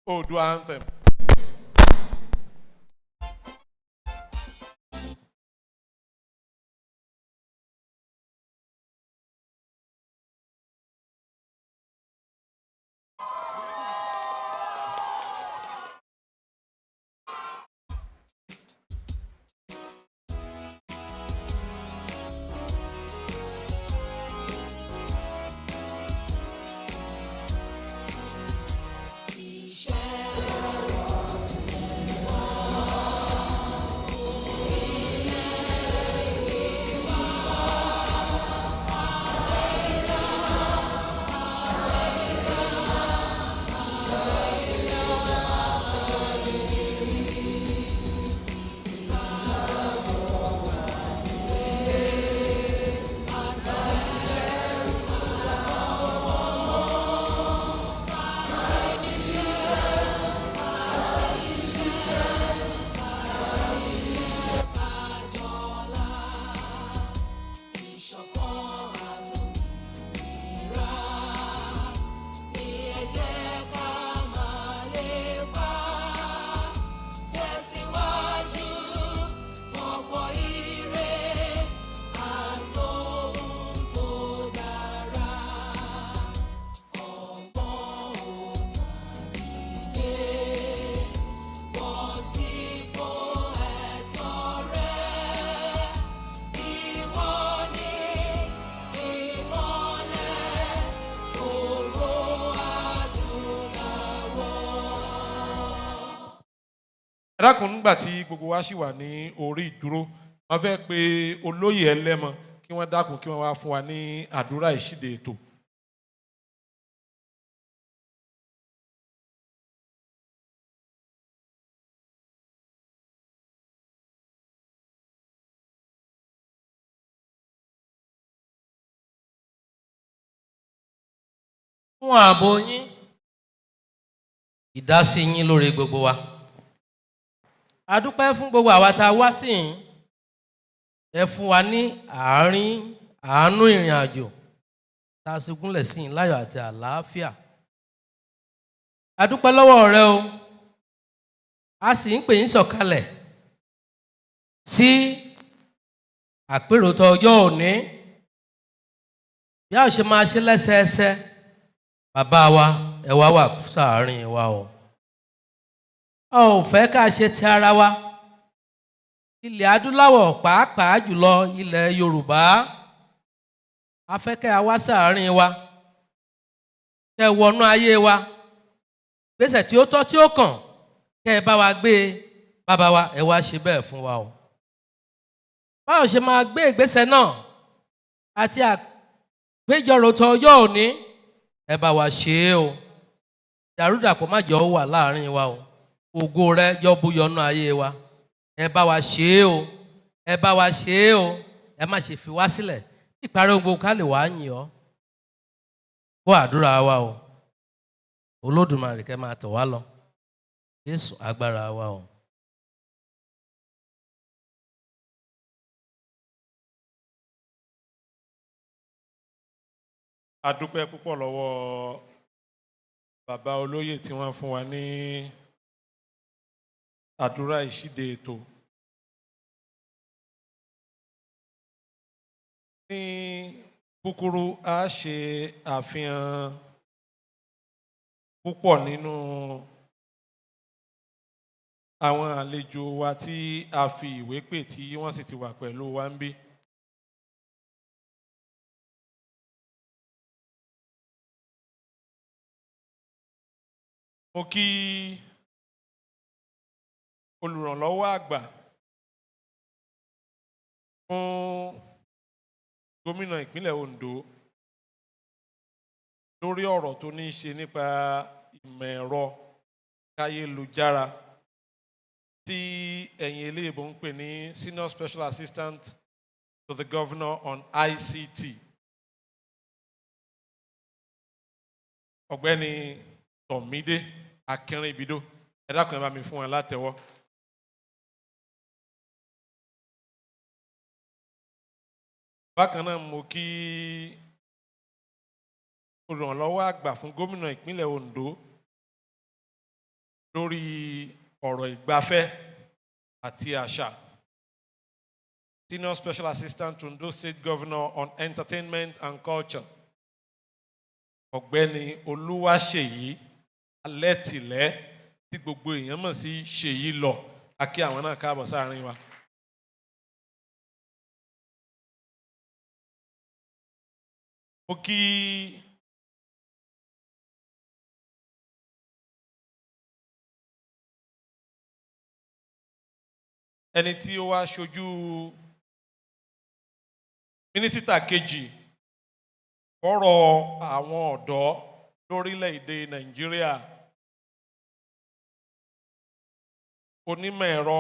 Oodua anthem. Ẹ̀dákun nígbà tí gbogbo wa ṣì wà ní orí ìdúró, wọ́n fẹ́ pe olóyè ẹlẹ́mọ kí wọ́n dákun kí wọ́n wá fún wa ní àdúrà ìṣíde ètò. Fún ààbò yín, ìdásí yín lórí gbogbo wa. A dúpẹ́ fún gbogbo àwa tá a wá sí yín. Ẹ fún wa ní àánú ìrìn àjò tá a sì gúnlẹ̀ sí yín láyọ̀ àti àlàáfíà. A dúpẹ́ lọ́wọ́ rẹ o. A sì ń pè yín sọ̀kalẹ̀ sí àpérò tọjọ́ òní. Bí a ò ṣe máa ṣe lẹ́sẹẹsẹ, bàbá wa ẹ wá wà sáàárín wa o. A ò fẹ́ ká ṣe ti ara wa. Ilẹ̀ adúláwọ̀ pàápàá jùlọ ilẹ̀ Yorùbá, a fẹ́ kẹ́ a wá sáàárín wa, kẹ́ ẹ wọnú ayé wa, gbèsè tí ó tọ́ tí ó kàn, kẹ́ ẹ bá wa gbé bàbá wa ẹ wá ṣe bẹ́ẹ̀ fún wa o. Báwo ṣe máa gbé ìgbésẹ̀ náà àti àpéjọrò tọjọ́ òní, ẹ bá wa ṣe é o. Dàrúdàpọ̀ má jẹ́ ó wà láàárín wa o. Ògo rẹ yọ búyọnú ayé wa. Ẹ bá wa ṣe é o. Ẹ bá wa ṣe é o. Ẹ má ṣe fi wá sílẹ̀. Ìparí ohun gbogbo ká lè wá yìn ọ́. Gbọ́ àdúrà wa o. Olódùmarè kẹ́ máa tọ̀ wá lọ. Jésù agbára wa o. A dúpẹ́ púpọ̀ lọ́wọ́ bàbá olóyè tí wọ́n fún wa ní àdúrà ìṣíde ètò. Ní kúkúrú, a ṣe àfihàn púpọ̀ nínú àwọn àlejò wa tí a fi ìwé pè tí wọ́n sì ti wà pẹ̀lú wa ń bí. Mo kí olùrànlọ́wọ́ àgbà fún gómìnà ìpínlẹ̀ Ondo lórí ọ̀rọ̀ tó ní í ṣe nípa ìmọ̀ ẹ̀rọ káyélujára tí ẹ̀yin eléèbó ń pè ní Senior Special Assistant to the Governor on ICT. Ọ̀gbẹ́ni Tọ̀mídé Akínrìnbídó, ẹ dákun ẹ bá mi fún wọn látẹ́wọ́. Bákan náà mo kí olùrànlọ́wọ́ àgbà fún gómìnà ìpínlẹ̀ Ondo lórí ọ̀rọ̀ ìgbafẹ́ àti àṣà. Senior Special Assistant to Ondo State Governor on Entertainment and Culture. Ọ̀gbẹ́ni Olúwaṣèyí Alẹ́tìlẹ́ tí gbogbo èèyàn mọ̀ sí Ṣèyí lọ. A kí àwọn náà káàbọ̀ sáàrin wa. Mo kí ẹni tí ó wá ṣojú mínísítà kejì ọ̀rọ̀ àwọn ọ̀dọ́ lórílẹ̀-èdè Nàìjíríà, onímọ̀ ẹ̀rọ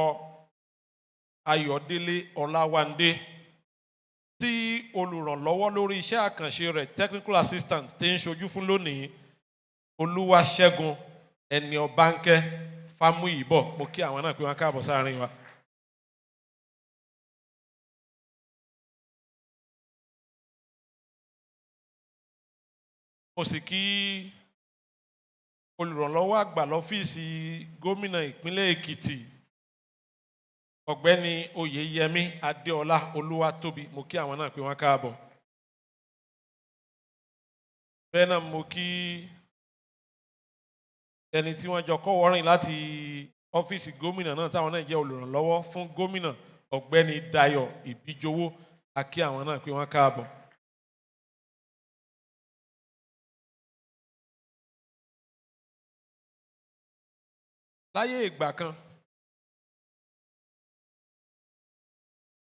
Ayọ̀délé Ọláwándé, tí olùrànlọ́wọ́ lórí iṣẹ́ àkànṣe rẹ̀ technical assistant tí ń ṣojú fún lónìí Olúwaṣẹ́gun Ẹniọbánkẹ́ Fámúyìbọ̀. Mo kí àwọn náà pé wọ́n káàbọ̀ sáàrin wa. Mo sì kí olùrànlọ́wọ́ àgbà lọ́fíìsì gómìnà ìpínlẹ̀ Èkìtì Ọ̀gbẹ́ni Oyèyẹmí Adéọlá Olúwatóbi. Mo kí àwọn náà pé wọ́n káàbọ̀. Bẹ́ẹ̀ náà mo kí ẹni tí wọ́n jọ kọ́wọ́rìn láti ọ́fíìsì gómìnà náà táwọn náà jẹ́ olùrànlọ́wọ́ fún gómìnà Ọ̀gbẹ́ni Dayọ̀ Ìbíjowó. A kí àwọn náà pé wọ́n káàbọ̀. Láyé ìgbà kan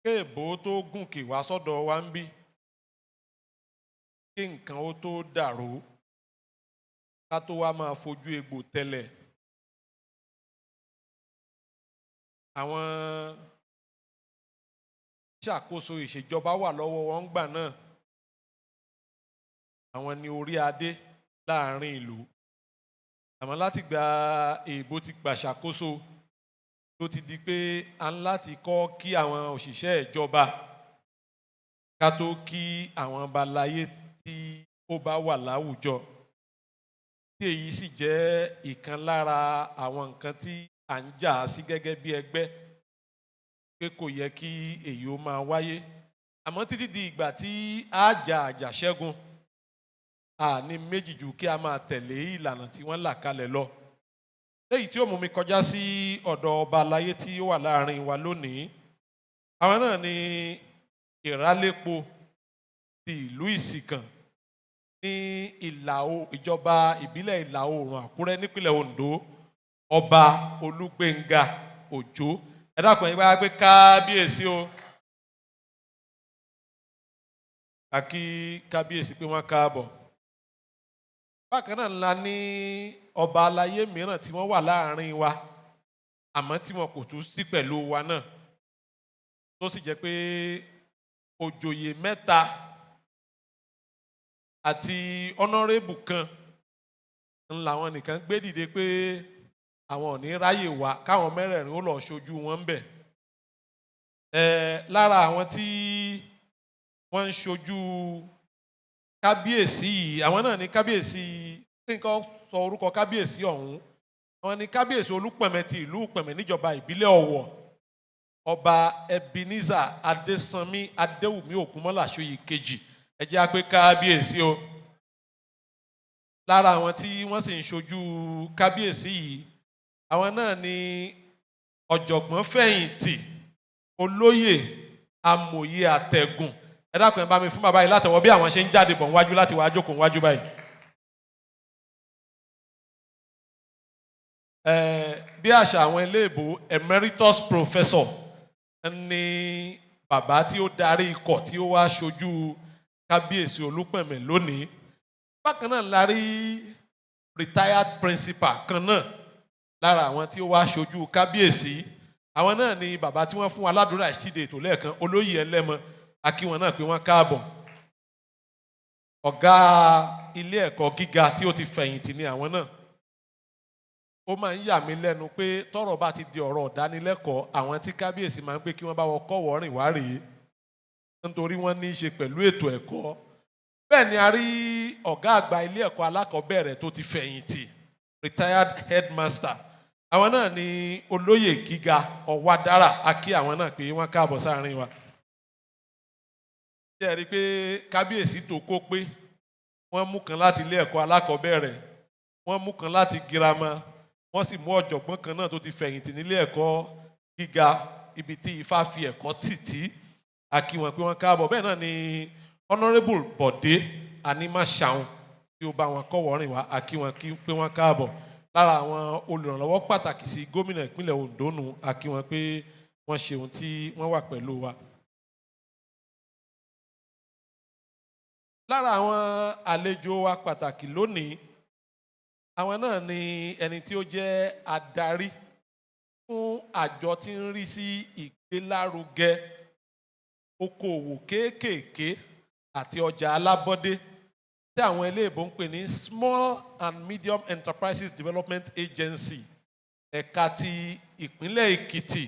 kéèbó tó gùnkè wá sọ́dọ̀ wa ń bí, kí nǹkan ó tó dàrú ká tó wá máa fojú egbò tẹ́lẹ̀. Àwọn ṣàkóso ìṣèjọba wà lọ́wọ́ wọn gbà náà. Àwọn ni orí adé láàrin ìlú. Àmọ́ láti gba èèbó ti gbà ṣàkóso tó ti di pé a ń láti kọ́ kí àwọn òṣìṣẹ́ ìjọba ká tó kí àwọn balayé tí ó bá wà láwùjọ. Tí èyí sì jẹ́ ìkan lára àwọn nǹkan tí à ń jà sí gẹ́gẹ́ bí ẹgbẹ́ pé kò yẹ kí èyí ó máa wáyé. Àmọ́ títí di ìgbà tí a jà àjàṣẹ́gun, a ní méjì jù kí a máa tẹ̀lé ìlànà tí wọ́n là kalẹ̀ lọ. Léyìí tí ó mú mi kọjá sí ọ̀dọ̀ ọba aláyé tí ó wà láàrin wa lónìí. Àwọn náà ni ìrálépo ti ìlú Ìsìnkàn ní ìjọba ìbílẹ̀ ìlà oòrùn Àkúrẹ́ nípínlẹ̀ Ondo, ọba Olúgbénga Òjó. Ẹ dákun ẹ bá gbé kábíyèsí o. A kí kábíyèsí pé wọ́n káàbọ̀. Bákan náà la ní ọba aláyé mìíràn tí wọ́n wà láàrin wa àmọ́ tí wọn kò tún sí pẹ̀lú wa náà, tó sì jẹ́ pé òjòyè mẹ́ta àti honorable kan ńlá wọn nìkan gbé dìde pé àwọn ò ní ráyè wá káwọn mẹ́rẹ̀ẹ̀rin ó lọ ṣojú wọn bẹ̀. Lára àwọn tí wọ́n ń ṣojú kábíyèsí yìí, àwọn náà ní kábíyèsí, nǹkan sọ orúkọ kábíyèsí ọ̀hún. Àwọn ní kábíyèsí Olúpẹ̀mẹ̀ ti ìlú Pẹ̀mẹ̀ níjọba ìbílẹ̀ Ọ̀wọ̀, ọba Ebenezer Adésanmí Adéwùmí Ògúnmọ́làṣóyè kejì. Ẹ jẹ́ á pé kábíyèsí o. Lára àwọn tí wọ́n sì ń ṣojú kábíyèsí yìí, àwọn náà ní ọ̀jọ̀gbọ́n fẹ̀yìntì olóyè Amòye Àtẹ̀gùn. Ẹ dákun ẹ bá mi fún bàbá yìí látẹ̀wọ́ bí àwọn ṣe ń jáde bọ̀ níwájú láti wá jókòó níwájú báyìí. Bí àṣà àwọn eléèbó, emeritus professor ní bàbá tí ó darí ikọ̀ tí ó wá ṣojú kábíyèsí Olúpẹ̀mẹ̀ lónìí. Bákan náà la rí retired principal kan náà lára àwọn tí ó wá ṣojú kábíyèsí. Àwọn náà ni bàbá tí wọ́n fún aládùúrà ìṣíde ètò lẹ́ẹ̀kan, olóyè Ẹlẹ́mọ. A kí wọn náà pé wọ́n káàbọ̀. Ọ̀gá ilé ẹ̀kọ́ gíga tí ó ti fẹ̀yìntì ni àwọn náà. Ó máa ń yà mí lẹ́nu pé tọ́rọ̀ bá ti di ọ̀rọ̀ ìdánilẹ́kọ̀ọ́, àwọn tí kábíyèsí máa ń pé kí wọ́n bá wọn kọ́wọ́ rìn wá rèé nítorí wọ́n ní í ṣe pẹ̀lú ètò ẹ̀kọ́. Bẹ́ẹ̀ ni a rí ọ̀gá àgbà ilé ẹ̀kọ́ alákọ̀ọ́bẹ̀rẹ̀ tó ti fẹ̀yìntì, retired headmaster àwọn náà ni olóyè gíga Ọ̀wádàrà akí àwọn náà pé wọ́n káàbọ̀ sáàrin wa. Ṣé ẹ rí i pé kábíyèsí tó kó pé wọ́n mú kan láti ilé ẹ̀kọ́ alákọ̀ọ́bẹ̀rẹ̀, wọ́n mú kan láti girama, wọ́n sì mú ọ̀jọ̀gbọ́n kan náà tó ti fẹ̀yìntì nílé ẹ̀kọ́ gíga ibi tí Ifá fi ẹ̀kọ́ tìtì akí wọn pé wọ́n káàbọ̀. Bẹ́ẹ̀ náà ni Honourable Bọ̀dé Animaṣàun tí ó bá wọn kọ́wọ́ rìn wá akí wọn pé wọ́n káàbọ̀. Lára àwọn olùrànlọ́wọ́ pàtàkì sí gómìnà ìpínlẹ̀ Ondo nù akí wọn pé wọ́n ṣe ohun tí wọ́n wà pẹ̀lú wa. Lára àwọn àlejò wa pàtàkì lónìí, àwọn náà ni ẹni tí ó jẹ́ adarí fún àjọ tí ń rí sí ìgbélárugẹ okòòwò kéékèèké àti ọjà alábọ́dé tí àwọn eléèbó ń pè ní Small and Medium Enterprises Development Agency ẹ̀ka ti ìpínlẹ̀ Èkìtì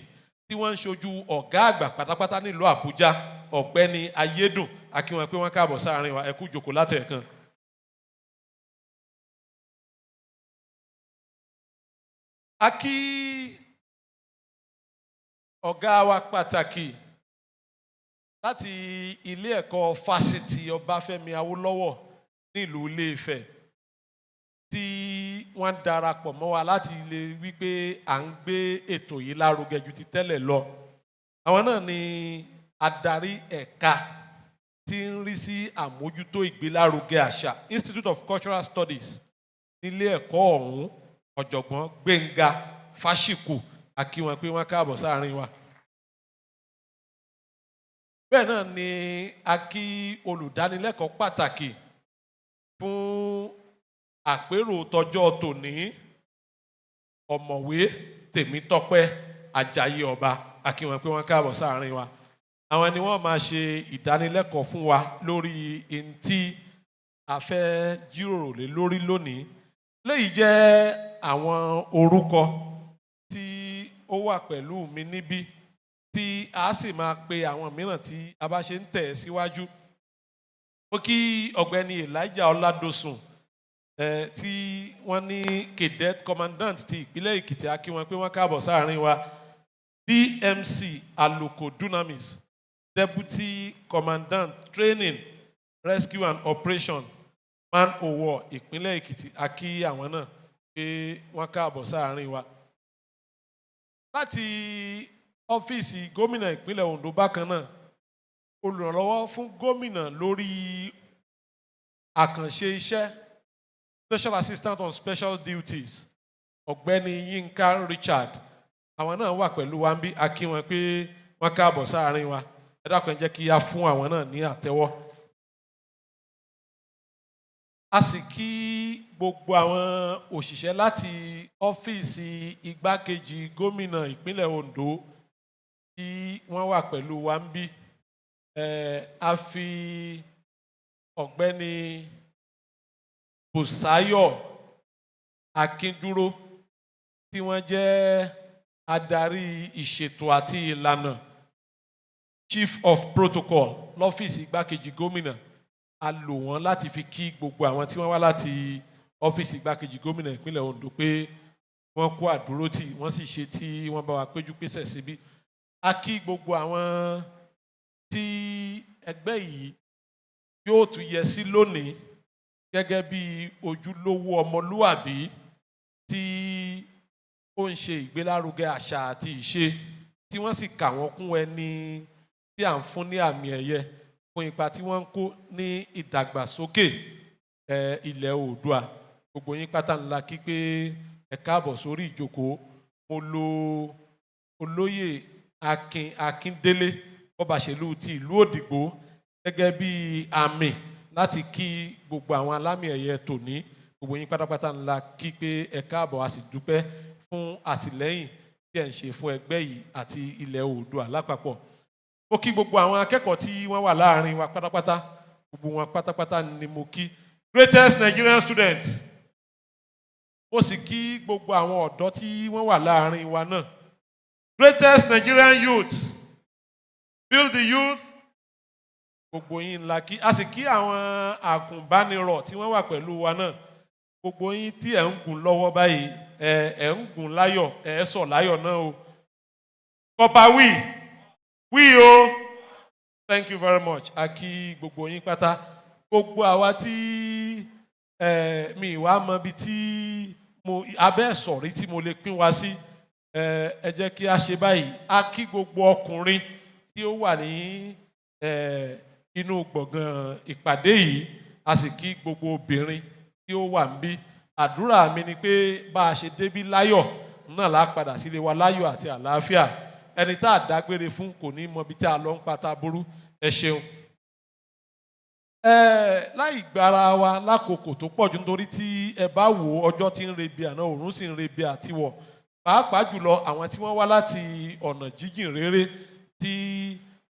tí wọ́n ń ṣojú ọ̀gá àgbà pátápátá nílùú Àbújá ọ̀gbẹ́ni Ayédùn akí wọn pé wọ́n káàbọ̀ sáàrin wa, ẹ kú jókòó látẹ̀ẹ̀kan. A kí ọ̀gá wa pàtàkì láti ilé ẹ̀kọ́ fásitì Ọbáfẹ́mi Awólọ́wọ̀ nílùú Ilé-Ifẹ̀ tí wọ́n darapọ̀ mọ́ wa láti lè wí pé à ń gbé ètò yìí lárugẹ ju ti tẹ́lẹ̀ lọ. Àwọn náà ni adarí ẹ̀ka tí ń rí sí àmójútó ìgbélárugẹ àṣà Institute of Cultural Studies nílé ẹ̀kọ́ ọ̀hún ọ̀jọ̀gbọ́n Gbénga Fáṣíkù akí wọn pé wọ́n káàbọ̀ sáàrin wa. Bẹ́ẹ̀ náà ni a kí olùdánilẹ́kọ̀ọ́ pàtàkì fún àpérò tọjọ́ tòní ọ̀mọ̀wé Tèmítọ́pẹ́ Àjàyí Ọba akí wọn pé wọ́n káàbọ̀ sáàrin wa. Àwọn ni wọ́n máa ṣe ìdánilẹ́kọ̀ọ́ fún wa lórí ohun tí a fẹ́ jíròrò lé lórí lónìí. Léyìí jẹ́ àwọn orúkọ tí ó wà pẹ̀lú mi níbí tí a sì máa pe àwọn mìíràn tí a bá ṣe ń tẹ̀ síwájú. Ó kí ọ̀gbẹ́ni Elijah Ọládòsùn tí wọ́n ní cadet commandant ti ìpínlẹ̀ Èkìtì akí wọn pé wọ́n káàbọ̀ sáàrin wa. DMC Aloko Dunamis Deputy Commandant Training Rescue and Operation Man o War ìpínlẹ̀ Èkìtì akí àwọn náà pé wọ́n káàbọ̀ sáàrin wa. Láti ọ́fíìsì gómìnà ìpínlẹ̀ Ondo bákan náà, olùrànlọ́wọ́ fún gómìnà lórí àkànṣe iṣẹ́ Special Assistant on Special Duties ọ̀gbẹ́ni Yínká Richard àwọn náà wà pẹ̀lú wa ń bí akí wọn pé wọ́n káàbọ̀ sáàrin wa. Ẹ dákun ẹ jẹ́ kí a fún àwọn náà ní àtẹ́wọ́. A sì kí gbogbo àwọn òṣìṣẹ́ láti ọ́fíìsì igbákejì gómìnà ìpínlẹ̀ Ondo tí wọ́n wà pẹ̀lú wa ń bí. A fi ọ̀gbẹ́ni Bùsáyọ̀ Akíndúró tí wọ́n jẹ́ adarí ìṣètò àti ìlànà Chief of Protocol lọ́fíìsì igbákejì gómìnà. A lò wọ́n láti fi kí gbogbo àwọn tí wọ́n wá láti ọ́fíìsì igbákejì gómìnà ìpínlẹ̀ Ondo pé wọ́n kú àdúrótì wọ́n sì ṣe tí wọ́n bá wa péjú pésẹ̀ síbí. A kí gbogbo àwọn tí ẹgbẹ́ yìí yóò tún yẹ sí lónìí gẹ́gẹ́ bí ojúlówó ọmọlúwàbí tí ó ń ṣe ìgbélárugẹ àṣà àti ìṣe tí wọ́n sì kà wọ́n kún ẹni tí à ń fún ní àmì ẹ̀yẹ fún ipa tí wọ́n ń kó ní ìdàgbàsókè ilẹ̀ Oòduà. Gbogbo yín pátá ńlá kí pé ẹ káàbọ̀ sórí ìjókòó. Mo lo olóyè Akíndélé Ọbaṣèlú ti ìlú Òdìgbò gẹ́gẹ́ bí àmì láti kí gbogbo àwọn alámì ẹ̀yẹ tòní. Gbogbo yín pátápátá ńlá kí pé ẹ káàbọ̀, a sì dúpẹ́ fún àtìlẹ́yìn tí ẹ̀ ń ṣe fún ẹgbẹ́ yìí àti ilẹ̀ Oòduà lápapọ̀. Mo kí gbogbo àwọn akẹ́kọ̀ọ́ tí wọ́n wà láàrin wa pátápátá, gbogbo wọn pátápátá ni mo kí. Greatest Nigerian students. Mo sì kí gbogbo àwọn ọ̀dọ́ tí wọ́n wà láàrin wa náà. Greatest Nigerian youth. Build the youth. Gbogbo yín ńlá kí. A sì kí àwọn àgùnbánirọ̀ tí wọ́n wà pẹ̀lú wa náà. Gbogbo yín tí ẹ̀ ń gùn lọ́wọ́ báyìí ẹ̀ ń gùn láyọ̀ ẹ̀ sọ̀ láyọ̀ náà o. Kọ́pá wí o. Thank you very much. A kí gbogbo yín pátá. Gbogbo àwa tí mi wá mọ bí tí mo abẹ́ sọ̀rí tí mo lè pín wá sí. Ẹ jẹ́ kí a ṣe báyìí. A kí gbogbo ọkùnrin tí ó wà ní inú gbọ̀ngàn ìpàdé yìí. A sì kí gbogbo obìnrin tí ó wà níbí. Àdúrà mi ni pé bá a ṣe débí láyọ̀ náà la padà sílé wa láyọ̀ àti àlàáfíà. Ẹni tá a dágbére fún kò ní mọ bí tí a lọ ń pata burú. Ẹ ṣeun. Láì gbára wa lákòókò tó pọ̀ jù nítorí tí ẹ bá wò ọjọ́ tí ń rebi àná òòrùn sì ń rebi àtiwọ̀. Pàápàá jùlọ àwọn tí wọ́n wá láti ọ̀nà jíjìn réré tí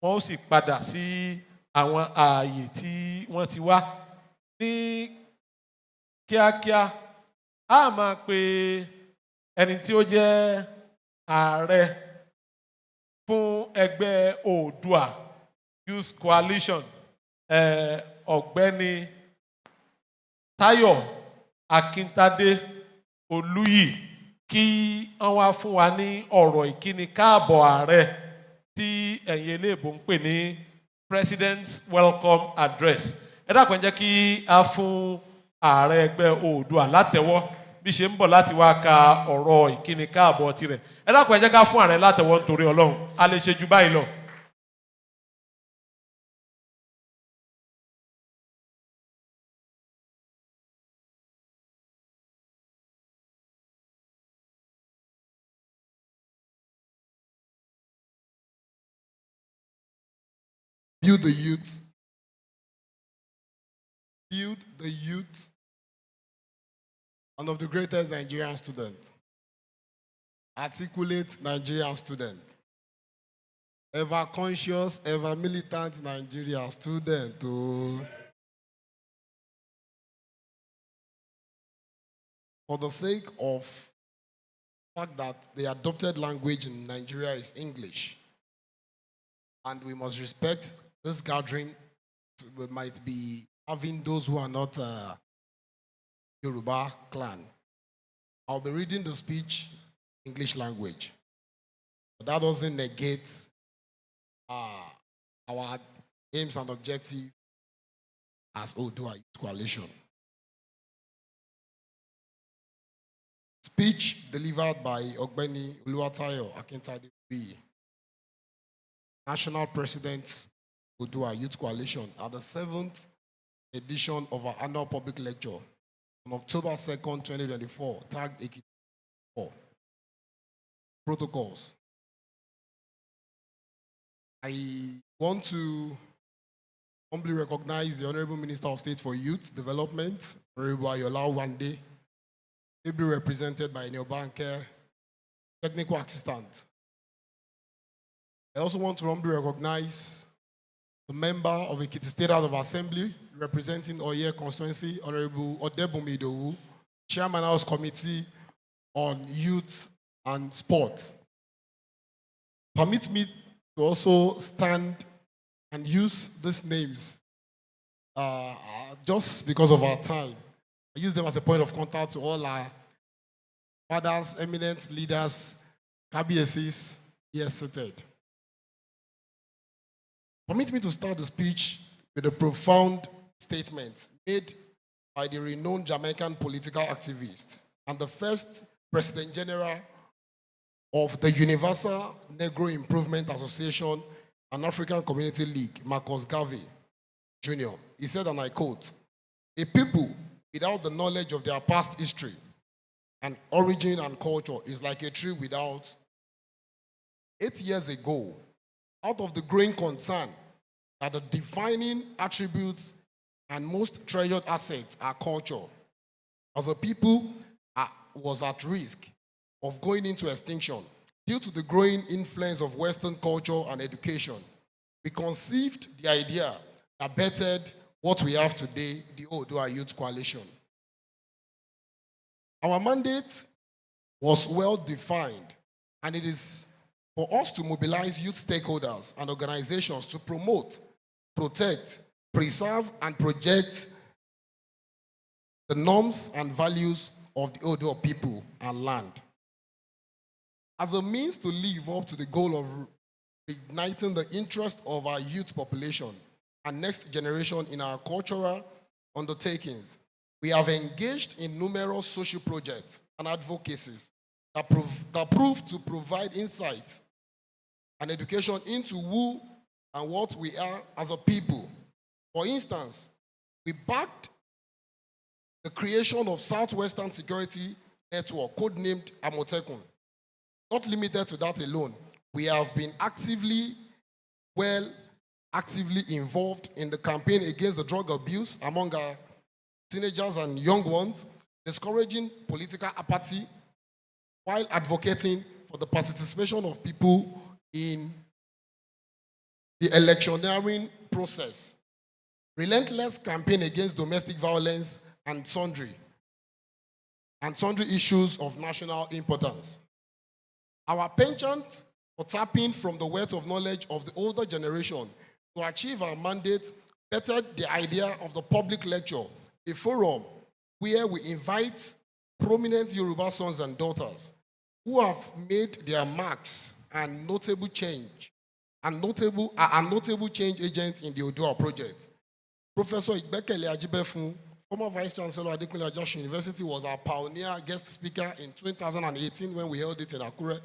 wọ́n ó sì padà sí àwọn ààyè tí wọ́n ti wá. Ní kíákíá a máa pe ẹni tí ó jẹ́ ààrẹ fún ẹgbẹ́ Oodua Youth Coalition, ọ̀gbẹ́ni Táyọ̀ Akíntádé Olúyì, kí wọ́n wá fún wa ní ọ̀rọ̀ ìkíni káàbọ̀ ààrẹ tí ẹ̀yin eléèbó ń pè ní President's Welcome Address. Ẹ dákun jẹ́ kí a fún ààrẹ ẹgbẹ́ Oodua látẹ̀wọ́ bí ṣe ń bọ̀ láti wá ka ọ̀rọ̀ ìkíni káàbọ̀ tirẹ̀. Ẹ dákun jẹ́ ká fún ààrẹ látẹ̀wọ́ nítorí Ọlọ́run. A lè ṣe jù báyìí lọ. Build the youth. Build the youth. One of the greatest Nigerian students. Articulate Nigerian student. Ever conscious, ever militant Nigerian student. Oh. For the sake of the fact that the adopted language in Nigeria is English, and we must respect this gathering. We might be having those who are not YORUBA clan. I'll be reading the speech in English language. But that doesn't negate our aims and objectives as Oodua Youth Coalition. Speech delivered by Ogbeni Oluwatayo Akintade B, National President Oodua Youth Coalition, at the 7th edition of our annual public lecture on October 2nd, 2024, tagged Ekiti 4. Protocols. I want to humbly recognize the Honorable Minister of State for Youth Development, Honorable Ayola Wande, ably represented by Neobanke, Technical Assistant. I also want to humbly recognize the member of Ekiti State House of Assembly representing Oye constituency, Honorable Odebumi Idowu, Chairman House Committee on Youth and Sport. Permit me to also stand and use these names just because of our time. I use them as a point of contact to all our fathers, eminent leaders, KBSs here seated. Permit me to start the speech with a profound statement made by the renowned Jamaican political activist and the first President General of the Universal Negro Improvement Association and African Community League, Marcus Garvey Jr. He said, and I quote, "A people without the knowledge of their past history and origin and culture is like a tree without." 8 years ago, out of the growing concern that the defining attributes and most treasured assets are culture, as a people was at risk of going into extinction due to the growing influence of Western culture and education, we conceived the idea that bettered what we have today, the Oodua Youth Coalition. Our mandate was well defined, and it is for us to mobilize youth stakeholders and organizations to promote, protect, preserve, and project the norms and values of the Oodua people and land. As a means to live up to the goal of igniting the interest of our youth population and next generation in our cultural undertakings, we have engaged in numerous social projects and advocacies that prove to provide insight and education into who and what we are as a people. For instance, we backed the creation of Southwestern Security Network, codenamed Amotekun. Not limited to that alone, we have been actively involved in the campaign against the drug abuse among our teenagers and young ones, discouraging political apathy while advocating for the participation of people in the electioneering process. Relentless campaign against domestic violence and sundry issues of national importance. Our penchant for tapping from the wealth of knowledge of the older generation to achieve our mandate bettered the idea of the public lecture, a forum where we invite prominent Yoruba sons and daughters who have made their marks and notable change agents in the Oodua project. Professor Igbekele Ajibefun, former Vice Chancellor Adekunle Ajasin University, was our pioneer guest speaker in 2018 when we held it in Akure.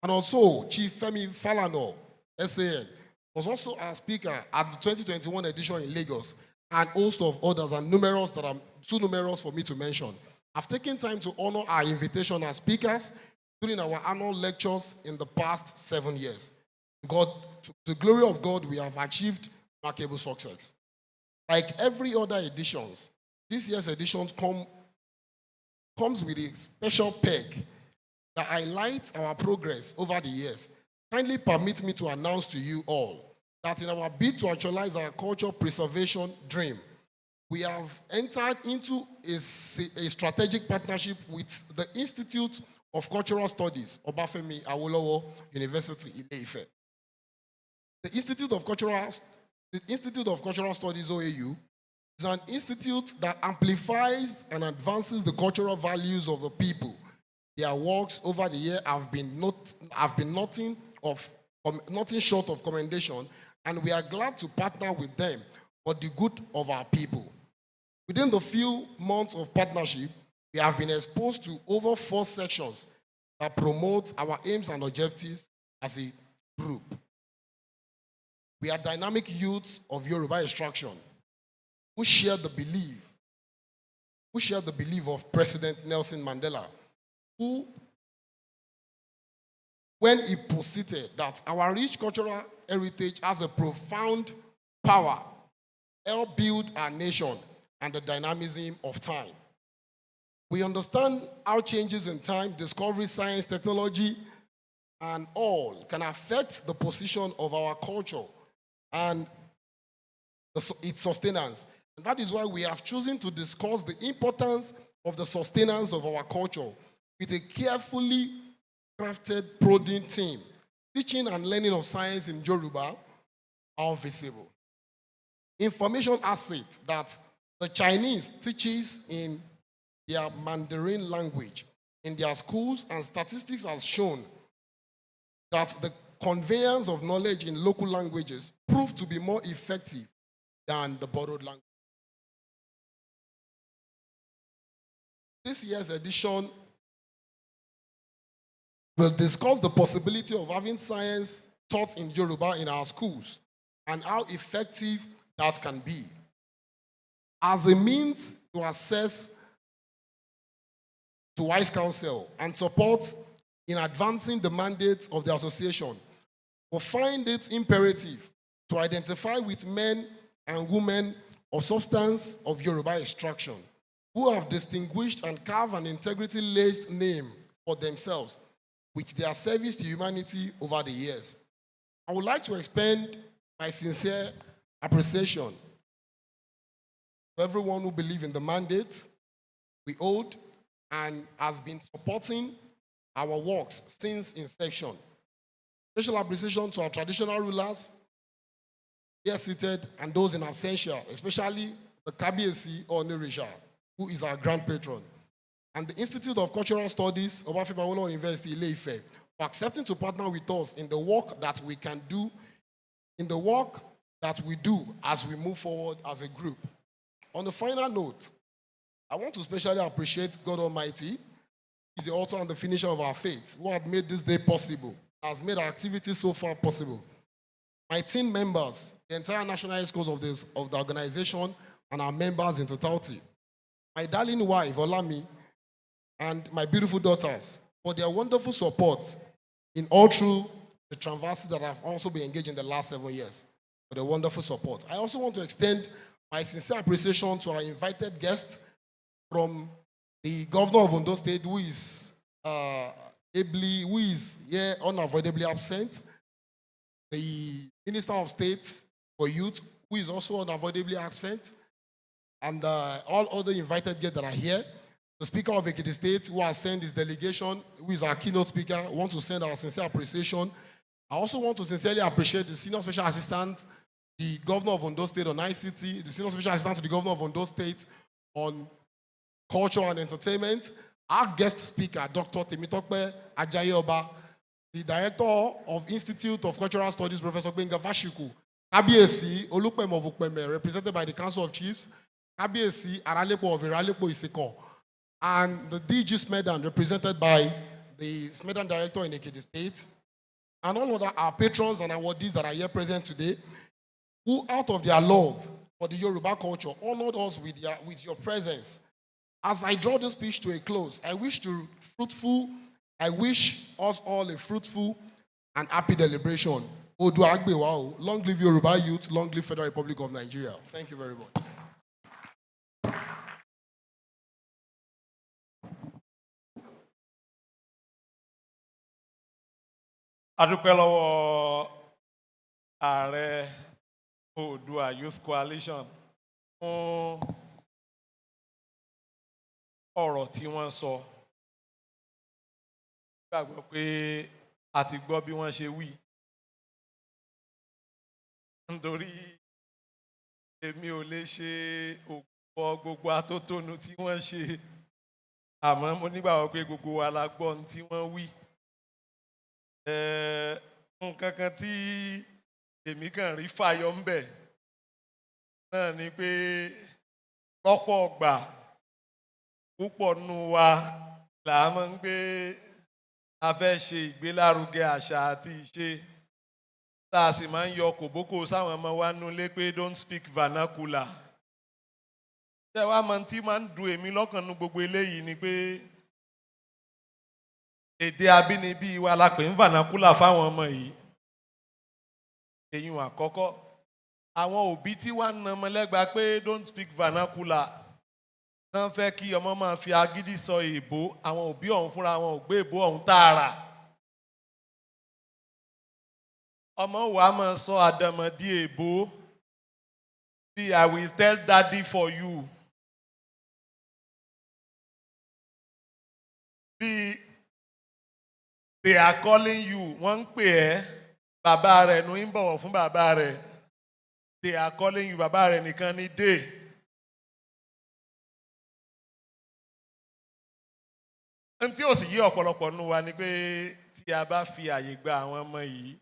And also, Chief Femi Falano, SAN, was also our speaker at the 2021 edition in Lagos, and a host of others, and numerous that are too numerous for me to mention. I've taken time to honor our invitation as speakers during our annual lectures in the past 7 years. God, to the glory of God, we have achieved remarkable success. Like every other editions, this year's edition comes with a special peg that highlights our progress over the years. Kindly permit me to announce to you all that in our bid to actualize our culture preservation dream, we have entered into a strategic partnership with the Institute of Cultural Studies, Obafemi Awolowo University, Ile-Ife. The Institute of Cultural Studies, OAU, is an institute that amplifies and advances the cultural values of the people. Their works over the year have been nothing short of commendation, and we are glad to partner with them for the good of our people. Within the few months of partnership, we have been exposed to over 4 sections that promote our aims and objectives as a group. We are dynamic youths of Yoruba extraction who share the belief of President Nelson Mandela, who, when he posited that our rich cultural heritage has a profound power, help build our nation and the dynamism of time. We understand how changes in time, discovery, science, technology, and all can affect the position of our culture and its sustenance. And that is why we have chosen to discuss the importance of the sustenance of our culture with a carefully crafted prodding theme. Teaching and learning of science in Yoruba are visible. Information asset that the Chinese teaches in their Mandarin language in their schools, and statistics has shown that the conveyance of knowledge in local languages proved to be more effective than the borrowed language. This year's edition will discuss the possibility of having science taught in Yoruba in our schools and how effective that can be as a means to assess to wise counsel and support in advancing the mandate of the association. We find it imperative to identify with men and women of substance of Yoruba extraction who have distinguished and carved an integrity-laced name for themselves with their service to humanity over the years. I would like to expend my sincere appreciation to everyone who believes in the mandate we hold and has been supporting our works since inception. Special appreciation to our traditional rulers, here seated, and those in absentia, especially the Kabiesi or Nirisha, who is our grand patron. and the Institute of Cultural Studies, Obafemi Awolowo University, Ile-Ife, for accepting to partner with us in the work that we can do, in the work that we do as we move forward as a group. On the final note, I want to especially appreciate God Almighty. He's the author and the finisher of our faith, who had made this day possible, has made our activities so far possible. My team members, the entire national escorts of the organization, and our members in totality. My darling wife, Olami, and my beautiful daughters, for their wonderful support in all through the traversing that I've also been engaged in the last 7 years, for their wonderful support. I also want to extend my sincere appreciation to our invited guest from the governor of Ondo State, who is here unavoidably absent, the Minister of State for Youth, who is also unavoidably absent, and all other invited guests that are here. The Speaker of Ekiti State, who has sent his delegation, who is our keynote speaker, want to send our sincere appreciation. I also want to sincerely appreciate the Senior Special Assistant, the Governor of Ondo State on ICT, the Senior Special Assistant to the Governor of Ondo State on Culture and Entertainment, our guest speaker, Dr. Temitope Ajayoba, the Director of Institute of Cultural Studies, Professor Benga Vashiku, Kabiesi Olupemo Vukpeme, represented by the Council of Chiefs, Kabiesi Aralepo of Iralepo Iseko, and the DG Smedan, represented by the Smedan Director in Ekiti State, and all of our patrons and awardees that are here present today, who out of their love for the Yoruba culture honored us with your presence. As I draw this speech to a close, I wish us all a fruitful and happy deliberation. Oodua Agbewa, long live Yoruba youth, long live Federal Republic of Nigeria. Thank you very much. Adúpẹ́ lọ́wọ́ Ààrẹ Oodua Youth Coalition fún ọ̀rọ̀ tí wọ́n sọ. Gbàgbọ́ pé a ti gbọ́ bí wọ́n ṣe wí. Nítorí èmi ò lè ṣe ògbọ́ gbogbo atótónu tí wọ́n ṣe. Àmọ́ mo nígbàgbọ́ pé gbogbo wa la gbọ́ ohun tí wọ́n wí. Nǹkan kan tí èmi kàn rí fàyọ ń bẹ̀ náà ni pé lọ́pọ̀ ọgbà púpọ̀ nínú wa là á máa ń gbé a fẹ́ ṣe ìgbélárugẹ àṣà àti ìṣe tá a sì máa ń yọ kòbókò sáwọn ọmọ wa nulẹ̀ pé don't speak vernacular. Ṣé wàá mọ tí máa ń dùn èmi lọ́kàn nínú gbogbo eléyìí ni pé èdè abínibí wa la pè ń vernacular fáwọn ọmọ yìí. Èyí àkọ́kọ́, àwọn òbí tí wàá na ọmọ lẹ́gbàá pé don't speak vernacular náà fẹ́ kí ọmọ máa fi agídí sọ èèbó, àwọn òbí ọ̀hún fúnra wọn ò gbé èèbó ọ̀hún tààrà. Ọmọ wa máa sọ àdàmọ̀dì èèbó bí I will tell daddy for you. Bí they are calling you, wọ́n ń pè ẹ́, bàbá rẹ̀ ló ń bọ̀wọ̀ fún bàbá rẹ̀. They are calling you, bàbá rẹ̀ nìkan ní dé. Tí ó sì yí ọ̀pọ̀lọpọ̀ nínú wa ni pé tí a bá fi àyè gba àwọn ọmọ yìí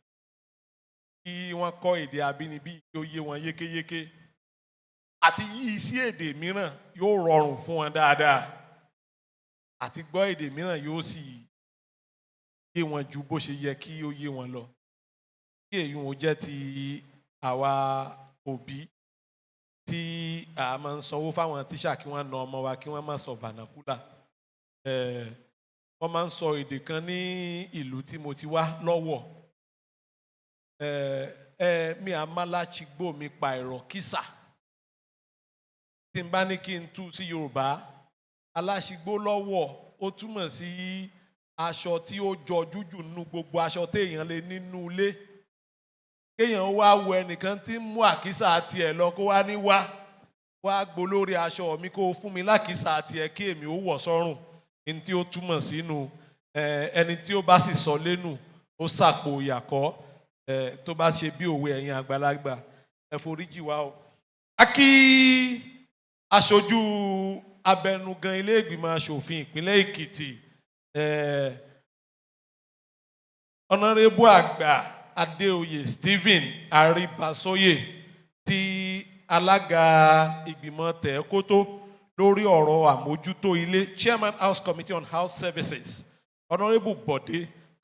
kí wọ́n kọ́ èdè abínibí kí ó yé wọn yékéyéké àti yí sí èdè mìíràn yóò rọrùn fún wọn dáadáa àti gbọ́ èdè mìíràn yóò sì yé wọn ju bó ṣe yẹ kí ó yé wọn lọ. Kí èyí ò jẹ́ ti àwa òbí tí a máa ń sanwó fáwọn tíṣà kí wọ́n na ọmọ wa kí wọ́n má sọ vernacular. Wọ́n máa ń sọ èdè kan ní ìlú tí mo ti wá lọ́wọ́. Mi àmàlàchigbó mi pa ẹ̀rọ kísà. Tí n bá ní kí n tú sí Yorùbá, aláṣigbó lọ́wọ́ ó túmọ̀ sí aṣọ tí ó jọ jújù nínú gbogbo aṣọ téèyàn lè nínú ilé. Kéèyàn wá wo ẹnìkan tí ń mú àkísà tiẹ̀ lọ kó wá ní wá gbolórí aṣọ mi kó fún mi lákísà tiẹ̀ kí èmi ó wọ̀ sọ́rùn. Ní tí ó túmọ̀ sínú ẹni tí ó bá sì sọ lẹ́nu ó sàpò ìyàkọ́ tó bá ṣe bí òwe ẹ̀yin àgbàlagbà ẹ foríjì wá o. A kí aṣojú abẹnugan ilé ìgbìmọ̀ aṣòfin ìpínlẹ̀ Èkìtì Honorable àgbà Adéoyè Stephen Aribasoye tí alága ìgbìmọ̀ tẹ̀ẹ́kótó lórí ọ̀rọ̀ àmójútó ilé Chairman House Committee on House Services Honorable Bọ̀dé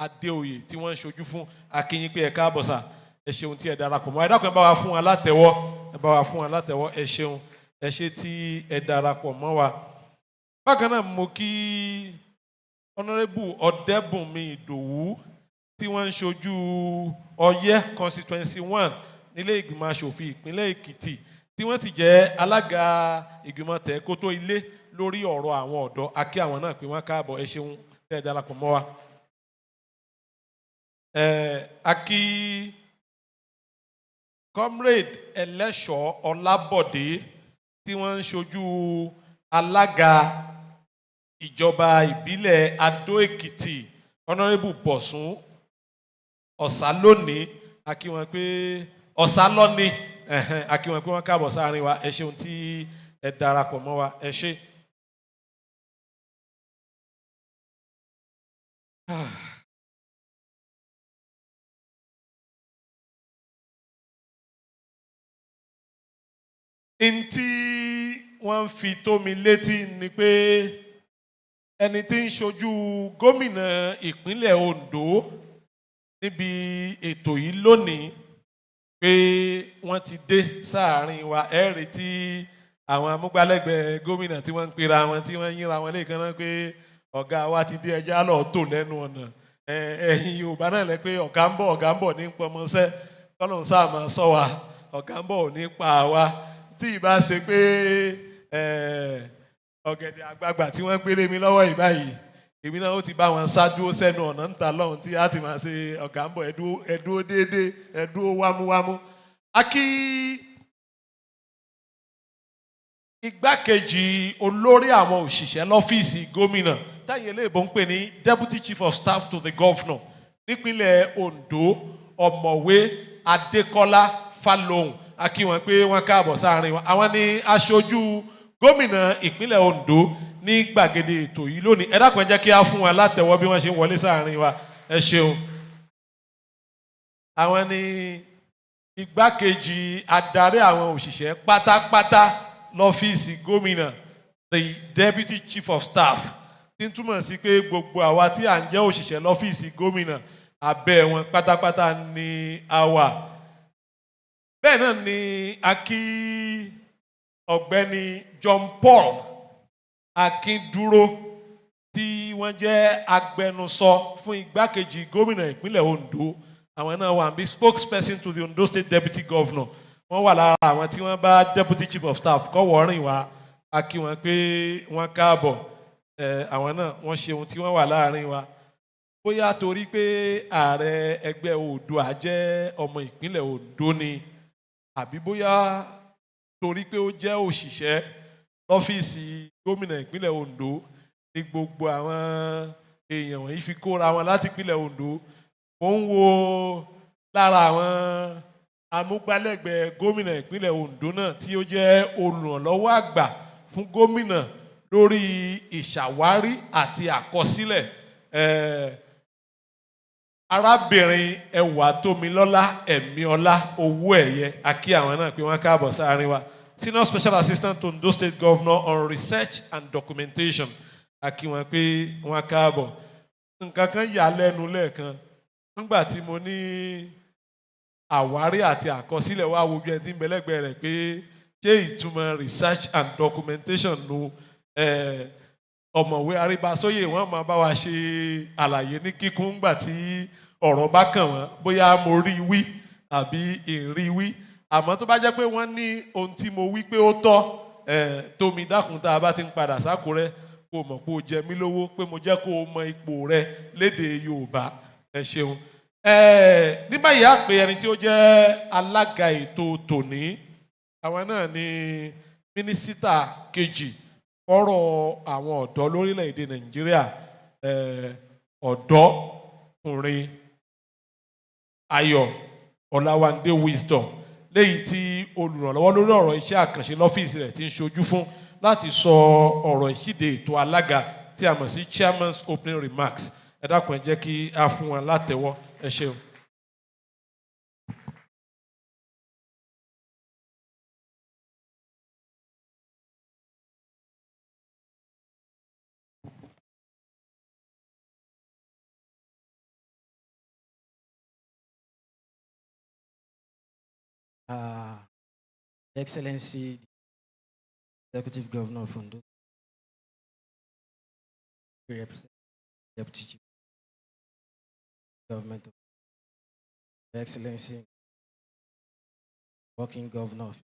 Adéoyè tí wọ́n ń ṣojú fún akínyìn pé ẹ káàbọ̀ sà ẹ ṣeun tí ẹ darapọ̀ mọ́ ẹ dákun ẹ bá wa fún wa látẹ̀wọ́ ẹ ṣeun ẹ ṣe tí ẹ darapọ̀ mọ́ wa. Bákan náà mo kí Honorable Ọ̀dẹ́bùnmi Ìdòwú tí wọ́n ń ṣojú Ọ̀yẹ́ constituency 1 nílé ìgbìmọ̀ aṣòfin ìpínlẹ̀ Èkìtì tí wọ́n sì jẹ́ alága ìgbìmọ̀ tẹ̀ẹ́kótó ilé lórí ọ̀rọ̀ àwọn ọ̀dọ́ akí àwọn náà pé wọ́n káàbọ̀ ẹ ṣeun tẹ́ ẹ darapọ̀ mọ́ wa. Akí Comrade Ẹlẹ́ṣọ̀ Ọlábọ̀dé tí wọ́n ń ṣojú alága ìjọba ìbílẹ̀ Adó Èkìtì Honorable Bọ̀sún Ọ̀sálónì akí wọn pé Ọ̀sálọ́ni akí wọn pé wọ́n káàbọ̀ sáàrin wa ẹ ṣeun tí ẹ darapọ̀ mọ́ wa ẹ ṣé. Ntí wọ́n fi tó mi létí ni pé ẹni tí ń ṣojú gómìnà ìpínlẹ̀ Ondo níbi ètò yìí lónìí pé wọ́n ti dé sáàrin wa ẹ retí àwọn amúgbálẹ́gbẹ̀ẹ́ gómìnà tí wọ́n ń pera wọn tí wọ́n ń yínra wọn lẹ́ẹ̀kan náà pé ọ̀gá wa ti dé ẹjẹ́ àlọ́ tò lẹ́nu ọ̀nà ẹ̀yin Yorùbá náà lẹ pé ọ̀gá ń bọ̀ ní pọmọṣẹ́ kọ́lọ́n sáà máa sọ wa ọ̀gá ń bọ̀ ní pa wa tí ìbá ṣe pé ọ̀gẹ̀dẹ̀ àgbagbà tí wọ́n gbélé mi lọ́wọ́ ìbáyìí èmi náà ó ti bá wọn ṣáájú sẹ́nu ọ̀nà ń ta lọ́hùn tí a ti máa ṣe ọ̀gá ń bọ̀ ẹ̀dúró déédéé ẹ̀dúró wámúwámú. A kí igbákejì olórí àwọn òṣìṣẹ́ lọ́fíìsì gómìnà táyé eléèbó ń pè ní Deputy Chief of Staff to the Governor nípínlẹ̀ Ondo ọ̀mọ̀wé Adékọ́lá Fálóhùn a kí wọn pé wọ́n káàbọ̀ sáàrin wọn àwọn ni aṣojú gómìnà ìpínlẹ̀ Ondo ní gbàgede ètò yìí lónìí ẹ dákun ẹ jẹ́ kí á fún wa látẹ̀wọ́ bí wọ́n ṣe ń wọlé sáàrin wa ẹ ṣeun. Àwọn ni igbákejì adarí àwọn òṣìṣẹ́ pátápátá lọ́fíìsì gómìnà the Deputy Chief of Staff tí ń túmọ̀ sí pé gbogbo àwa tí à ń jẹ́ òṣìṣẹ́ lọ́fíìsì gómìnà abẹ́ wọn pátápátá ni a wà. Bẹ́ẹ̀ náà ni a kí ọ̀gbẹ́ni John Paul Akíndúró tí wọ́n jẹ́ agbẹnusọ fún igbákejì gómìnà ìpínlẹ̀ Ondo àwọn náà wà bí spokesperson to the Ondo State Deputy Governor wọ́n wà lára àwọn tí wọ́n bá Deputy Chief of Staff kọ́ wọ́ọ́rìn wá a kí wọn pé wọ́n káàbọ̀ àwọn náà wọ́n ṣe ohun tí wọ́n wà láàrin wa bóyá torí pé ààrẹ ẹgbẹ́ Oòduà jẹ́ ọmọ ìpínlẹ̀ Ondo ni àbí bóyá torí pé ó jẹ́ òṣìṣẹ́ lọ́fíìsì gómìnà ìpínlẹ̀ Ondo ní gbogbo àwọn èèyàn wọ̀nyí fi kóra wọn láti ìpínlẹ̀ Ondo. Mo ń wo lára àwọn amúgbálẹ́gbẹ̀ẹ́ gómìnà ìpínlẹ̀ Ondo náà tí ó jẹ́ olùrànlọ́wọ́ àgbà fún gómìnà lórí ìṣàwárí àti àkọsílẹ̀ arábìnrin Ẹwàtómilọ́lá Ẹ̀míọlá Owóẹ̀yẹ akí àwọn náà pé wọ́n káàbọ̀ sáàrin wa Senior Special Assistant to Ondo State Governor on Research and Documentation akí wọn pé wọ́n káàbọ̀. Nǹkan kan yà lẹ́nu lẹ́ẹ̀kan nígbà tí mo ní àwárí àti àkọsílẹ̀ wá wojú ẹni tí ń bẹ lẹ́gbẹ̀ẹ́ rẹ̀ pé ṣé ìtumọ̀ research and documentation nu ọ̀mọ̀wé Aríbasóyè wọ́n máa bá wa ṣe àlàyé ní kíkún nígbà tí ọ̀rọ̀ bá kàn wọ́n bóyá mo rí wí àbí ìrí wí àmọ́ tó bá jẹ́ pé wọ́n ní ohun tí mo wí pé ó tọ́ tómi dákun tá a bá ti ń padà sákúrẹ́ kó o mọ̀ pé o jẹ mí lówó pé mo jẹ́ kó o mọ ipò rẹ lédè Yorùbá ẹ ṣeun. Ní báyìí á pè ẹni tí ó jẹ́ alága ètò tòní àwọn náà ni mínísítà kejì ọ̀rọ̀ àwọn ọ̀dọ́ lórílẹ̀‐èdè Nàìjíríà ọ̀dọ́kùnrin Ayọ̀ Ọláwándé Wisdom léyìí tí olùrànlọ́wọ́ lórí ọ̀rọ̀ iṣẹ́ àkànṣe lọ́fíìsì rẹ̀ ti ń ṣojú fún láti sọ ọ̀rọ̀ ìṣíde ètò alága tí a mọ̀ sí chairman's opening remarks. Ẹ dákun ẹ jẹ́ kí a fún wọn látẹ̀wọ́. Ẹ ṣeun. Excellency, Executive Governor of Ondo, represent Deputy Chief Government of Excellency, Working Governor of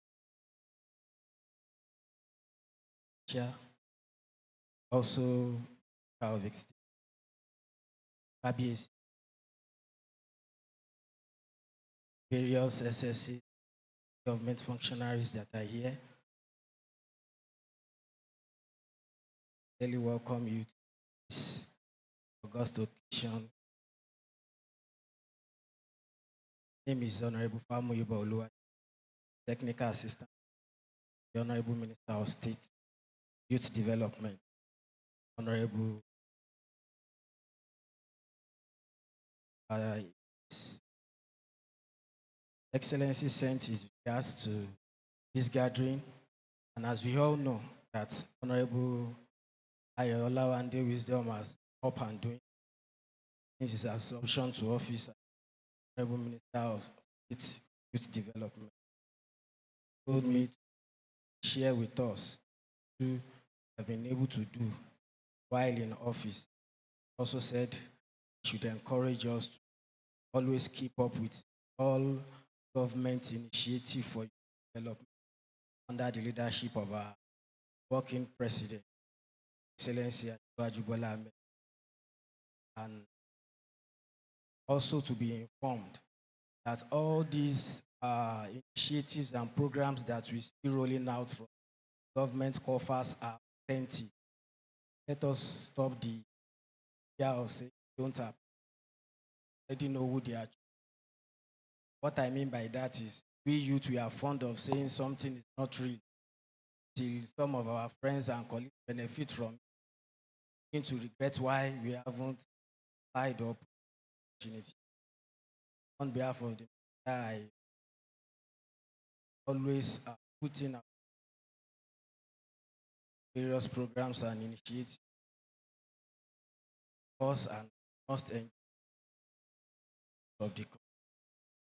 Chair, also of KBS, various SSC government functionaries that are here. Really welcome you to this august occasion. Name is Honorable Famuyiba Oodua, Technical Assistant, the Honorable Minister of State, Youth Development, Honorable Excellency sent his regards to this gathering, and as we all know that Honorable Ayolawande Wisdom has up and doing since his assumption to office as Honorable Minister of State Youth Development, told me to share with us what you have been able to do while in office. Also said he should encourage us to always keep up with all government initiative for development under the leadership of our working president, Excellency Bola Ahmed, and also to be informed that all these initiatives and programs that we still rolling out from government coffers are plenty. Let us stop the fear of saying don't have. Already know who they are. What I mean by that is we youth, we are fond of saying something is not real till some of our friends and colleagues benefit from it, to regret why we haven't tied up opportunity. On behalf of the I always put in various programs and initiatives us and must enjoy of the country.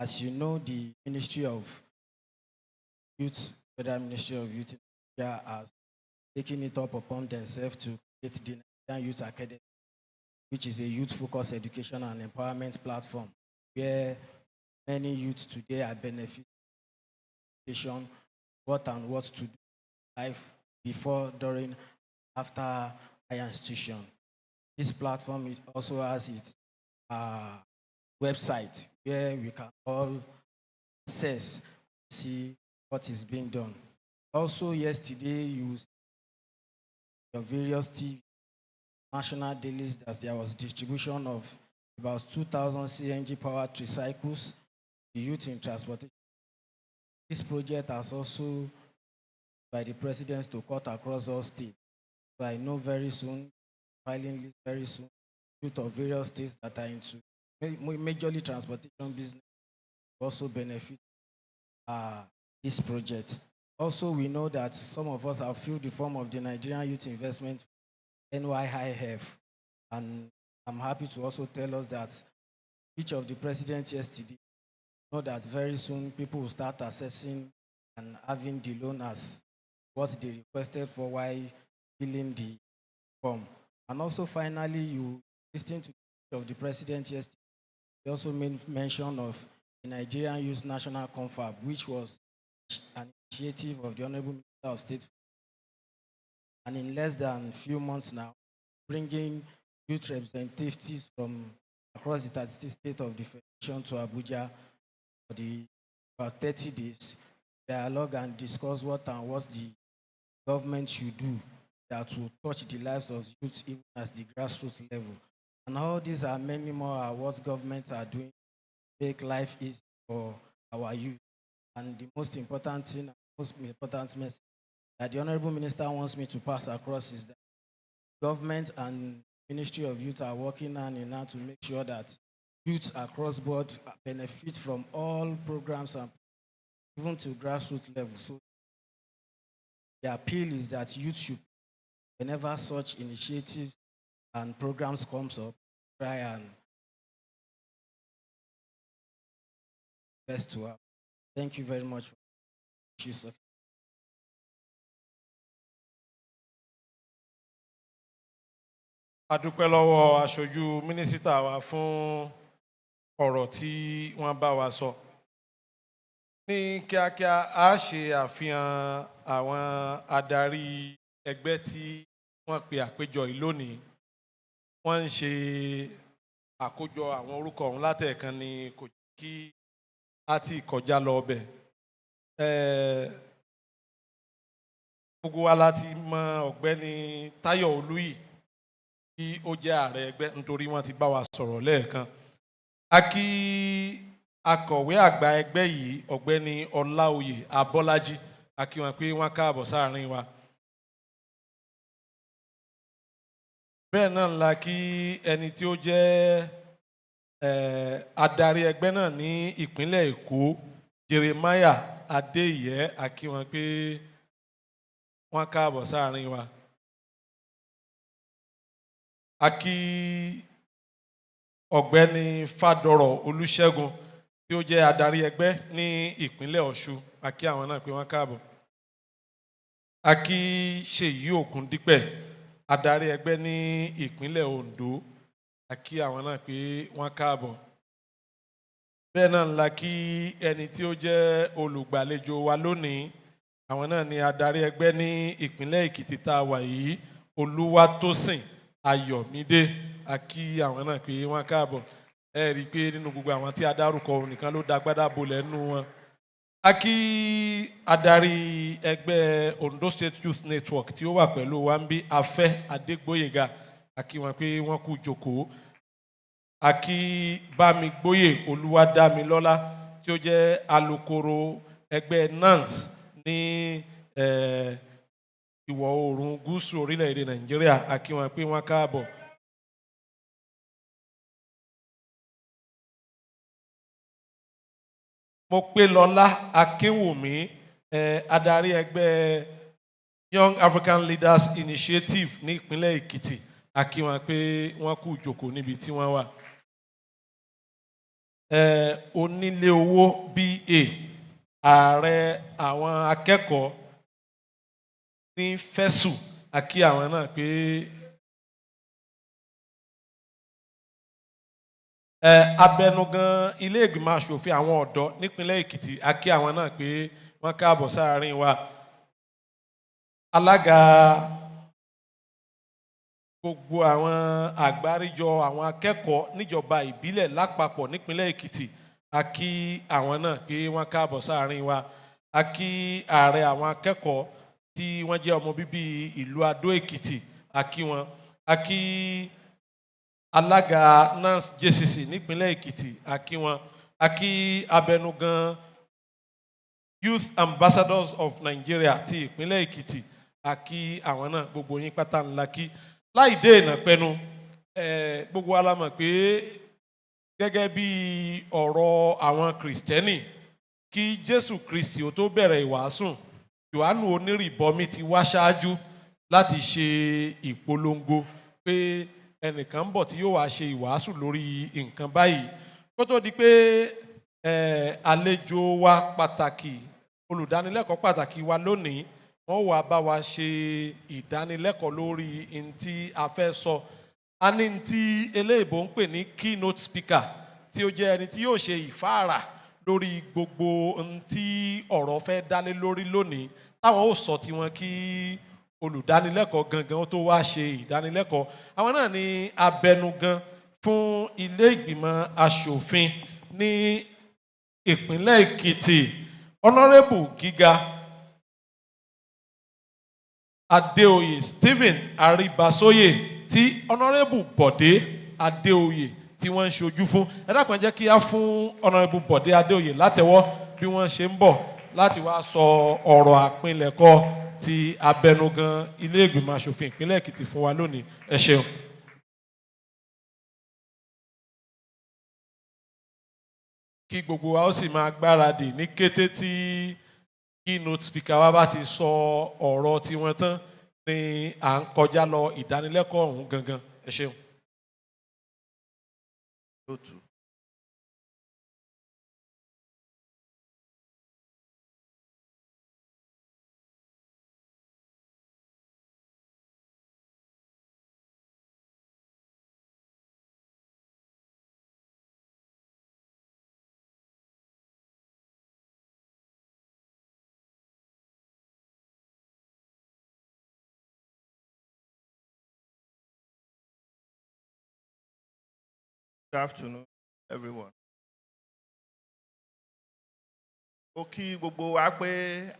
As you know, the Ministry of Youth, Federal Ministry of Youth in Nigeria has taken it up upon themselves to create the Nigerian Youth Academy, which is a youth-focused education and empowerment platform where many youth today are benefiting from what and what to do in life before, during, after higher institution. This platform also has its website where we can all access, see what is being done. Also, yesterday, you your various TV national dailies that there was distribution of about 2,000 CNG powered tricycles to youth in transportation. This project has also by the president to cut across all states. So I know very soon, filing list very soon, youth of various states that are into majorly transportation business also benefit this project. Also, we know that some of us have filled the form of the Nigerian Youth Investment NYIF, and I'm happy to also tell us that each of the presidents yesterday know that very soon people will start assessing and having the loan as what they requested for while filling the form. And also, finally, you listening to of the president yesterday, he also made mention of the Nigerian Youth National Confab, which was an initiative of the Honorable Minister of State. And in less than a few months now, bringing youth representatives from across the 36 states of the Federation to Abuja for about 30 days, dialogue and discuss what the government should do that will touch the lives of youth even at the grassroots level. And all these are many more are what governments are doing to make life easy for our youth. And the most important thing, most important message that the Honorable Minister wants me to pass across is that government and Ministry of Youth are working hand in hand to make sure that youth across board benefit from all programs and even to grassroots level. So the appeal is that youth should, whenever such initiatives and programs comes up, try and best to have. Thank you very much for your success. A dúpẹ́ lọ́wọ́ aṣojú mínísítà wa fún ọ̀rọ̀ tí wọ́n bá wa sọ. Ní kíákíá, a ṣe àfihàn àwọn adarí ẹgbẹ́ tí wọ́n pe àpéjọ yìí lónìí. Wọ́n ń ṣe àkójọ àwọn orúkọ ọ̀hún látẹ̀ẹ̀kan ni kò jẹ́ kí a ti kọjá lọ ọbẹ̀. Gbogbo wa láti mọ ọ̀gbẹ́ni Táyọ̀ Olúyì tí ó jẹ́ ààrẹ ẹgbẹ́ nítorí wọ́n ti bá wa sọ̀rọ̀ lẹ́ẹ̀kan. A kí akọ̀wé àgbà ẹgbẹ́ yìí ọ̀gbẹ́ni Ọláoyè Abọ́lájí, a kí wọn pé wọ́n káàbọ̀ sáàrin wa. Bẹ́ẹ̀ náà la kí ẹni tí ó jẹ́ adarí ẹgbẹ́ náà ní ìpínlẹ̀ Èkó, Jeremiah Adéyẹ, a kí wọn pé wọ́n káàbọ̀ sáàrin wa. A kí ọ̀gbẹ́ni Fádọrọ̀ Olúṣẹ́gun tí ó jẹ́ adarí ẹgbẹ́ ní ìpínlẹ̀ Ọ̀ṣun, a kí àwọn náà pé wọ́n káàbọ̀. A kí Ṣèyí Ògúndípẹ̀, adarí ẹgbẹ́ ní ìpínlẹ̀ Oǹdó, a kí àwọn náà pé wọ́n káàbọ̀. Bẹ́ẹ̀ náà la kí ẹni tí ó jẹ́ olùgbàlejò wa lónìí, àwọn náà ni adarí ẹgbẹ́ ní ìpínlẹ̀ Èkìtì tá a wà yìí, Olúwatósìn Ayọ̀mídé, a kí àwọn náà pé wọ́n káàbọ̀. Ẹ rí i pé nínú gbogbo àwọn tí a dárúkọ nìkan ló dágbádá bolẹ̀ nínú wọn. A kí adarí ẹgbẹ́ Ondo State Youth Network tí ó wà pẹ̀lú wa ń bí, Afẹ́ Adégbóyèga, a kí wọn pé wọ́n kú jókòó. A kí Bámigbóyè Olúwadámilọ́lá tí ó jẹ́ alukoro ẹgbẹ́ NANS ní ìwọ̀ oòrùn gúúsù orílẹ̀-èdè Nàìjíríà, a kí wọn pé wọ́n káàbọ̀. Mopélọlá Akínwùmí, adarí ẹgbẹ́ Young African Leaders Initiative ní ìpínlẹ̀ Èkìtì, a kí wọn pé wọ́n kú jókòó níbi tí wọ́n wà. Onílé owó BA, ààrẹ àwọn akẹ́kọ̀ọ́ ní FESU, a kí àwọn náà pé abẹnugan ilé ìgbìmọ̀ aṣòfin àwọn ọ̀dọ́ nípínlẹ̀ Èkìtì, a kí àwọn náà pé wọ́n káàbọ̀ sáàrin wa. Alága gbogbo àwọn àgbáríjọ àwọn akẹ́kọ̀ọ́ níjọba ìbílẹ̀ lápapọ̀ nípínlẹ̀ Èkìtì, a kí àwọn náà pé wọ́n káàbọ̀ sáàrin wa. A kí ààrẹ àwọn akẹ́kọ̀ọ́ tí wọ́n jẹ́ ọmọ bíbí ìlú Adó Èkìtì, a kí wọn. A kí alága NANS JCC nípínlẹ̀ Èkìtì, a kí wọn. A kí abẹnugan Youth Ambassadors of Nigeria ti ìpínlẹ̀ Èkìtì, a kí àwọn náà, gbogbo yín pátá ńlá kí. Láì dé ìnàpẹnu, gbogbo wa la mọ̀ pé gẹ́gẹ́ bí ọ̀rọ̀ àwọn Kìrìsìtẹ́nì, kí Jésù Kristi ó tó bẹ̀rẹ̀ ìwàásùn, Jòhánù onírìbọmi ti wá ṣáájú láti ṣe ìpolongo pé ẹnìkan ń bọ̀ tí yóò wá ṣe ìwàásù lórí nǹkan báyìí. Kó tó di pé àlejò wa pàtàkì, olùdánilẹ́kọ̀ọ́ pàtàkì wa lónìí, wọ́n wá bá wa ṣe ìdánilẹ́kọ̀ọ́ lórí n tí a fẹ́ sọ. A ní n tí eléèbó ń pè ní keynote speaker, tí ó jẹ́ ẹni tí yóò ṣe ìfáàrà lórí gbogbo n tí ọ̀rọ̀ fẹ́ dálé lórí lónìí, táwọn ó sọ tiwọn kí olùdánilẹ́kọ̀ọ́ gangan tó wá ṣe ìdánilẹ́kọ̀ọ́. Àwọn náà ni abẹnugan fún ilé ìgbìmọ̀ aṣòfin ní ìpínlẹ̀ Èkìtì, Honorable gíga Adéoyè Stephen Aribasoye, tí Honorable Bọ̀dé Adéoyè tí wọ́n ń ṣojú fún. Ẹ dákun jẹ́ kí á fún Honorable Bọ̀dé Adéoyè látẹ̀wọ́ bí wọ́n ṣe ń bọ̀ láti wá sọ ọ̀rọ̀ àpilẹ̀kọ ti abẹnugan ilé ìgbìmọ̀ asòfin ìpínlẹ̀ Èkìtì fún wa lónìí. Ẹ ṣeun. Kí gbogbo wa ó sì máa gbáradì ní kété tí keynote speaker wa bá ti sọ ọ̀rọ̀ tiwọn tán ni à ń kọjá lọ ìdánilẹ́kọ̀ọ́ ọ̀hún gangan. Ẹ ṣeun. Good afternoon, everyone. Ó kí gbogbo wa pé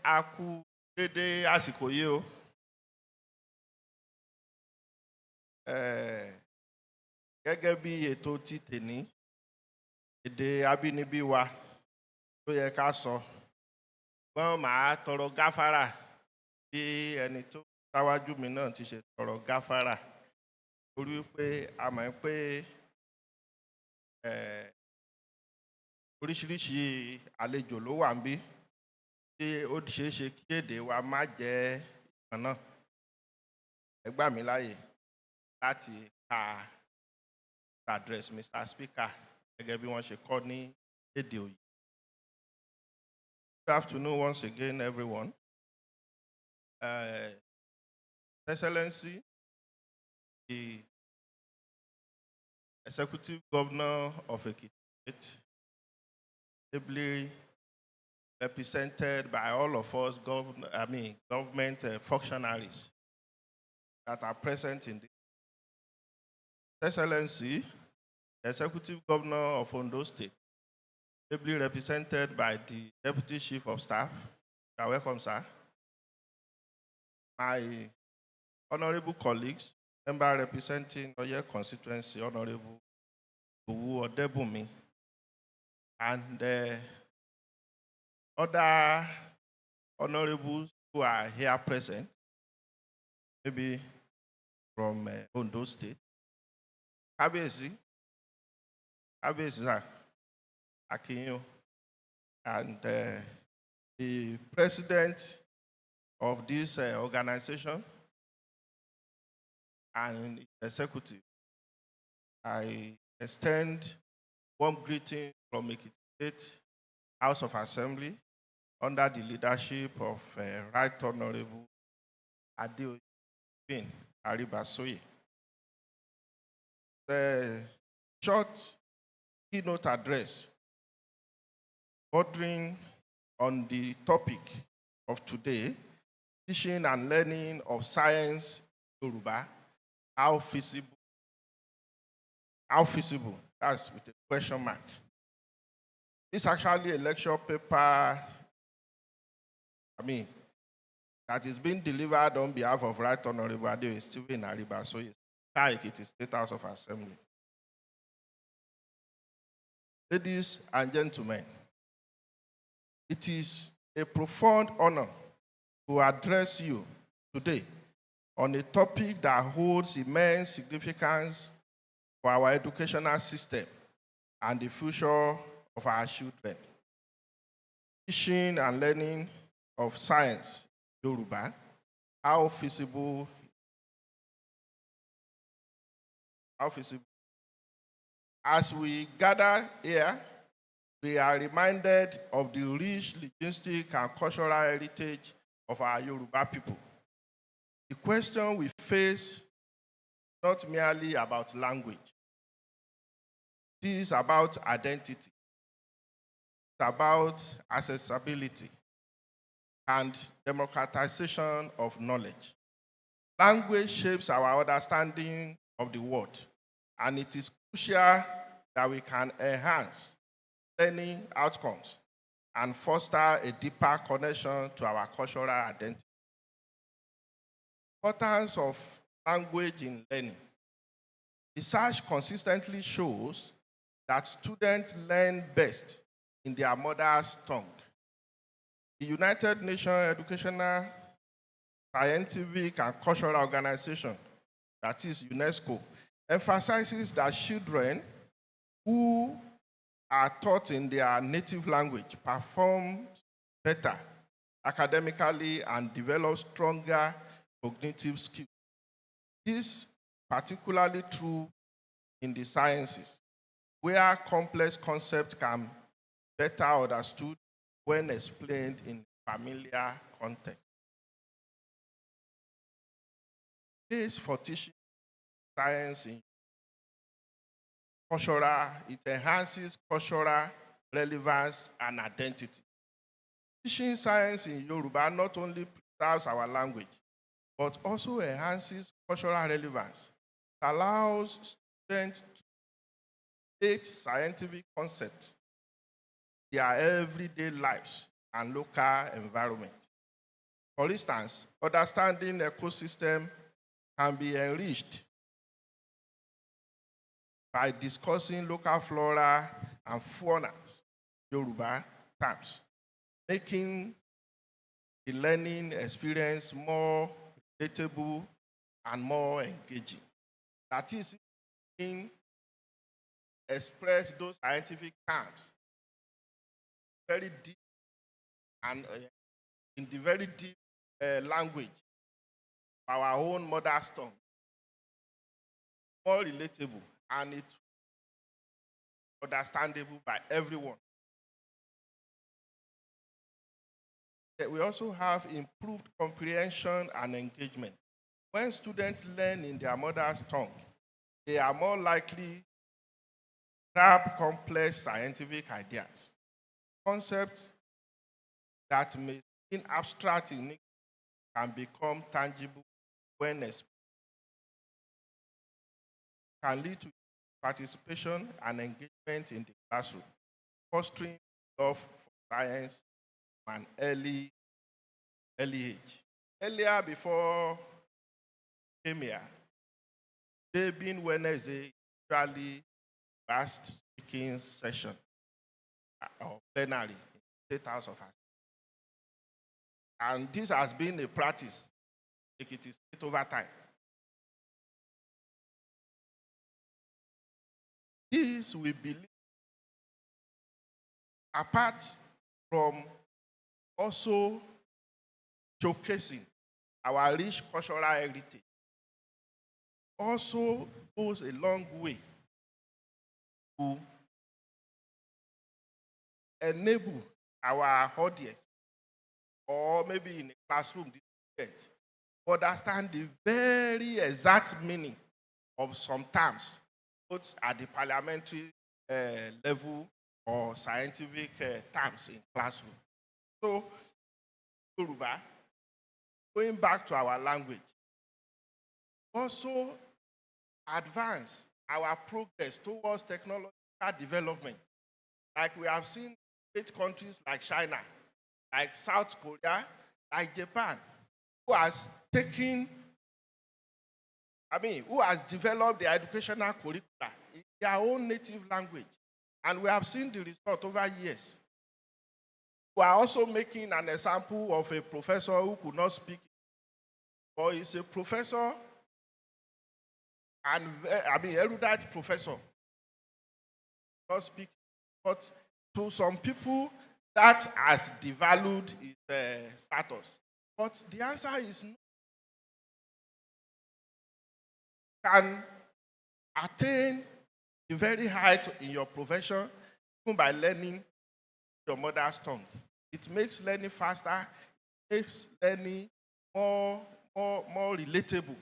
a kú dédé àsìkò yìí o. Gẹ́gẹ́ bí ètò ti tèní, èdè abínibí wa ló yẹ ká sọ. Gbọ́n màá tọrọ gáfárà bí ẹni tó sáwájú mi náà ti ṣe tọrọ gáfárà. Torí pé a mọ̀ pé oríṣiríṣi àlejò ló wà níbí tí ó ṣeé ṣe kí èdè wa má jẹ́ ìkan náà. Ẹ gbà mí láàyè láti ka address Mr. Speaker gẹ́gẹ́ bí wọ́n ṣe kọ ní èdè òyìnbó. Good afternoon once again, everyone. Excellency, the Executive Governor of Ekiti State, ably represented by all of us government functionaries that are present in this. Excellency, the Executive Governor of Ondo State, ably represented by the Deputy Chief of Staff. You are welcome, sir. My honorable colleagues, member representing Oye constituency, Honorable Oodua Odebumi, and other honorables who are here present, maybe from Ondo State. Kabiyesi, sir, Akinyo, and the president of this organization and executive. I extend warm greeting from Ekiti State House of Assembly under the leadership of Right Honorable Adeoye Aribasoye. The short keynote address bordering on the topic of today, teaching and learning of science Yoruba, how feasible, that's with a question mark. It's actually a lecture paper, that is being delivered on behalf of Right Honorable Adeoye Stephen Aribasoye, Ekiti State House of Assembly. Ladies and gentlemen, it is a profound honor to address you today on a topic that holds immense significance for our educational system and the future of our children. Teaching and learning of science, Yoruba, how feasible. As we gather here, we are reminded of the rich linguistic and cultural heritage of our Yoruba people. The question we face is not merely about language. It is about identity. It's about accessibility and democratization of knowledge. Language shapes our understanding of the world, and it is crucial that we can enhance learning outcomes and foster a deeper connection to our cultural identity. Importance of language in learning. Research consistently shows that students learn best in their mother's tongue. The United Nations Educational Scientific and Cultural Organization, that is UNESCO, emphasizes that children who are taught in their native language perform better academically and develop stronger cognitive skills. This is particularly true in the sciences, where complex concepts can be better understood when explained in familiar context. This for teaching science in it enhances cultural relevance and identity. Teaching science in Yoruba not only preserves our language, but also enhances cultural relevance. It allows students to relate scientific concepts in their everyday lives and local environment. For instance, understanding ecosystem can be enriched by discussing local flora and fauna, Yoruba terms, making the learning experience more relatable and more engaging. That is, in express those scientific terms very deep and in the very deep language, our own mother tongue, more relatable and it's understandable by everyone. We also have improved comprehension and engagement. When students learn in their mother tongue, they are more likely to grab complex scientific ideas. Concepts that may seem abstract in nature can become tangible when explained. Can lead to participation and engagement in the classroom, fostering love for science from an early age. Earlier, before I came here, day being Wednesday, usually last speaking session or plenary in the State House of Assembly. And this has been a practice, like it is over time. This, we believe, apart from also showcasing our rich cultural heritage, also goes a long way to enable our audience, or maybe in a classroom, to understand the very exact meaning of some terms, both at the parliamentary level or scientific terms in classroom. So, Yoruba, going back to our language, also advance our progress towards technological development. Like we have seen great countries like China, like South Korea, like Japan, who has developed the educational curricula in their own native language. And we have seen the result over years. We are also making an example of a professor who could not speak, but he's a professor and erudite professor. Not speak, but to some people that has devalued his status. But the answer is no. Can attain the very height in your profession even by learning your mother's tongue. It makes learning faster, it makes learning more relatable.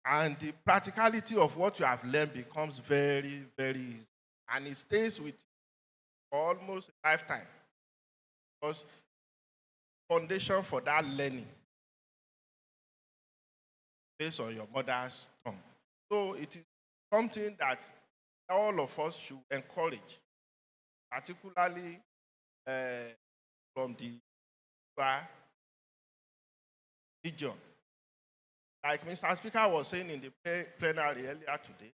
And the practicality of what you have learned becomes very, very easy. And it stays with you for almost a lifetime. Because foundation for that learning based on your mother's tongue. So it is something that all of us should encourage, particularly from the region. Like Mr. Speaker was saying in the plenary earlier today,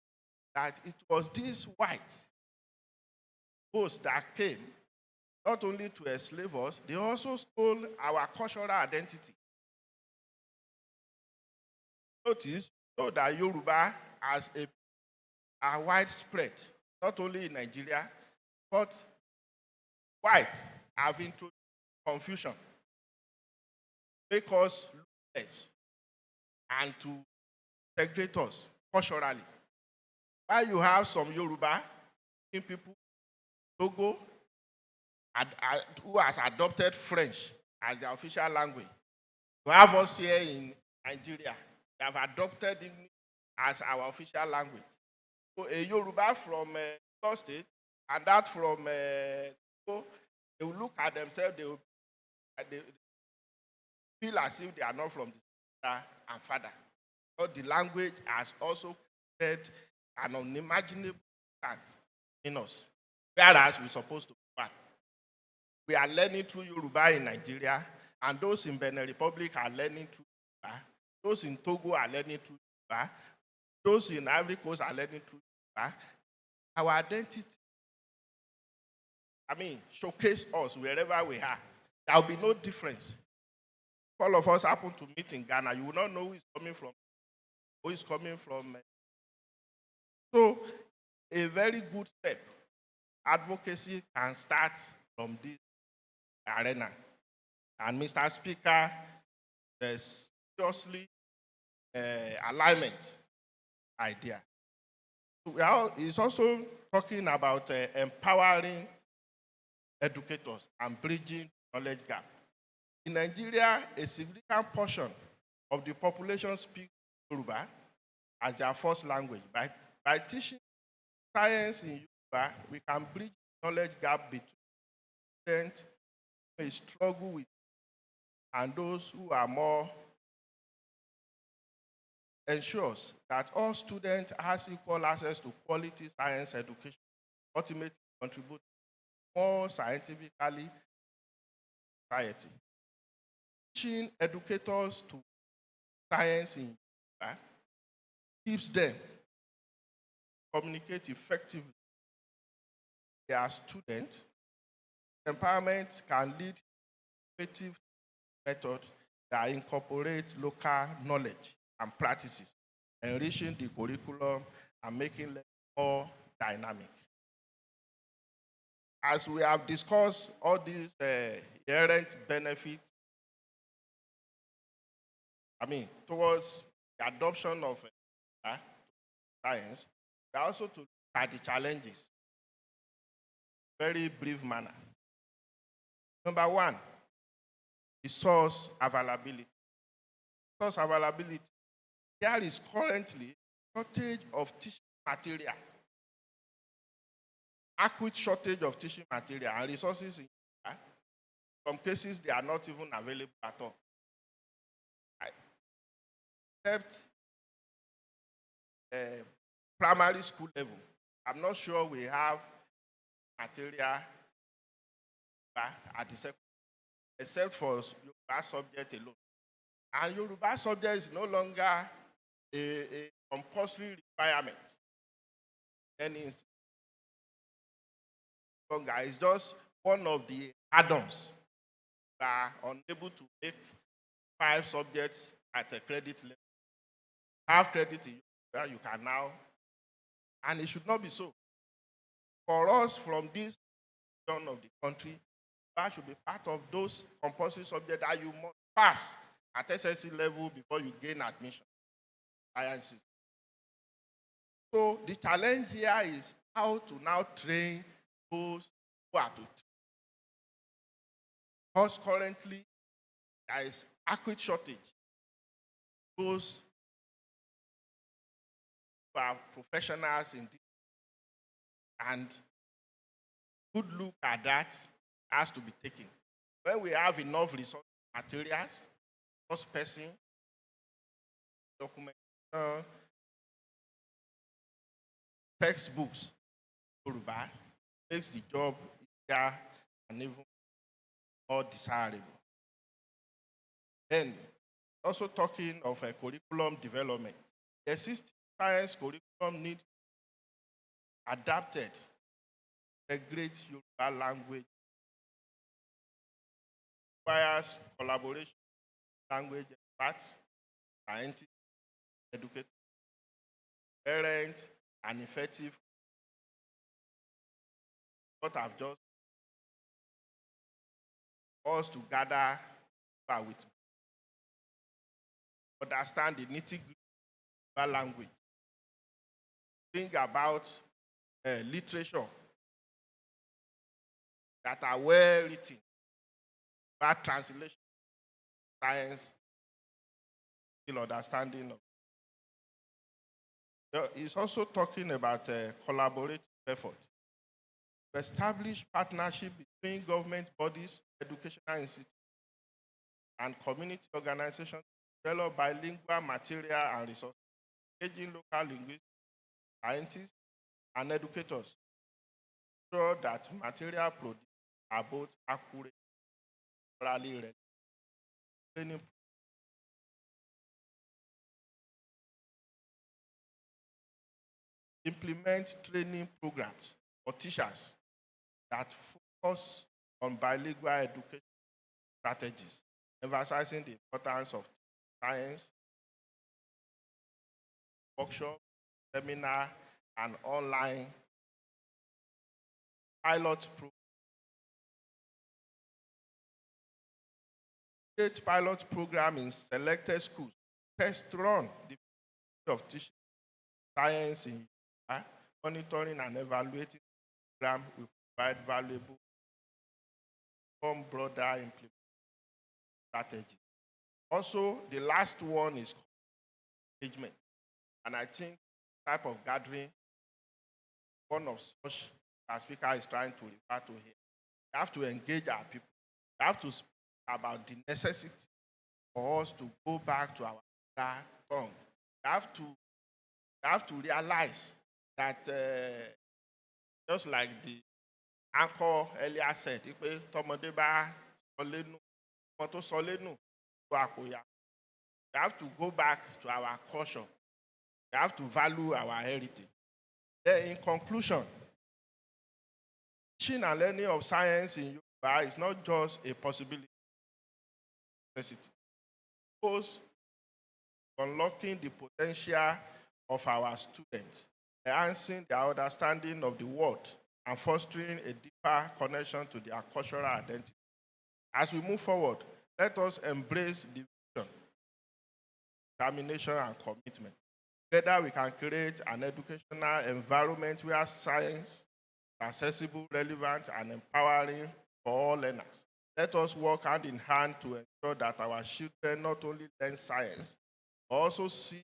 that it was this white host that came not only to enslave us, they also stole our cultural identity. Notice, that Yoruba as a widespread, not only in Nigeria, but white have introduced confusion, make us less, and to segregate us culturally. While you have some Yoruba people, Togo, who has adopted French as their official language. You have us here in Nigeria, we have adopted English as our official language. So a Yoruba from Lagos State and that from Togo, they will look at themselves, they feel as if they are not from the mother and father. But the language has also created an unimaginable stand in us, whereas we're supposed to be one. We are learning through Yoruba in Nigeria, and those in Benin Republic are learning through Yoruba. Those in Togo are learning through Yoruba. Those in Ivory Coast are learning through Yoruba. Our identity, showcase us wherever we are. There will be no difference. If all of us happen to meet in Ghana, you will not know who is coming from. Who is coming from. So, a very good step. Advocacy can start from this arena. And Mr. Speaker, there's seriously alignment idea. He's also talking about empowering educators and bridging knowledge gap. In Nigeria, a significant portion of the population speaks Yoruba as their first language. By teaching science in Yoruba, we can bridge knowledge gap between students who may struggle with and those who are more, ensures that all students have equal access to quality science education, ultimately contribute more scientifically to society. Teaching educators to science in Yoruba keeps them communicate effectively with their students. Empowerment can lead to innovative methods that incorporate local knowledge and practices, enriching the curriculum and making it more dynamic. As we have discussed all these inherent benefits, towards the adoption of science, we are also to look at the challenges. Very brief manner. Number one, resource availability. Resource availability. There is currently a shortage of teaching material. Acute shortage of teaching material and resources. In some cases, they are not even available at all. Except primary school level. I'm not sure we have material at the second, except for Yoruba subject alone. And Yoruba subject is no longer a compulsory requirement. And it's just one of the add-ons that are unable to make 5 subjects at a credit level. Have credit in Yoruba, you can now, and it should not be so. For us, from this region of the country, that should be part of those compulsory subjects that you must pass at SSC level before you gain admission. Sciences. So the challenge here is how to now train those who are to train. Because currently there is acute shortage. Those who are professionals in this, and good look at that has to be taken. When we have enough resource materials, resource person, documentation, textbooks, Yoruba, makes the job easier and even more desirable. Then, also talking of a curriculum development, the existing science curriculum needs adapted, a great Yoruba language requires collaboration, language experts, scientists, educators, parents, and effective. What I've just us to gather with, understand the nitty-gritty language, think about literature that are well written, bad translation, science, still understanding of. He's also talking about collaborative effort to establish partnership between government bodies, educational institutions, and community organizations to develop bilingual material and resources, engaging local linguists, scientists, and educators, so that material produced are both accurate and orally relevant. Training implement training programs for teachers that focus on bilingual education strategies, emphasizing the importance of science, workshop, seminar, and online pilot program. State pilot program in selected schools. Test run the of teaching science in monitoring and evaluating the program will provide valuable from broader implementation strategy. Also, the last one is engagement. And I think type of gathering, one of such our speaker is trying to refer to here. We have to engage our people. We have to speak about the necessity for us to go back to our tongue. We have to realize that just like the anchor earlier said, we have to go back to our culture. We have to value our heritage. Then in conclusion, teaching and learning of science in Yoruba is not just a possibility. It goes unlocking the potential of our students, enhancing their understanding of the world, and fostering a deeper connection to their cultural identity. As we move forward, let us embrace the vision, determination, and commitment. Together, we can create an educational environment where science is accessible, relevant, and empowering for all learners. Let us work hand in hand to ensure that our children not only learn science, but also see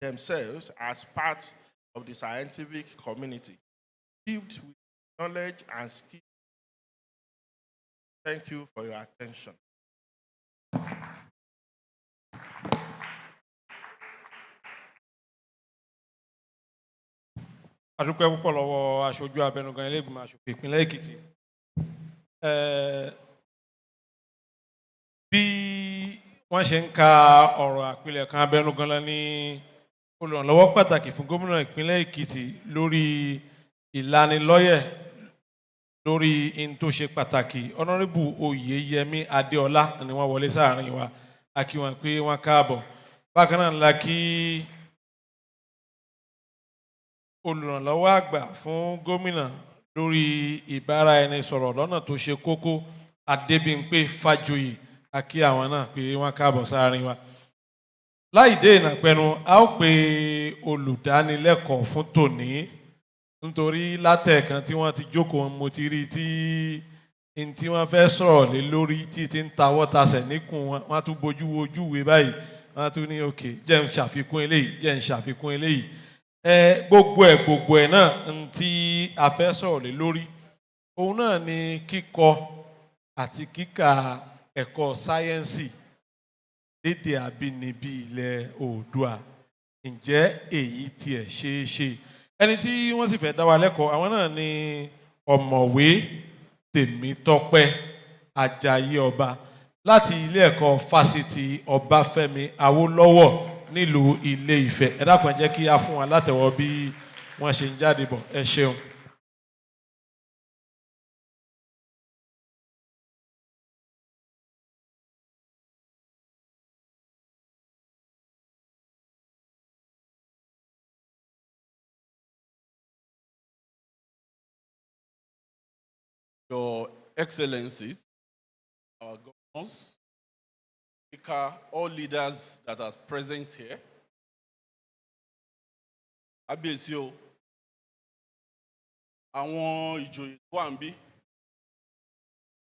themselves as part of the scientific community, equipped with knowledge and skill. Thank you for your attention. A dúpẹ́ púpọ̀ lọ́wọ́ aṣojú abẹnugan ilé ìgbìmọ̀ aṣòfin ìpínlẹ̀ Èkìtì. Bí wọ́n ṣe ń ka ọ̀rọ̀ àpilẹ̀kọ abẹnugan lọ ní olùrànlọ́wọ́ pàtàkì fún gómìnà ìpínlẹ̀ Èkìtì lórí ìlanilọ́yẹ̀ lórí in tó ṣe pàtàkì. Honorable Oyeyemi Adéọlá ni wọ́n wọlé sáàrin wa, a kí wọn pé wọ́n káàbọ̀. Bákan náà la kí olùrànlọ́wọ́ àgbà fún gómìnà lórí ìbáraẹnisọ̀rọ̀ lọ́nà tó ṣe kókó Adébímpé Fájuyì, a kí àwọn náà pé wọ́n káàbọ̀ sáàrin wa. Láì dé ìnàpẹnu, a ó pe olùdánilẹ́kọ̀ọ́ fún tòní nítorí látẹ̀ẹ̀kan tí wọ́n ti jókòó mo ti rí tí wọ́n fẹ́ sọ̀rọ̀ lé lórí tí ti ń tawọ́ tasẹ̀ níkùn wọn, wọ́n á tún bojú wojú ìwé báyìí, wọ́n á tún ní òkè jẹ́ ń ṣàfikún eléyìí, jẹ́ ń ṣàfikún eléyìí. Gbogbo ẹ̀ náà tí a fẹ́ sọ̀rọ̀ lé lórí òun náà ni kíkọ àti kíkà ẹ̀kọ́ sáyẹ́ǹsì lédè àbínibí ilẹ̀ Oòduà. Ǹjẹ́ èyí tiẹ̀ ṣeé ṣe? Ẹni tí wọ́n sì fẹ́ dá wa lẹ́kọ̀ọ́ àwọn náà ni ọ̀mọ̀wé Tèmítọ́pẹ́ Ajayi Ọba láti ilé ẹ̀kọ́ fásitì Ọbáfẹ́mi Awólọ́wọ̀ nílùú Ilé Ifẹ̀. Ẹ dákun ẹ jẹ́ kí a fún wa látẹ̀wọ́ bí wọ́n ṣe ń jáde bọ̀. Ẹ ṣeun. Your Excellencies, our governors, Speaker, all leaders that are present here. Kábíyèsí o, àwọn ìjòyè tó wà níbí,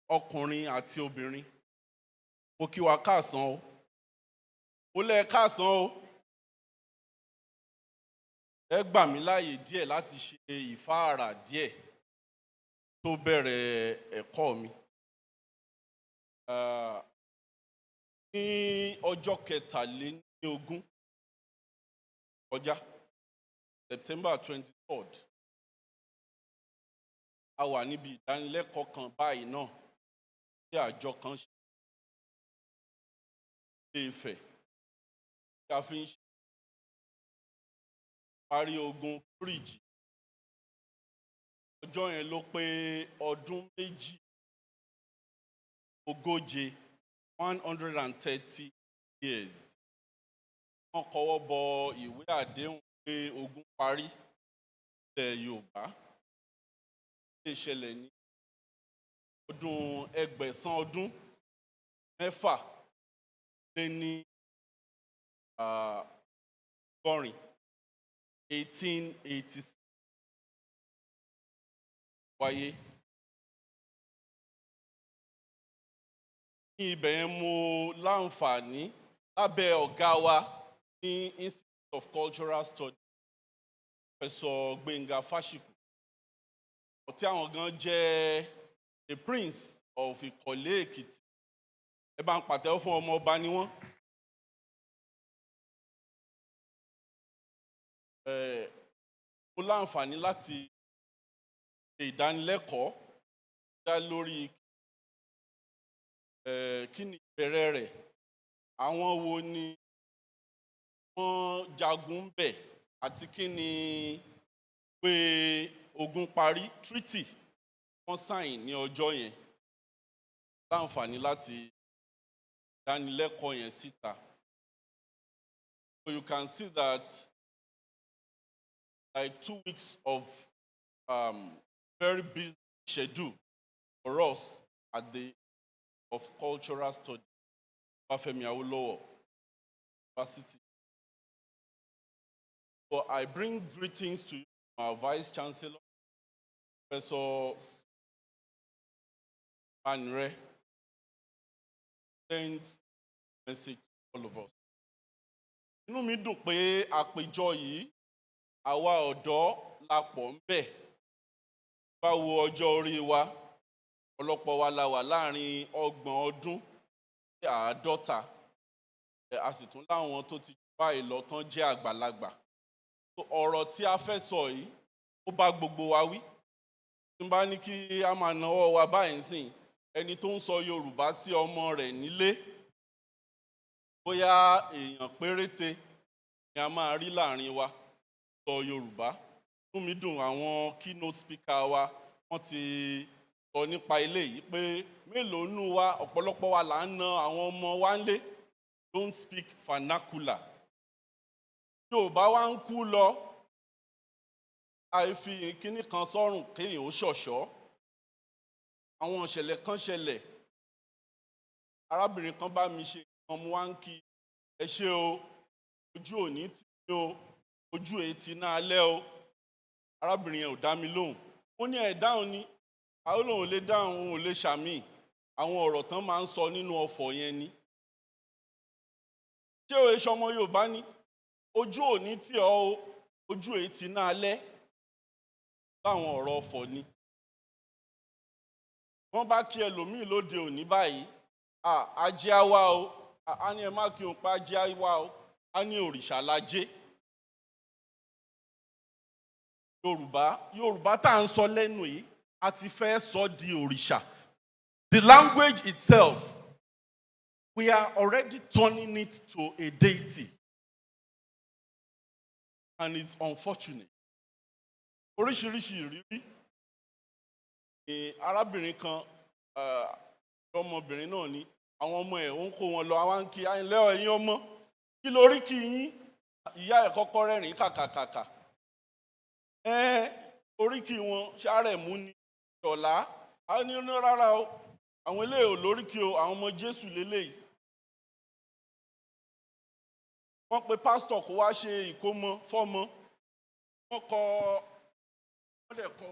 ọkùnrin àti obìnrin, mo kí wa káàsán o, mo lẹ́ káàsán o, ẹ gbà mí láàyè díẹ̀ láti ṣe ìfáàrà díẹ̀ tó bẹ̀rẹ̀ ẹ̀kọ́ mi. Ní ọjọ́ 23 ọjà September 23rd, a wà níbi ìdánilẹ́kọ̀ọ́ kan báyìí náà tí àjọ kan ṣe ní Ifẹ̀ tí a fi ń ṣe parí ogun fíríjì. Ọjọ́ yẹn ló pé ọdún 130 years. Wọ́n kọwọ́ bọ ìwé àdéhùn pé ogun parí ilẹ̀ Yorùbá. Ó ṣẹlẹ̀ ní ọdún 606 lé ní 1886 wáyé. Ní ibẹ̀ yẹn mo láǹfààní lábẹ́ ọ̀gá wa ní Institute of Cultural Studies, Professor Gbénga Fásìkù, tí àwọn gan jẹ́ the Prince of Ìkọ̀lé Èkìtì. Ẹ bá ń pàtẹ́wọ́ fún ọmọ ọba ni wọ́n. Mo láǹfààní láti ṣe ìdánilẹ́kọ̀ọ́ dá lórí kí ni ìbẹ̀rẹ̀ rẹ̀, àwọn wo ni wọ́n jagun ń bẹ̀, àti kí ni pé ogun parí, treaty wọ́n sign ní ọjọ́ yẹn. Láǹfààní láti ìdánilẹ́kọ̀ọ́ yẹn síta. So you can see that like 2 weeks of very busy schedule for us at the of Cultural Studies, Bafemi Awolowo University. So I bring greetings to you, our Vice Chancellor, Professor Anre. Sends message to all of us. Inú mi dùn pé àpéjọ yìí àwa ọ̀dọ́ la pọ̀ ń bẹ̀. Báwo ọjọ́ orí wa, ọ̀pọ̀lọpọ̀ wa la wà láàrin 30 ọdún sí 50. A sì tún láwọn tó ti jù báyìí lọ tán jẹ́ àgbàlagbà. Ọ̀rọ̀ tí a fẹ́ sọ yìí ó bá gbogbo wa wí. Tí n bá ní kí a máa nawọ́ wa báyìí sìn, ẹni tó ń sọ Yorùbá sí ọmọ rẹ̀ nílé, bóyá èèyàn péréte ni a máa rí láàrin wa sọ Yorùbá. Inú mi dùn àwọn keynote speaker wa wọ́n ti sọ nípa ilé yìí pé mélòó nù wa, ọ̀pọ̀lọpọ̀ wa là ń na àwọn ọmọ wa nílé don't speak vernacular. Yorùbá wa ń kú lọ, àìfi kíní kan sọ́rùn kéèyàn ó ṣọ̀ṣọ́. Àwọn ìṣẹ̀lẹ̀ kan ṣẹlẹ̀, arábìnrin kan bá mi ṣe nǹkan, mo wá ń kí ẹ ṣé o, ojú òní tì mí o, ojú ètí náà alẹ́ o. Arábìnrin yẹn ò dá mi lóhùn. Ó ní ẹ̀ dáhùn ni, àwọn olóhùn lè dáhùn, òun ò lè ṣàmì. Àwọn ọ̀rọ̀ tán máa ń sọ nínú ọ̀fọ̀ yẹn ni. Ṣé o ṣe ọmọ Yorùbá ni? Ojú òní tì ọ́ o, ojú ètí náà alẹ́. Láwọn ọ̀rọ̀ ọ̀fọ̀ ni. Wọ́n bá kí ẹlòmíì lóde òní báyìí, ajé á wá o, a ní ẹ má kí òun pa ajé á wá o, a ní òrìṣà lájé. Yorùbá tá à ń sọ lẹ́nu yìí, a ti fẹ́ sọ di òrìṣà. The language itself, we are already turning it to a deity. And it's unfortunate. Oríṣiríṣi ìrírí. Arábìnrin kan, ọmọbìnrin náà ni, àwọn ọmọ ẹ̀ ń kó wọn lọ, àwọn ń kí ayínlẹ́ ẹ̀yin ọmọ, kí lórí kí yín? Ìyá ẹ̀ kọ́kọ́ rẹ́rìn kàkàkàkà. Orí kí wọn ṣàárẹ̀ mú ní Ṣọlá, a ní rárá o àwọn eléyìí ò lóríkì o àwọn ọmọ Jésù lélẹ́yìí. Wọ́n pe pásítọ̀ kó wá ṣe ìkómọ fọ́mọ wọ́n dẹ̀ kọ.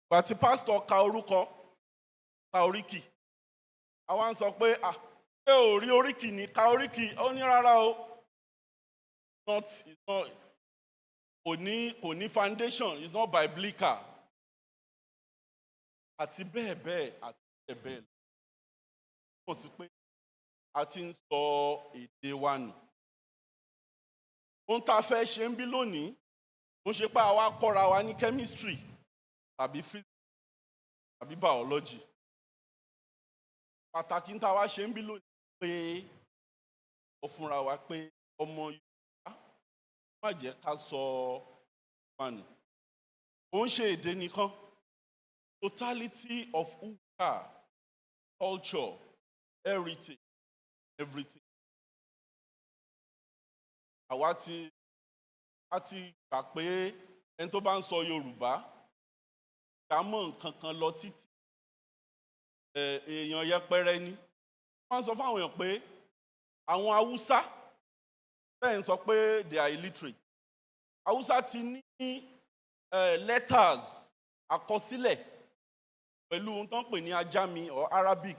Ìgbà tí pásítọ̀ ka orúkọ ka oríkì àwa ń sọ pé ṣé ò rí oríkì ní ka oríkì ó ní rárá o kò ní foundation, it's not biblical àti bẹ́ẹ̀ bẹ́ẹ̀ àti bẹ́ẹ̀ bẹ́ẹ̀ lọ. Mo sì pé a ti ń sọ èdè wa nù. Ohun tá a fẹ́ ṣe ń bí lónìí mo ṣe pé àwa kọ́ra wa ní chemistry tàbí physics tàbí biology. Pàtàkì tá a wá ṣe ń bí lónìí pé ó fúnra wa pé ọmọ Yorùbá má jẹ́ ká sọ wa nù. Ó ń ṣe èdè nìkan. Totality of who we are, culture, heritage, everything. Àwa ti gbà pé ẹni tó bá ń sọ Yorùbá kà mọ̀ nǹkan kan lọ títí èèyàn yẹpẹrẹ ni. Wọ́n sọ fáwọn èèyàn pé àwọn Haúsá bẹ́ẹ̀ ń sọ pé they are illiterate. Haúsá ti ní letters àkọsílẹ̀ pẹ̀lú ohun tó ń pè ní Ajami or Arabic.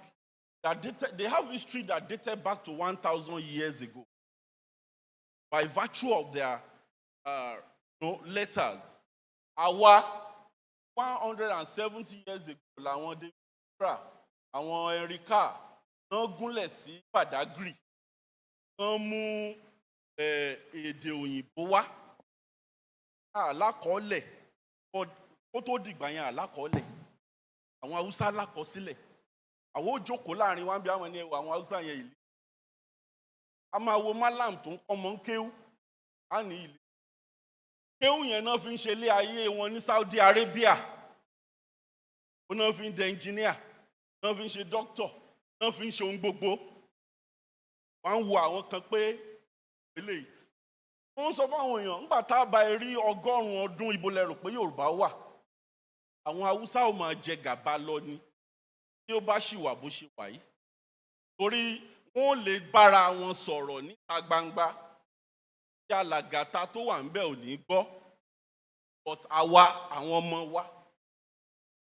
They have history that dated back to 1,000 years ago by virtue of their letters. Àwa 170 years ago làwọn David àwọn Erika náà gúnlẹ̀ sí Badagry wọ́n mú èdè òyìnbó wá àlákọọ́lẹ̀ kó tó dìgbà yẹn àlákọọ́lẹ̀ àwọn Haúsá lákọsílẹ̀ àwọn ó jókòó láàrin wa bí àwọn ẹni ẹwà àwọn Haúsá yẹn ìlú a máa wo malam tó ń kọ́mọ ń kéwú á ní ìlú kéwú yẹn náà fi ń ṣe ilé ayé wọn ní Saudi Arabia ó náà fi ń dẹ engineer náà fi ń ṣe doctor náà fi ń ṣe ohun gbogbo. Wọ́n ń wo àwọn kan pé eléyìí wọ́n sọ fún àwọn èèyàn nígbà tá a bá rí 100 ọdún ibo lẹ rò pé Yorùbá wà àwọn Haúsá ò máa jẹ gàba lọ ni tí ó bá ṣì wà bó ṣe wà yìí torí wọ́n lè bára wọn sọ̀rọ̀ níta gbangba tí alàgàtà tó wà ńbẹ̀ ò ní gbọ́ but àwa àwọn ọmọ wa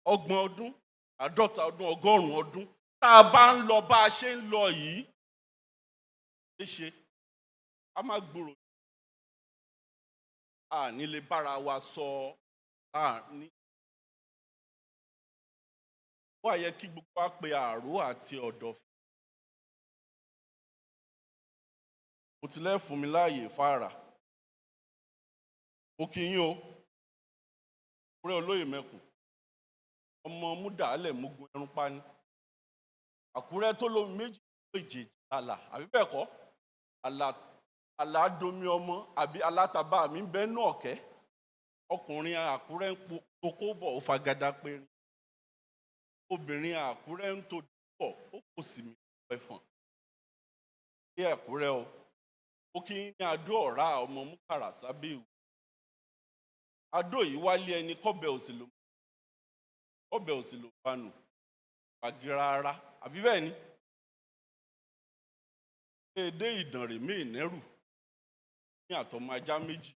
30 ọdún 50 ọdún 100 ọdún tá a bá ń lọ bá a ṣe ń lọ yìí ṣe a máa gbòòrò a ní lè bára wa sọ ní. Wá yẹ kí gbogbo wa pe àrò àti ọ̀dọ̀fin. Mo ti lẹ́ fún mi láàyè fara. Mo kí yín o. Àkúrẹ́ olóyè mẹ́kùn. Ọmọ múdàálẹ̀ múgun ẹrun pani. Àkúrẹ́ tó lómi méjì méjèèjì àlà àbí bẹ́ẹ̀ kọ́ àlàdomi ọmọ àbí alátàbà mi ń bẹ́ nú ọ̀kẹ́ ọkùnrin Àkúrẹ́ ń pokó bọ̀ ó fagada périn obìnrin Àkúrẹ́ ń tó bọ̀ ó kò sì mí pẹ̀fọ̀n ní Àkúrẹ́ o ó kí ní Adó Ọ̀rá ọmọ Múkàrà sábẹ́ ìwò Adó yìí wálé ẹni kọ́bẹ̀ òsì ló bánu gbàgìrà ara àbí bẹ́ẹ̀ ni. Èdè Ìdànrè mẹ́ẹ̀nẹ́rù ní àtọmọ ajá méjì.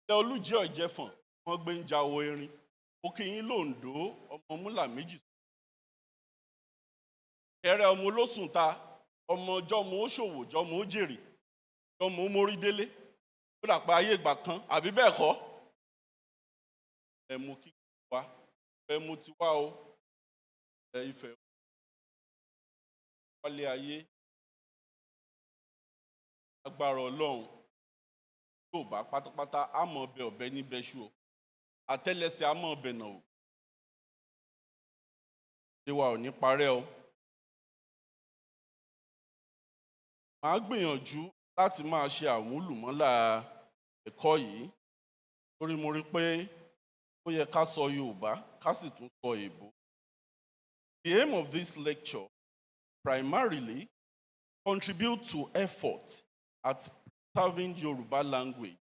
Ilẹ̀ Olújẹ́ Ọ̀jẹ̀fọ̀n wọ́n gbé ń jáwọ́ erin. Òkèyìn lòǹdó ọmọ múlà méjì. Kẹrẹ ọmọ olóṣùn ta ọmọ jọmọ ó ṣòwò jọmọ ó jèrè jọmọ ó mórí délé. Ó dàpọ̀ ayé ìgbà kan àbí bẹ́ẹ̀ kọ́. Ẹ̀mú kíkọ́ wa ẹ̀mú ti wá o Ifẹ̀ wálé ayé. Agbára Ọlọ́run yóò bá pátápátá àmọ́ ọbẹ̀ ọ̀bẹ níbẹ̀ ṣú o àtẹ́lẹsẹ̀ àmọ́ ọbẹ̀ náà o ṣé wa ò ní parẹ́ o. Màá gbìyànjú láti máa ṣe àmúlùmọ́là ẹ̀kọ́ yìí torí mo rí pé ó yẹ ká sọ Yorùbá ká sì tún sọ èèbó. The aim of this lecture primarily contribute to effort at preserving Yoruba language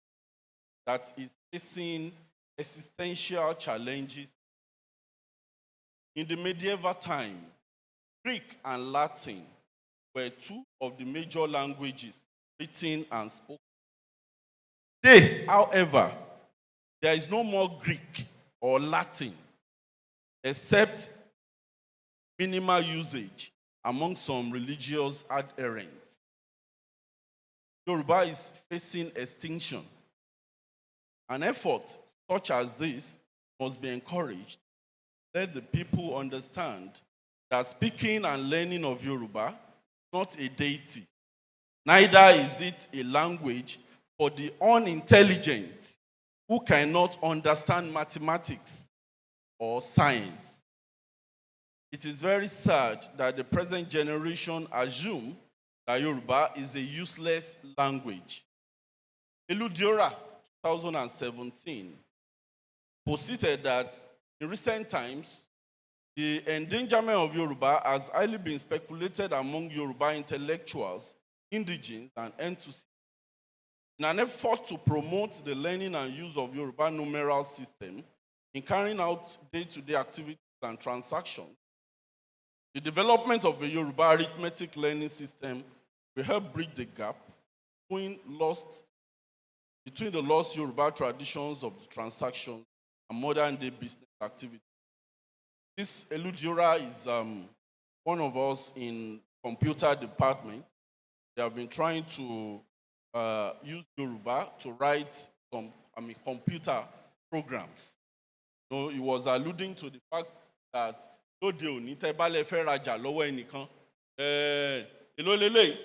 that is facing existential challenges. In the medieval time, Greek and Latin were two of the major languages written and spoken. Today, however, there is no more Greek or Latin except minimal usage among some religious adherents. Yoruba is facing extinction. An effort such as this must be encouraged. Let the people understand that speaking and learning of Yoruba is not a deity. Neither is it a language for the unintelligent who cannot understand mathematics or science. It is very sad that the present generation assume that Yoruba is a useless language. Eludiora, 2017, posited that in recent times, the endangerment of Yoruba has highly been speculated among Yoruba intellectuals, indigenes, and enthusiasts. In an effort to promote the learning and use of Yoruba numeral system in carrying out day-to-day activities and transactions, the development of a Yoruba arithmetic learning system will help bridge the gap between the lost Yoruba traditions of the transactions and modern-day business activities. This Eludiora is one of us in computer department. They have been trying to use Yoruba to write some computer programs. So he was alluding to the fact that lóde òní tẹ́ bá lè fẹ́ rajà lọ́wọ́ ẹnìkan èló lélẹ̀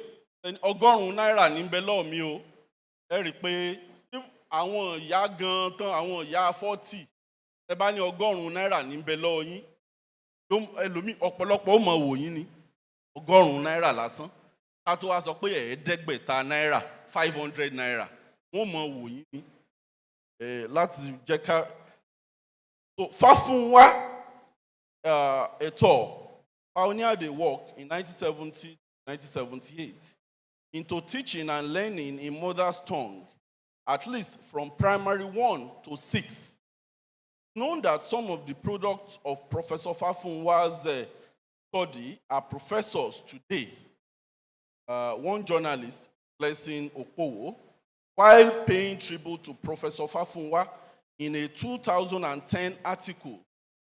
ọgọ́rùn-ún náírà ní bẹ lọ́wọ́ mi o ẹ rí i pé àwọn ìyá gan tán àwọn ìyá 40 tẹ́ bá ní ọgọ́rùn-ún náírà ní bẹ lọ́wọ́ yín ẹlòmíì ọ̀pọ̀lọpọ̀ ó mọ wò yín ní ọgọ́rùn-ún náírà lásán ká tó wá sọ pé ẹ̀ẹ́dẹ́gbẹ̀ta náírà 500 naira wọ́n mọ wò yín ní láti jẹ́ ká Fáfúnwá et al. Pioneered a work in 1970-1978 into teaching and learning in mother's tongue, at least from primary 1 to 6. It's known that some of the products of Professor Fáfúnwá's study are professors today. One journalist, Blessing Okpowo, while paying tribute to Professor Fáfúnwá in a 2010 article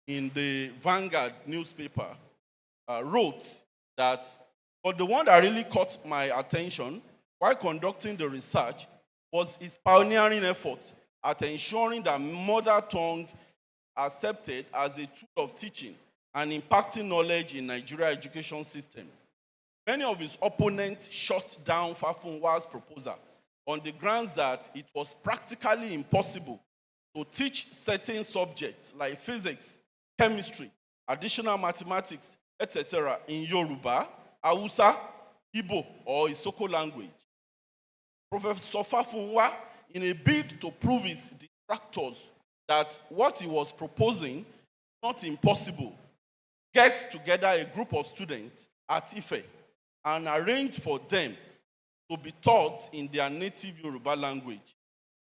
in the Vanguard newspaper, wrote that, but the one that really caught my attention while conducting the research was his pioneering effort at ensuring that mother tongue accepted as a tool of teaching and impacting knowledge in Nigeria education system. Many of his opponents shut down Fáfúnwá's proposal on the grounds that it was practically impossible to teach certain subjects like physics, chemistry, additional mathematics, etc. in Yoruba, Hausa, Igbo, or Isoko language. Professor Fáfúnwá, in a bid to prove his detractors that what he was proposing is not impossible, get together a group of students at Ife and arrange for them to be taught in their native Yoruba language.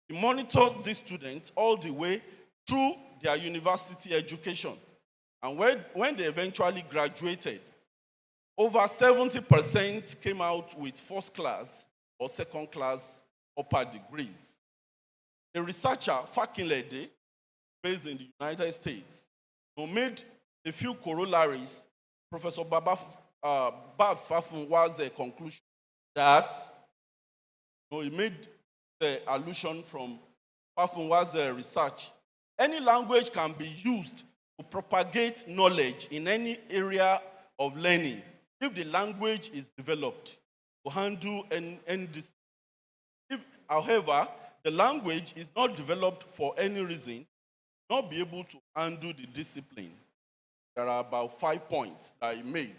He monitored these students all the way through their university education. And when they eventually graduated, over 70% came out with first class or second class upper degrees. A researcher, Fakinlede, based in the United States, who made a few corollaries, Professor Babs Fáfúnwá's conclusion that he made the allusion from Fáfúnwá's research. Any language can be used to propagate knowledge in any area of learning if the language is developed to handle any discipline. If, however, the language is not developed for any reason, not be able to handle the discipline. There are about 5 points that he made.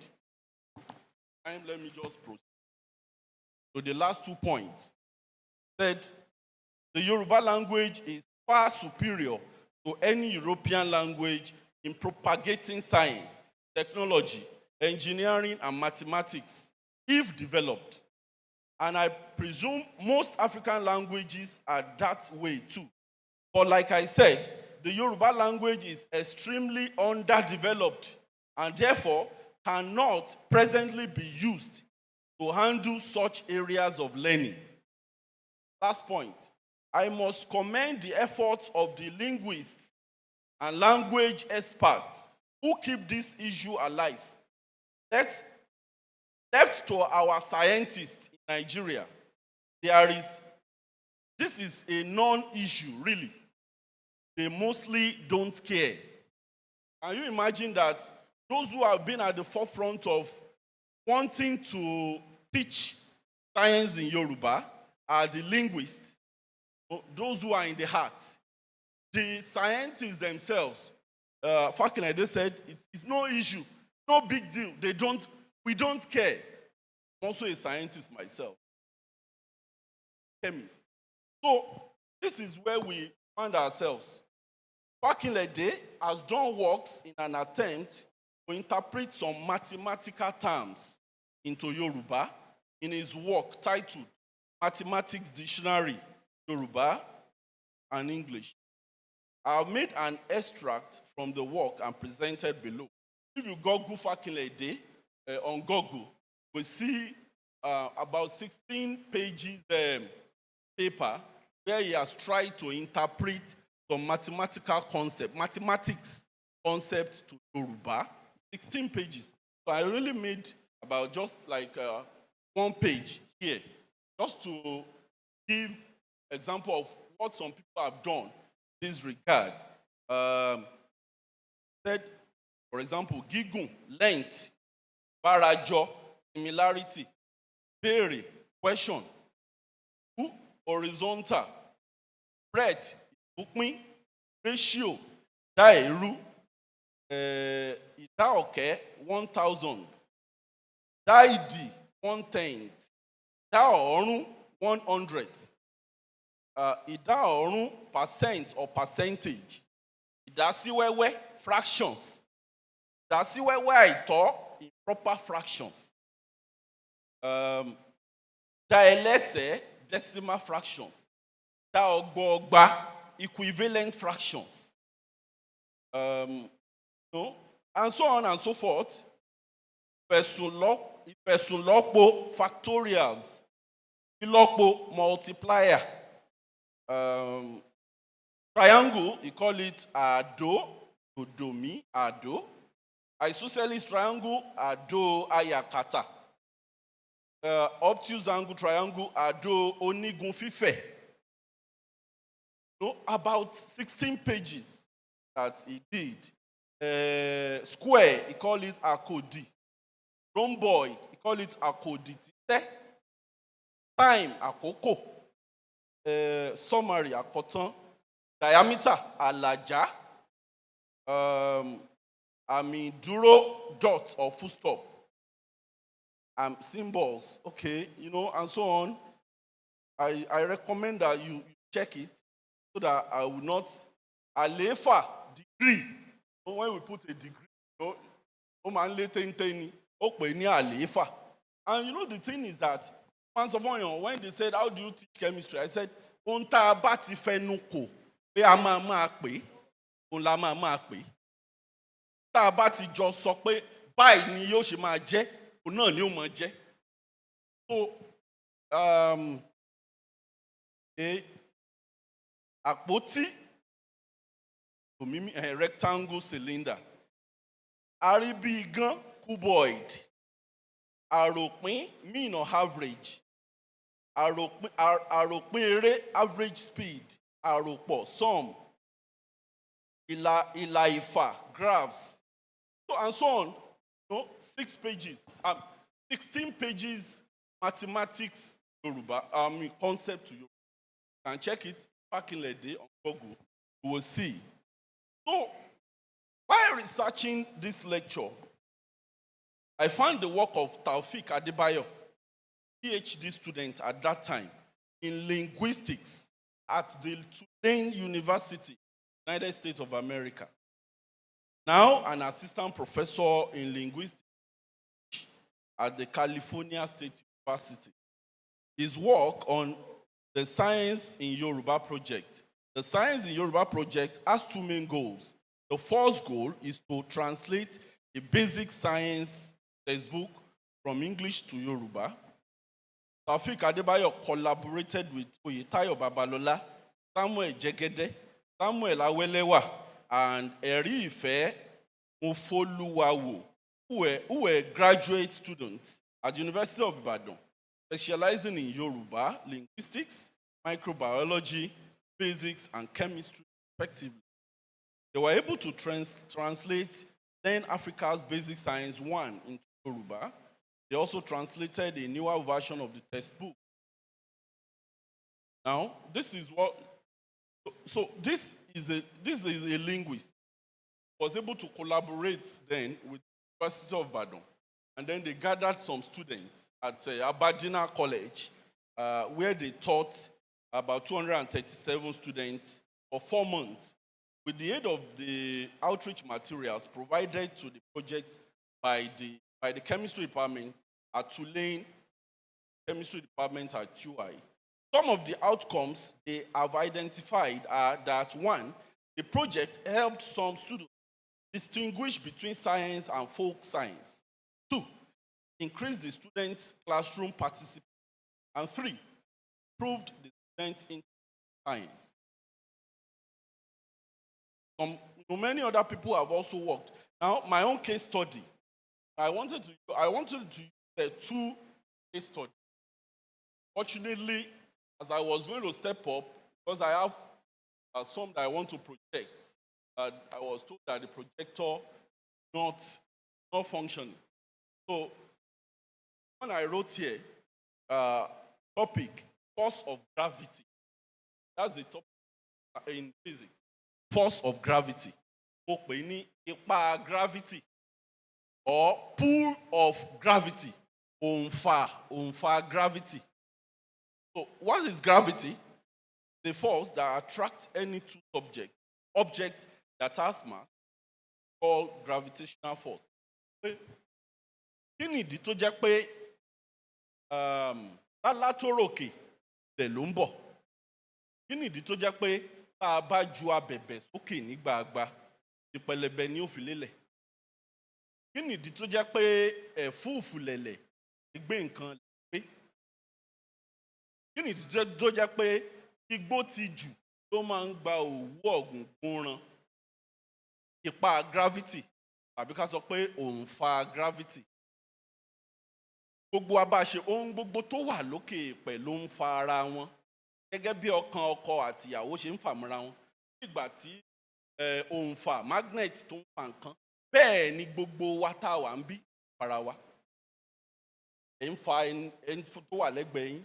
Let me just proceed. So the last 2 points said the Yoruba language is far superior to any European language in propagating science, technology, engineering, and mathematics, if developed. And I presume most African languages are that way too. But like I said, the Yoruba language is extremely underdeveloped and therefore cannot presently be used to handle such areas of learning. Last point, I must commend the efforts of the linguists and language experts who keep this issue alive. Left to our scientists in Nigeria, this is a non-issue, really. They mostly don't care. Can you imagine that those who have been at the forefront of wanting to teach science in Yoruba are the linguists, those who are in the heart. The scientists themselves, Fakinade said, it's no issue, no big deal. We don't care. I'm also a scientist myself, chemist. So this is where we find ourselves. Fakinade has done works in an attempt to interpret some mathematical terms into Yoruba in his work titled Mathematics Dictionary, Yoruba and English. I have made an extract from the work and presented below. If you Google Fakinade on Google, we see about 16 pages paper where he has tried to interpret some mathematical concept, mathematics concepts to Yoruba, 16 pages. So I really made about just like one page here, just to give example of what some people have done in this regard. Said, for example, gigun, length, barajo, similarity, béèrè, question, horizontal, breadth, ìbùpín, ratio, dá èrú, ìdá ọ̀kẹ́, 1,000, dá ìdì, 1/10, dá ọ̀ọ́rún, 100, ìdá ọ̀ọ́rún, percent or percentage, ìdásíwẹ́wẹ́, fractions, ìdásíwẹ́wẹ́ àìtọ́, improper fractions, dá ẹlẹ́sẹ̀, decimal fractions, dá ọgbọọgba, equivalent fractions, and so on and so forth. Ìfẹ̀sùnlọ́pọ̀, factorials, ìlọ́pọ̀, multiplier, triangle, you call it àdó, òdòmí, àdó, isosceles triangle, àdó ayakata, obtuse angle triangle, àdó onígun fífẹ̀. About 16 pages that he did. Square, he call it akodi. Rhomboid, he call it akoditite. Time, àkókò. Summary, àkótán. Diameter, àlàjá. Àmì ìdúró, dot or full stop. Symbols, okay, and so on. I recommend that you check it so that I will not. Àlééfà, degree. When we put a degree, ó máa ń lé téńté, ó pè ní àlééfà. And the thing is that, when they said, how do you teach chemistry? I said, ohun tá a bá ti fẹnu kò pé a máa pè, òun la máa pè. Tá a bá ti jọ sọ pé báyìí ni yóò ṣe máa jẹ́, òun náà ni ó máa jẹ́. So, àpótí, rectangle cylinder. Àríbíigán, cuboid. Àròpín, mean or average. Àròpín eré, average speed. Àròpọ̀, sum. Ìlà ìfà, graphs. So and so on. 6 pages. 16 pages mathematics Yoruba, concept to Yoruba. You can check it back in the day on Google. You will see. So, while researching this lecture, I found the work of Taufik Adebayo, PhD student at that time, in linguistics at the Tulane University, United States of America. Now an assistant professor in linguistics at the California State University. His work on the Science in Yoruba project The Science in Yoruba project has two main goals. The first goal is to translate a basic science textbook from English to Yoruba. Taofeek Adebayo collaborated with Oyetayo Babalola, Samuel Jegede, Samuel Awelewa, and Eri Ife Mofoluwawo, who were graduate students at the University of Ibadan, specializing in Yoruba, linguistics, microbiology, physics, and chemistry, respectively. They were able to translate then Africa's Basic Science 1 into Yoruba. They also translated a newer version of the textbook. Now, this is what, so this is a linguist. Was able to collaborate then with the University of Ibadan. And then they gathered some students at Aberdeen College, where they taught about 237 students for 4 months with the aid of the outreach materials provided to the project by the chemistry department at Tulane Chemistry Department at UI. Some of the outcomes they have identified are that, one, the project helped some students distinguish between science and folk science. 2, increase the students' classroom participation. And 3, improved the students in science. Many other people have also worked. Now, my own case study, I wanted to use 2 case studies. Fortunately, as I was going to step up, because I have some that I want to project, I was told that the projector not functioning. So when I wrote here, topic, force of gravity. That's the topic in physics. Force of gravity. Mo pè ní ipa gravity or pull of gravity. Òǹfà gravity. So what is gravity? The force that attracts any two objects that has mass, called gravitational force. Kí ni ìdí tó jẹ́ pé lálá tó ròkè lẹ̀ ló ń bọ̀? Kí ni ìdí tó jẹ́ pé tá a bá ju abẹ̀bẹ̀ sókè ní gbàgbà, ìpẹlẹbẹ ni ó fi lélẹ̀? Kí ni ìdí tó jẹ́ pé ẹ̀fúùfù lẹ̀lẹ̀ gbé nǹkan pé? Kí ni ìdí tó jẹ́ pé igbó ti jù tó máa ń gba òwú ọ̀gùn gúnran? Ipa gravity, tàbí ká sọ pé òǹfà gravity. Gbogbo abáṣe ohun gbogbo tó wà lókè èèpẹ̀ ló ń fa ara wọn, gẹ́gẹ́ bí ọkàn ọkọ àti ìyàwó ṣe ń fàmọ́ra wọn. Nígbà tí òǹfà magnet tó ń fa nǹkan, bẹ́ẹ̀ ni gbogbo wa tá a wà ń bí para wa. Ẹ̀ ń fa ẹni tó wà lẹ́gbẹ̀ẹ́ yín.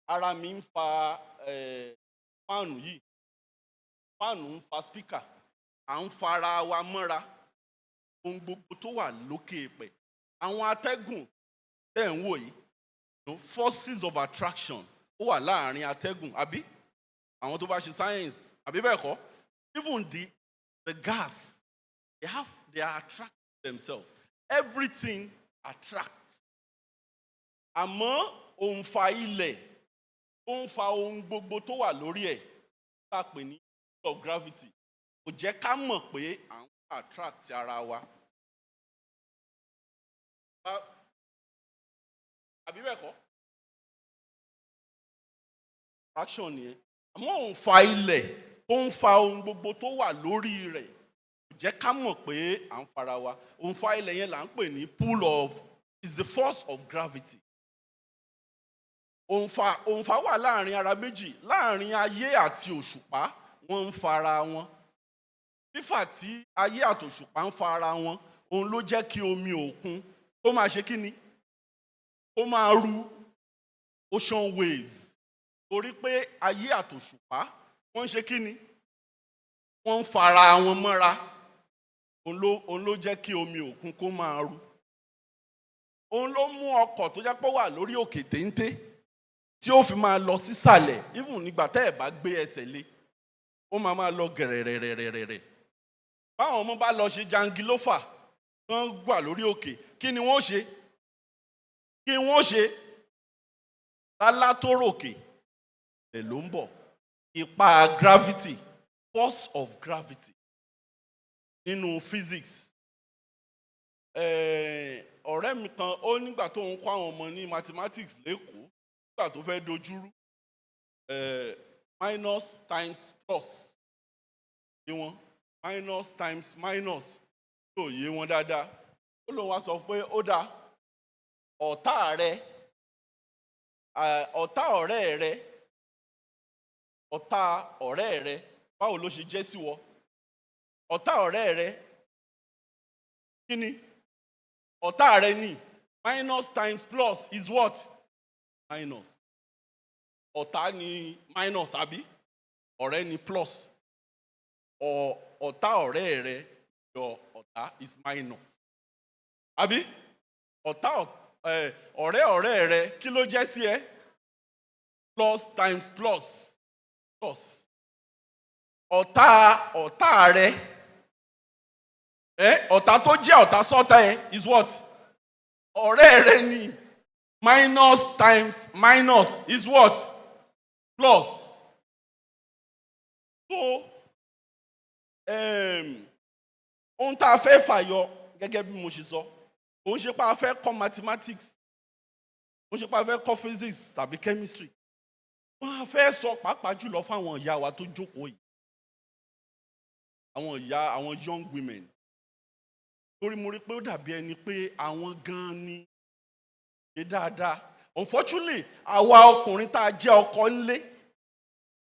Ara mi ń fa fáànù yìí. Fáànù ń fa speaker. À ń fara wa mọ́ra. Ohun gbogbo tó wà lókè èèpẹ̀. Àwọn atẹ́gùn tẹ́ ń wò yìí, forces of attraction ó wà láàrin atẹ́gùn, àbí? Àwọn tó bá ṣe science, àbí bẹ́ẹ̀ kọ́? Even the gas, they are attracting themselves. Everything attracts. Àmọ́ òǹfà ilẹ̀ ó ń fa ohun gbogbo tó wà lórí ẹ̀ tá a pè ní force of gravity. Kò jẹ́ ká mọ̀ pé à ń attract ara wa. Àbí bẹ́ẹ̀ kọ́? Attraction nìyẹn. Àmọ́ òǹfà ilẹ̀ ó ń fa ohun gbogbo tó wà lórí rẹ̀. Kò jẹ́ ká mọ̀ pé à ń fara wa. Òǹfà ilẹ̀ yẹn là ń pè ní pull of, is the force of gravity. Òǹfà wà láàrin ara méjì, láàrin ayé àti òṣùpá, wọ́n ń fara wọn. Fífà tí ayé àti òṣùpá ń fara wọn, òun ló jẹ́ kí omi òkun tó máa ṣe kí ni? Ó máa ru ocean waves. Torí pé ayé àti òṣùpá wọ́n ń ṣe kí ni? Wọ́n ń fara wọn mọ́ra. Òun ló jẹ́ kí omi òkun kó máa ru. Òun ló mú ọkọ̀ tó jẹ́ pé ó wà lórí òkè téńté tí ó fi máa lọ sísàlẹ̀, even nígbà tẹ́ ẹ̀ bá gbé ẹsẹ̀ lé, ó máa lọ gẹ̀rẹ̀rẹ̀rẹ̀rẹ̀. Báwọn ọmọ bá lọ ṣe jangilófà tán gbà lórí òkè, kí ni wọ́n ṣe? Kí wọ́n ṣe? Lálá tó ròkè lẹ̀ ló ń bọ̀. Ipa gravity, force of gravity nínú physics. Ọ̀rẹ́ mi kan ó nígbà tó ń kọ́ àwọn ọmọ ní mathematics lẹ́kọ̀ọ́ nígbà tó fẹ́ dojúrú minus times plus yé wọn minus times minus tó yé wọn dáadáa ó lóun wá sọ pé ó dáa ọ̀tá rẹ ọ̀tá ọ̀rẹ́ rẹ ọ̀tá ọ̀rẹ́ rẹ báwo ló ṣe jẹ́ sí wọ ọ̀tá ọ̀rẹ́ rẹ kí ni ọ̀tá rẹ ní minus times plus is what minus ọ̀tá ni minus àbí ọ̀rẹ́ ni plus ọ̀tá ọ̀rẹ́ rẹ your ọ̀tá is minus àbí ọ̀tá ọ̀rẹ́ rẹ kí ló jẹ́ sí ẹ plus times plus plus ọ̀tá rẹ ọ̀tá tó jẹ́ ọ̀tá sọ́tá ẹ is what ọ̀rẹ́ rẹ ni minus times minus is what plus so ohun tá a fẹ́ fàyọ gẹ́gẹ́ bí mo ṣe sọ òun ṣe pé a fẹ́ kọ́ mathematics òun ṣe pé a fẹ́ kọ́ physics tàbí chemistry wọ́n á fẹ́ sọ pàápàá jùlọ fáwọn ìyá wa tó jókòó yìí àwọn ìyá àwọn young women torí mo rí pé ó dàbí ẹni pé àwọn gan ni ṣe dáadáa unfortunately àwa ọkùnrin tá a jẹ́ ọkọ ńlé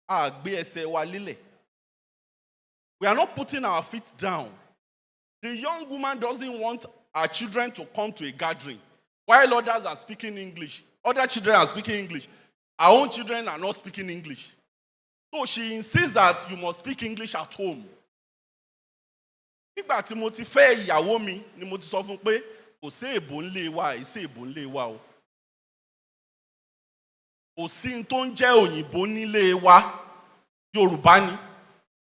a gbé ẹsẹ̀ wa lélẹ̀ we are not putting our feet down the young woman doesn't want her children to come to a gathering while others are speaking English other children are speaking English our own children are not speaking English so she insists that you must speak English at home. Nígbà tí mo ti fẹ́ ìyàwó mi ni mo ti sọ fún pé kò sí èbó ńlé wa ìsí èbó ńlé wa o kò sí n tó ń jẹ́ òyìnbó nílé wa Yorùbá ni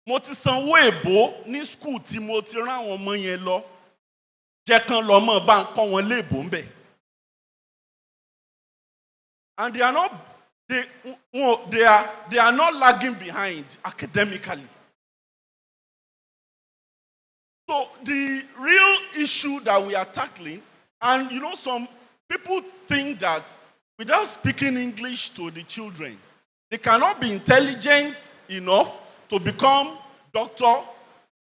mo ti sanwó èbó ní skul tí mo ti rán àwọn ọmọ yẹn lọ jẹ́ kán lọ mọ́ bá ń kọ́ wọn léèbó ń bẹ̀ and they are not lagging behind academically. So the real issue that we are tackling, and you know, some people think that without speaking English to the children, they cannot be intelligent enough to become doctor,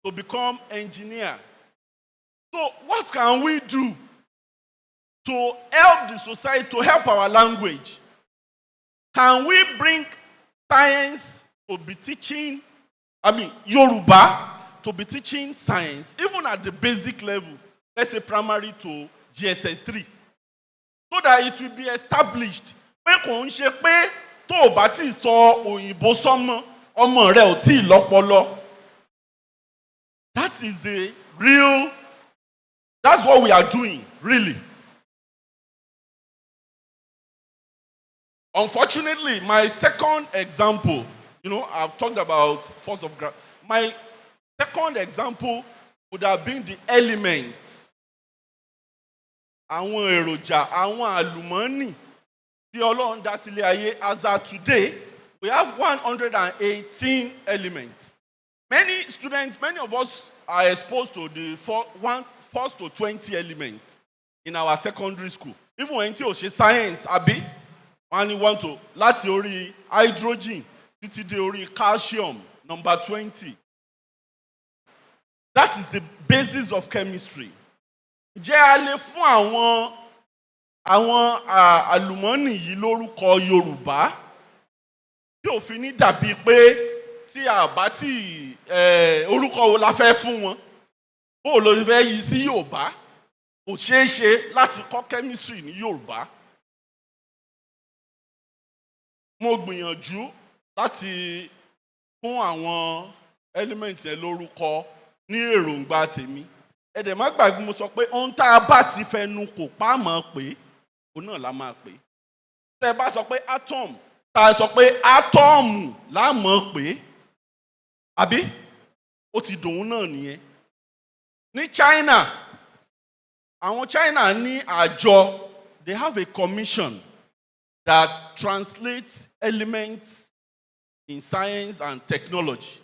to become engineer. So what can we do to help the society, to help our language? Can we bring science to be teaching, Yoruba, to be teaching science, even at the basic level, let's say primary to GSS 3, so that it will be established. Pé kò ń ṣe pé tó o bá ti sọ òyìnbó sọ́mọ, ọmọ rẹ ò tí ì lọ́pọlọ. That is the real, that's what we are doing, really. Unfortunately, my second example, I've talked about force of gravity. My second example would have been the elements. Àwọn èròjà, àwọn àlùmọ́nì tí Ọlọ́run dá sílé ayé. As of today, we have 118 elements. Many of us are exposed to the first to 20 elements in our secondary school. Even when you ṣe science, àbí, wọ́n ní want to láti orí hydrogen títí dé orí calcium, number 20. That is the basis of chemistry. Jẹ́ a lè fún àwọn àlùmọ́nì yìí lórúkọ Yorùbá tí ò fi ní dàbí pé tí a bá tí orúkọ wo la fẹ́ fún wọn bó ló fẹ́ yí sí Yorùbá kò ṣeé ṣe láti kọ́ chemistry ní Yorùbá. Mo gbìyànjú láti fún àwọn element yẹn lórúkọ ní èròǹgbà tèmi. Ẹ̀dẹ̀ má gbàgbé mo sọ pé ohun tá a bá ti fẹnu kò pa mọ́ pé òun náà la máa pè. Tẹ́ ẹ bá sọ pé atom, tá a sọ pé átóòmù la mọ̀ pé, àbí ó ti dòun náà nìyẹn. Ní China, àwọn China ní àjọ, they have a commission that translates elements in science and technology.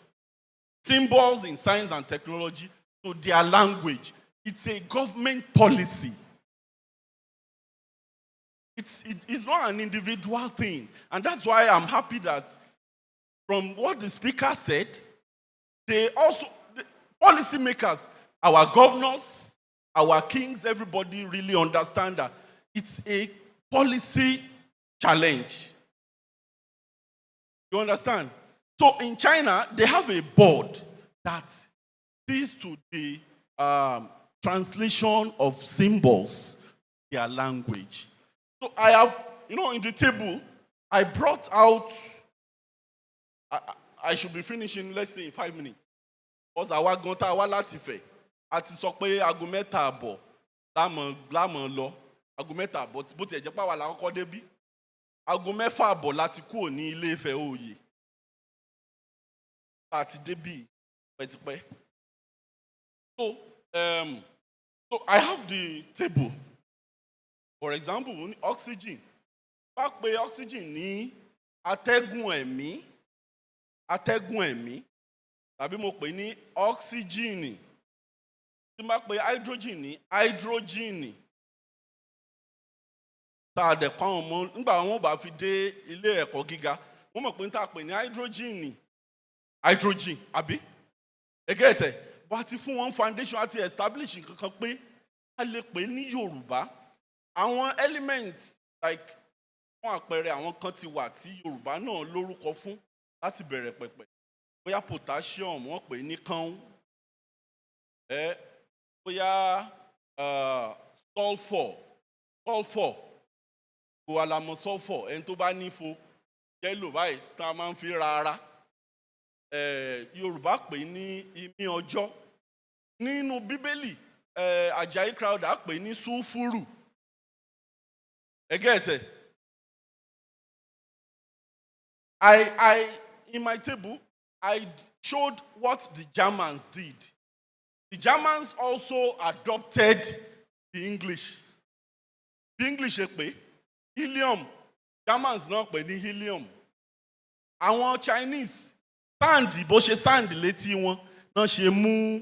Symbols in science and technology to their language. It's a government policy. It's not an individual thing. And that's why I'm happy that from what the speaker said, the policymakers, our governors, our kings, everybody really understand that it's a policy challenge. You understand? So in China, they have a board that sees to the translation of symbols, their language. So I have, in the table, I brought out, I should be finishing, let's say, in 5 minutes. Because àwa gan tá a wá láti Ifẹ̀, a ti sọ pé aago mẹ́ta àbọ̀ lámọ̀ lọ, aago mẹ́ta àbọ̀ bó tiẹ̀ jẹ́ pé àwa la kọ́kọ́ débí, aago mẹ́fà àbọ̀ láti kúrò ní Ilé Ifẹ̀ Oyè, láti débí pẹ́tipẹ́. So I have the table. For example, oxygen. Bá pe oxygen ní atẹ́gùn ẹ̀mí, tàbí mo pè ní oxygen. Tí bá pe hydrogen ní hydrogen. Tá a dẹ̀ kọ́ àwọn ọmọ nígbà wọn bá fi dé ilé ẹ̀kọ́ gíga, wọ́n mọ̀ pé tá a pè ní hydrogen, àbí? Ẹgẹ́tẹ̀, bá ti fún wọn foundation àti establish kankan pé a lè pè ní Yorùbá. Àwọn elements like fún àpẹẹrẹ àwọn kan ti wà tí Yorùbá náà lórúkọ fún láti bẹ̀rẹ̀ pẹ̀pẹ̀. Bóyá potassium wọ́n pè ní kán. Bóyá sulfur kò alamọ sulfur ẹni tó bá nífo yellow báyìí tá a máa ń fi ra ara. Yorùbá pè ní imí ọjọ́. Nínú Bíbélì Àjàyí Crowther pè ní sulfuru. Ẹgẹ́tẹ̀. In my table, I showed what the Germans did. The Germans also adopted the English. The English pè helium. Germans náà pè ní helium. Àwọn Chinese sand bó ṣe sand létí wọn náà ṣe mú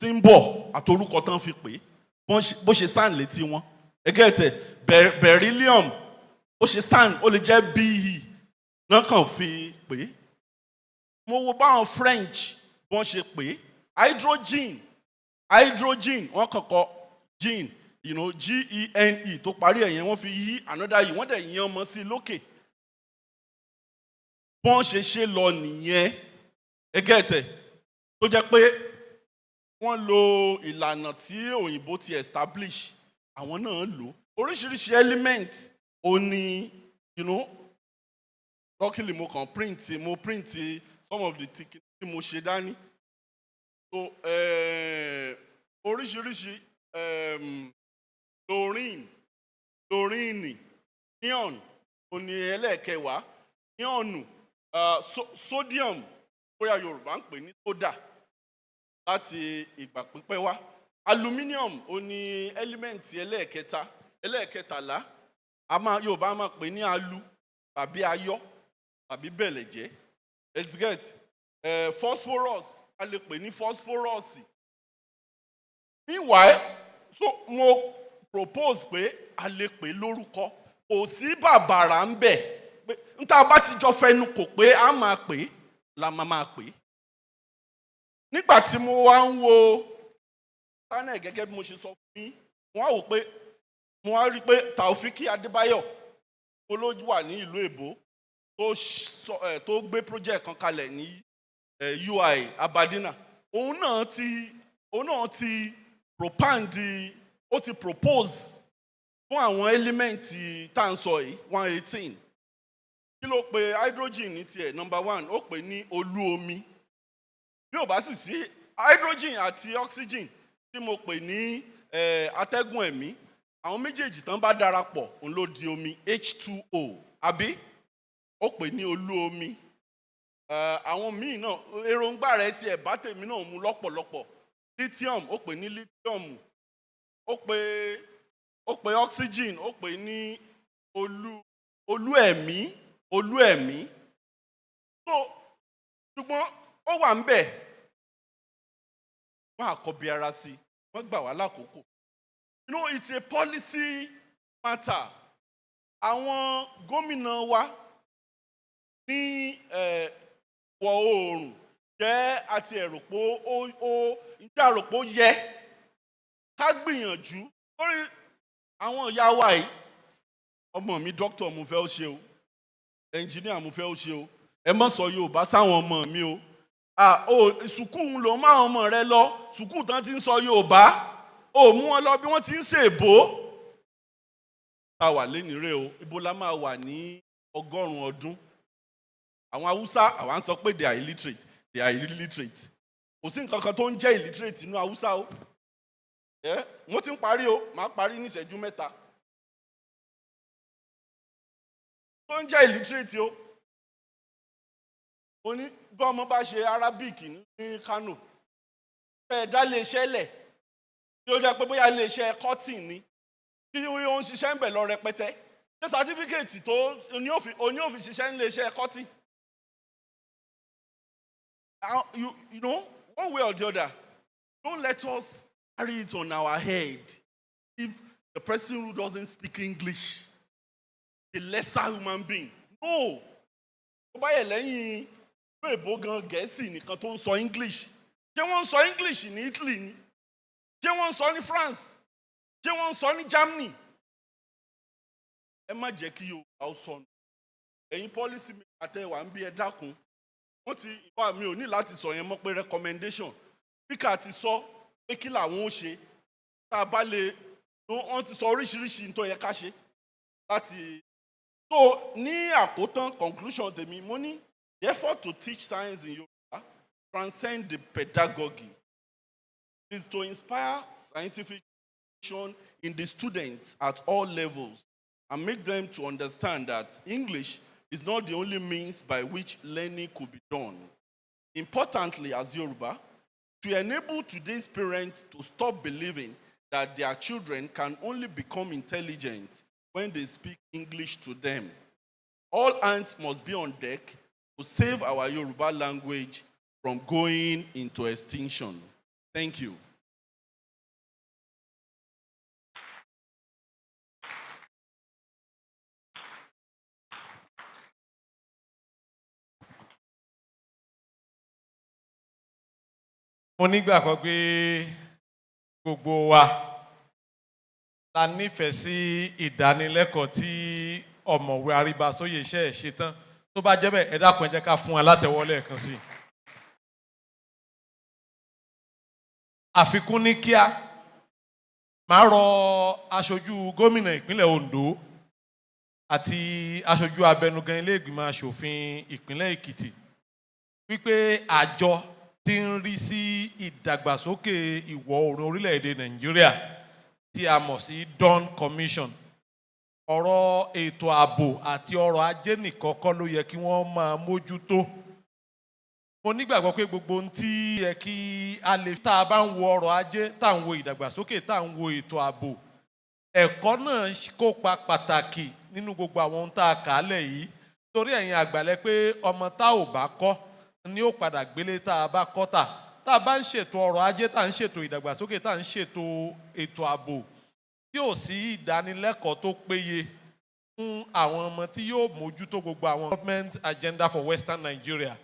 symbol àtorúkọ tán fi pè bó ṣe sand létí wọn. Ẹgẹ́tẹ̀. Beryllium ó ṣe sand ó lè jẹ́ Be náà kàn fi pè. Mo wo báwọn French wọ́n ṣe pè. Hydrogen wọ́n kàn kọ gene, Gene tó parí ẹ̀yẹn wọ́n fi yí another yìí wọ́n dẹ̀ yín ọmọ sí lókè. Bọ́n ṣe lọ nìyẹn. Ẹgẹ́tẹ̀ tó jẹ́ pé wọ́n lo ìlànà tí òyìnbó ti establish, àwọn náà lò. Oríṣiríṣi element ó ní, luckily mo kàn print some of the things tí mo ṣe dání. So oríṣiríṣi chlorine, neon ó ní ẹlẹ́ẹ̀kẹwàá, neon, sodium bóyá Yorùbá ń pè ní soda láti ìgbà pípẹ́ wá. Aluminium ó ní element ẹlẹ́ẹ̀kẹtàlá. Yorùbá máa pè ní alu tàbí ayọ́ tàbí bẹ̀lẹ̀jẹ́. Let's get phosphorus, a lè pè ní phosphorus. Meanwhile, so mo propose pé a lè pè lórúkọ. Kò sí bàbàrà ń bẹ̀. Níta bá ti jọ fẹnu kò pé a máa pè la máa pè. Nígbà tí mo wá ń wo Tánẹ̀ gẹ́gẹ́ bí mo ṣe sọ fún yín, mo wá rí pé Taofiki Adébáyọ̀ olójú wà ní ìlú Èbó tó gbé project kan kalẹ̀ ní UI Aberdeen. Òun náà ti propose fún àwọn elementi tá à ń sọ yìí 118. Kí ló pe hydrogen ní tiẹ̀ number 1 ó pè ní olú omi. Bí ò bá sì sí hydrogen àti oxygen tí mo pè ní atẹ́gùn ẹ̀mí, àwọn méjèèjì tán bá darapọ̀ òun ló di omi H2O, àbí? Ó pè ní olú omi. Àwọn míì náà èròǹgbà rẹ̀ tiẹ̀ bá tèmi náà mu lọ́pọ̀lọpọ̀. Lithium ó pè ní lithium. Ó pè oxygen ó pè ní olú ẹ̀mí. So, ṣùgbọ́n ó wà ń bẹ̀. Wọ́n àkọ́bí ara sí, wọ́n gbà wá lákòókò. You know, it's a policy matter. Àwọn gómìnà wa ní ìwọ̀ oòrùn jẹ́ àti ẹ̀rọ̀pọ̀ ìjà àròpọ̀ yẹ ká gbìyànjú lórí àwọn ìyá wa yìí. Ọmọ mi dókítà mo fẹ́ ó ṣe o, ẹnjìníà mo fẹ́ ó ṣe o, ẹ má sọ Yorùbá sáwọn ọmọ mi o. Sùkúù ló máa ọmọ rẹ lọ, sùkúù tán ti ń sọ Yorùbá, ó mú wọn lọ bí wọ́n ti ń ṣèbó. Ta wà lénìí rè o, ibo la máa wà ní 100 ọdún. Àwọn Haúsá àwa ń sọ pé they are illiterate, they are illiterate. Kò sí nǹkan kan tó ń jẹ́ illiterate nínú Haúsá o. Wọ́n ti ń parí o, màá parí ní ìṣẹ́jú 3. Tó ń jẹ́ illiterate o. Mo ní bí ọmọ bá ṣe Arabic ní Kano, ẹ dá iléeṣẹ́ lẹ̀ tí ó jẹ́ pé bóyá iléeṣẹ́ cotton ni kí ó ń ṣiṣẹ́ ń bẹ̀ lọ rẹpẹtẹ. Ṣé certificate tó oní òfin ṣiṣẹ́ ń iléeṣẹ́ cotton? You know, one way or the other, don't let us carry it on our head. If the person who doesn't speak English, the lesser human being. No. Tó bá yẹ lẹ́yìn pé èbó gan Gẹ̀ẹ́sì nìkan tó ń sọ English. Ṣé wọ́n ń sọ English ní Italy ni? Ṣé wọ́n ń sọ ní France? Ṣé wọ́n ń sọ ní Germany? Ẹ má jẹ́ kí Yorùbá ó sọnù. Ẹ̀yin policy maker wà ń bí ẹ dákun. Wọ́n ti ìwà mi ò ní láti sọ yẹn mọ́ pé recommendation. Speaker ti sọ pé kí làwọn ó ṣe. Tá a bá lè, wọ́n ti sọ oríṣiríṣi tó yẹ ká ṣe láti. So ní àkótán conclusion tèmi, mo ní the effort to teach science in Yoruba transcend the pedagogy. It is to inspire scientific education in the students at all levels and make them to understand that English is not the only means by which learning could be done. Importantly, as Yoruba, to enable today's parents to stop believing that their children can only become intelligent when they speak English to them. All hands must be on deck to save our Yoruba language from going into extinction. Thank you. Mo nígbàgbọ́ pé gbogbo wa la nífẹ̀ẹ́ sí ìdánilẹ́kọ̀ọ́ tí ọ̀mọ̀wé Aríbasóyè iṣẹ́ ẹ̀ ṣe tán. Tó bá jẹ́ bẹ́ẹ̀, ẹ dákun ẹ jẹ́ ká fún wa látẹ̀wọ́ lẹ́ẹ̀kan sí. Àfikún ní kíá, màá rọ aṣojú gómìnà ìpínlẹ̀ Ondo àti aṣojú abẹnugan ilé ìgbìmọ̀ aṣòfin ìpínlẹ̀ Èkìtì wípé àjọ tí ń rí sí ìdàgbàsókè ìwọ̀ oòrùn orílẹ̀-èdè Nàìjíríà tí a mọ̀ sí Dawn Commission, ọ̀rọ̀ ètò ààbò àti ọrọ̀ ajé nìkan kọ́ ló yẹ kí wọ́n máa mójútó. Mo nígbàgbọ́ pé gbogbo ohun tí yẹ kí a lè tá a bá ń wo ọrọ̀ ajé, tá à ń wo ìdàgbàsókè, tá à ń wo ètò ààbò, ẹ̀kọ́ náà kópa pàtàkì nínú gbogbo àwọn ohun tá a kà á lẹ̀ yìí. Torí ẹ̀yin àgbàlẹ̀ pé ọmọ tá ò bá kọ́ ni ó padà gbélé tá a bá kọ́ tà. Tá a bá ń ṣètò ọrọ̀ ajé, tá à ń ṣètò ìdàgbàsókè, tá à ń ṣètò ètò ààbò, tí ò sí ìdánilẹ́kọ̀ọ́ tó péye fún àwọn ọmọ tí yóò mójútó gbogbo àwọn government agenda for Western Nigeria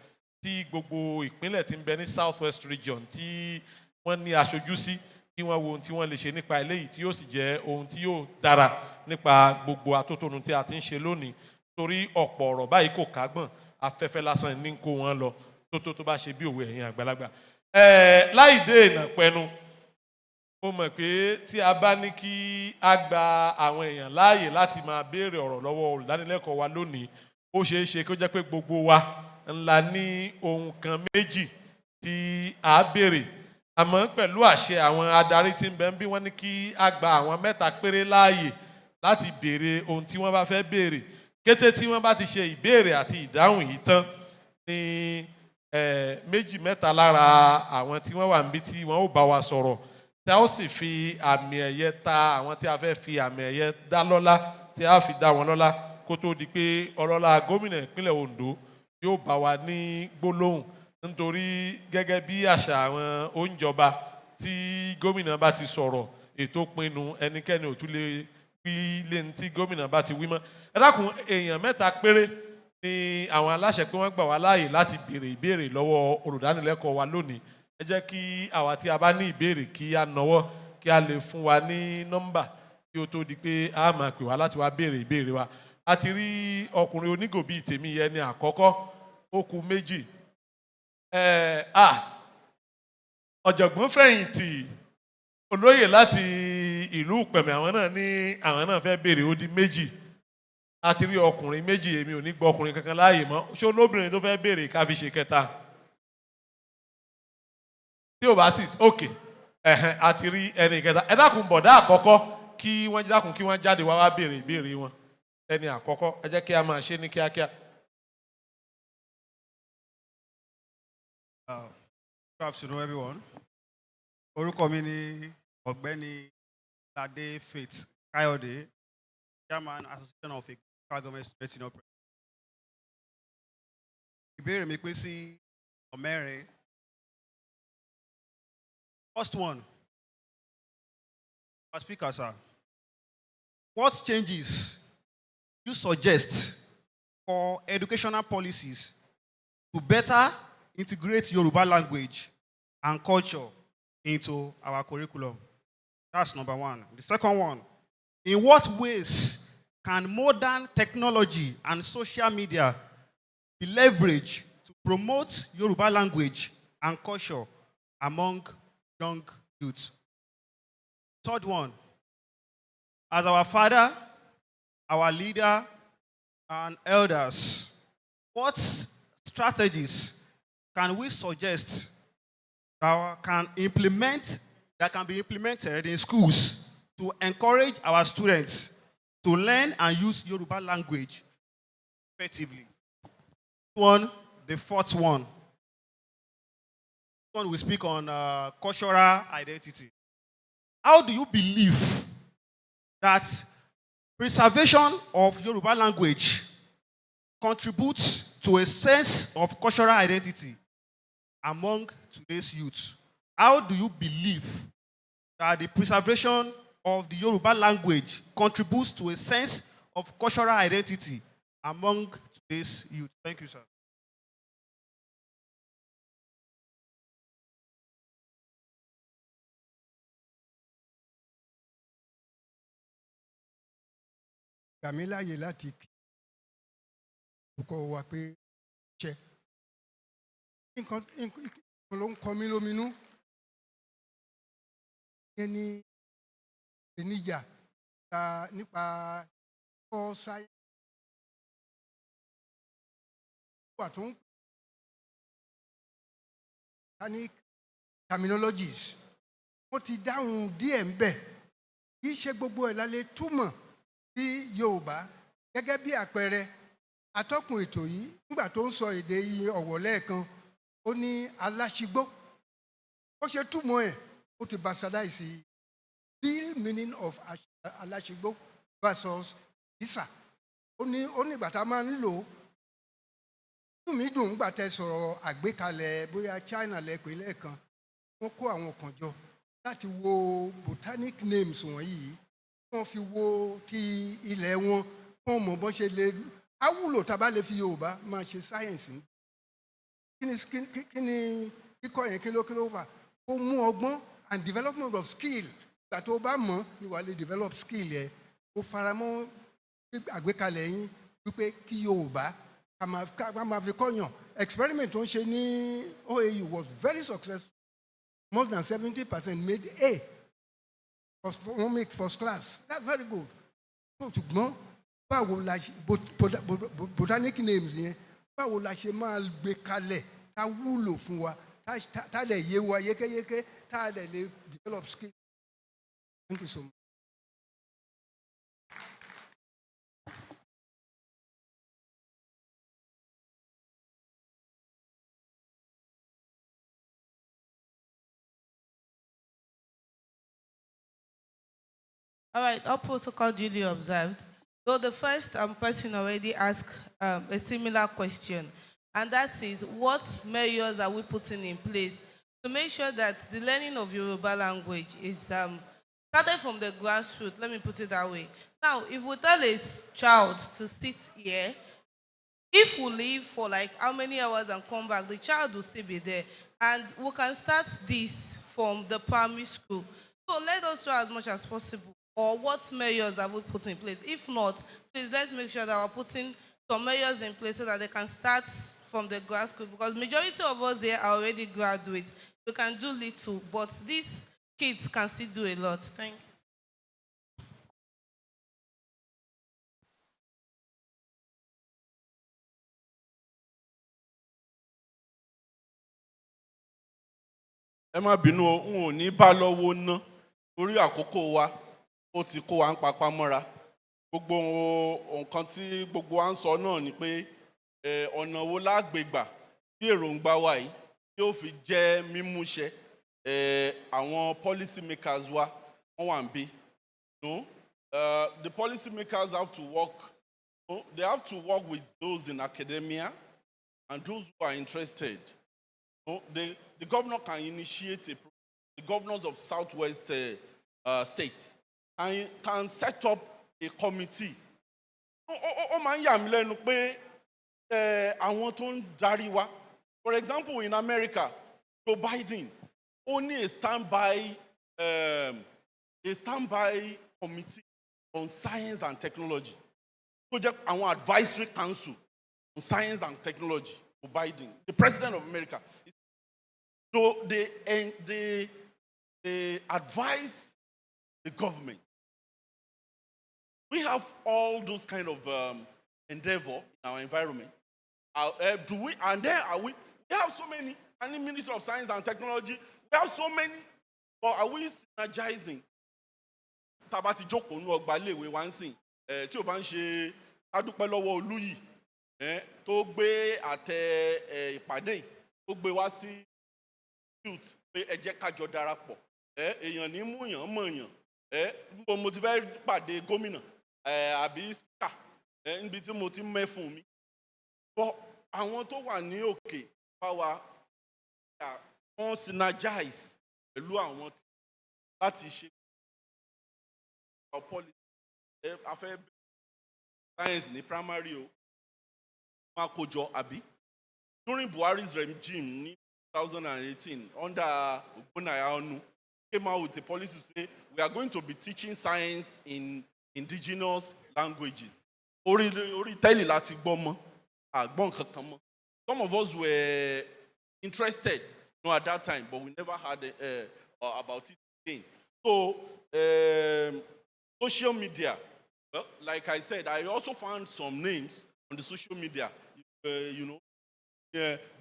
tí gbogbo ìpínlẹ̀ tí ń bẹ ní South West region tí wọ́n ní aṣojú sí, kí wọ́n wo ohun tí wọ́n lè ṣe nípa eléyìí tí yóò sì jẹ́ ohun tí yóò dára nípa gbogbo atótónu tí a ti ń ṣe lónìí. Torí ọ̀pọ̀ ọ̀rọ̀ báyìí kò kágbọ̀n, afẹ́fẹ́ lásán ní kó wọn lọ tó bá ṣe bí òwe ẹ̀yin àgbàlagbà. Láì dé ìnà pẹnu, mo mọ̀ pé tí a bá ní kí a gba àwọn èèyàn láàyè láti máa béèrè ọ̀rọ̀ lọ́wọ́ olùdánilẹ́kọ̀ọ́ wa lónìí, ó ṣeé ṣe kó jẹ́ pé gbogbo wa ńlá ní ohun kan méjì tí a béèrè. Àmọ́ pẹ̀lú àṣẹ àwọn adarí tí ń bẹ bí wọ́n ní kí a gba àwọn 3 péré láàyè láti béèrè ohun tí wọ́n bá fẹ́ béèrè. Kété tí wọ́n bá ti ṣe ìbéèrè àti ìdáhùn yìí tán ní 2 mẹ́ta lára àwọn tí wọ́n wà níbí tí wọ́n ó bá wa sọ̀rọ̀, tí a ó sì fi àmì ẹ̀yẹ ta àwọn tí a fẹ́ fi àmì ẹ̀yẹ dá lọ́lá, tí a fi dá wọn lọ́lá kó tó di pé ọlọ́lá gómìnà ìpínlẹ̀ Ondo yóò bá wa ní gbólóhùn nítorí gẹ́gẹ́ bí àṣà àwọn oúnjọba tí gómìnà bá ti sọ̀rọ̀ ètò pinnu ẹnikẹ́ni ò tún lè wí lẹ́ni tí gómìnà bá ti wí mọ́. Ẹ dákun, èèyàn mẹ́ta péré ni àwọn aláṣẹ pé wọ́n gbà wá láàyè láti béèrè ìbéèrè lọ́wọ́ olùdánilẹ́kọ̀ọ́ wa lónìí. Ẹ jẹ́ kí àwa tí a bá ní ìbéèrè kí a nawọ́ kí a lè fún wa ní nọ́mbà kí ó tó di pé a máa pè wá láti wá béèrè ìbéèrè wa. A ti rí ọkùnrin onígò bíi tèmi yẹn ní àkọ́kọ́, ó kù méjì. Ọ̀jọ̀gbọ́n fẹ̀yìntì olóyè láti ìlú Ìpẹ̀mẹ̀, àwọn náà ní àwọn náà fẹ́ béèrè, ó di méjì. A ti rí ọkùnrin méjì, èmi ò ní gbọ́ ọkùnrin kankan láàyè mọ́. Ṣé olóbìnrin tó fẹ́ béèrè ká fi ṣe kẹta? Tí ò bá ti òkè a ti rí ẹni kẹta. Ẹ dákun bọ̀dá àkọ́kọ́ kí wọ́n dákun kí wọ́n jáde wá béèrè ìbéèrè wọn. Ẹni àkọ́kọ́ ẹ jẹ́ kí a máa ṣe ní kíákíá. Good afternoon, everyone. Orúkọ mi ni Ọ̀gbẹ́ni Lade Faith Kayode, Chairman Association of Local Government Students in Operation. Ìbéèrè mi pín sí ọ̀mẹ́rin. First one, our speaker, sir. What changes you suggest for educational policies to better integrate Yoruba language and culture into our curriculum? That's number one. The second one, in what ways can modern technology and social media be leveraged to promote Yoruba language and culture among young youth? Third one, as our father, our leader, and elders, what strategies can we suggest that can be implemented in schools to encourage our students to learn and use Yoruba language effectively? The fourth one. This one we speak on cultural identity. How do you believe that preservation of Yoruba language contributes to a sense of cultural identity among today's youth? How do you believe that the preservation of the Yoruba language contributes to a sense of cultural identity among today's youth? Thank you, sir. gbà mí láàyè láti kí olùkọ́ wa pé ṣe nǹkan ló ń kọ mí lóminú yẹn ní ìníjà nípa kọ́ sáyẹ́nsì wà tó ń panic terminologies wọ́n ti dáhùn díẹ̀ ń bẹ̀ kì í ṣe gbogbo ẹ̀ la lè túmọ̀ sí Yorùbá. Gẹ́gẹ́ bí àpẹẹrẹ atọ́kùn ètò yìí nígbà tó ń sọ èdè yìí Ọ̀wọ̀ lẹ́ẹ̀kan ó ní aláṣigbó, ó ṣe túmọ̀ ẹ̀ ó ti bastardize real meaning of aláṣigbó versus ìsà. Ó ní ìgbà tá a máa ń lò ó. Inú mi dùn nígbà tẹ́ sọ̀rọ̀ àgbékalẹ̀ bóyá China lẹ́pẹ́ lẹ́ẹ̀kan wọ́n kó àwọn kan jọ láti wo botanic names wọ̀nyí wọ́n fi wo ti ilẹ̀ wọn wọ́n mọ̀ bọ́n ṣe lè awúlò tá a bá lè fi Yorùbá máa ṣe sáyẹ̀nsì. Kí ni kíkọ́ yẹn kí ló fà? Ó mú ọgbọ́n and development of skill. Ìgbà tó bá mọ̀ ni wàá lè develop skill yẹn. Ó faramọ́ àgbékalẹ̀ yín wípé kí Yorùbá ká máa fi kọ́yàn. Experiment tó ń ṣe ní OAU was very successful. More than 70% made A. Wọ́n make first class. That's very good. Ṣùgbọ́n báwo la ṣe botanic names yẹn báwo la ṣe máa gbé kalẹ̀ tá wúlò fún wa tá lè yé wa yékéyéké tá lè develop skill. Thank you so much. All right, all protocol duly observed. So the first person already asked a similar question, and that is what measures are we putting in place to make sure that the learning of Yoruba language is started from the grassroots, let me put it that way. Now, if we tell a child to sit here, if we leave for like how many hours and come back, the child will still be there. And we can start this from the primary school. So let us try as much as possible. Or what measures have we put in place? If not, please let's make sure that we're putting some measures in place so that they can start from the grad school. Because majority of us here are already graduates. We can do little, but these kids can still do a lot. Thank you. ẹ má bínú o n ò ní bá lọ́wọ́ ná torí àkókò wa ó ti kó wa ń papá mọ́ra gbogbo nǹkan tí gbogbo wa ń sọ náà ni pé ọ̀nà wo lágbègbà tí èròǹgbà wa yìí tí ó fi jẹ́ mímúṣẹ àwọn policy makers wa wọ́n wà ń bí. The policy makers have to work, they have to work with those in academia and those who are interested. The governor can initiate the governors of Southwest states can set up a committee. Ó máa ń yà mí lẹ́nu pé àwọn tó ń darí wa, for example in America, Joe Biden ó ní a standby committee on science and technology tó jẹ́ àwọn advisory council on science and technology for Biden, the president of America. So they advise the government. We have all those kind of endeavor in our environment. Do we? And there are we? We have so many. And the Minister of Science and Technology, we have so many. But are we synergizing? Tabati jókòó nú ọgbà iléèwé wa ń sìn tí o bá ń ṣe adúpẹ́ lọ́wọ́ Olúyì tó gbé àtẹ ìpàdé tó gbé wá sí youth pé ẹ jẹ́ ká jọ darapọ̀ èèyàn ní mú yàn mọ̀ yàn mo ti fẹ́ pàdé gómìnà àbí speaker níbi tí mo ti mẹ́fun mi. But àwọn tó wà ní òkè bá wa wọ́n synergize pẹ̀lú àwọn láti ṣe policy afẹ́ science ní primary o máa kó jọ àbí. During Buhari's regime ní 2018 under Ogbonnaya came out with a policy to say we are going to be teaching science in indigenous languages. Orí tẹ́lẹ̀ láti gbọ́ mọ́ àgbọ̀n kankan mọ́. Some of us were interested at that time, but we never heard about it again. So social media, well, like I said, I also found some names on the social media.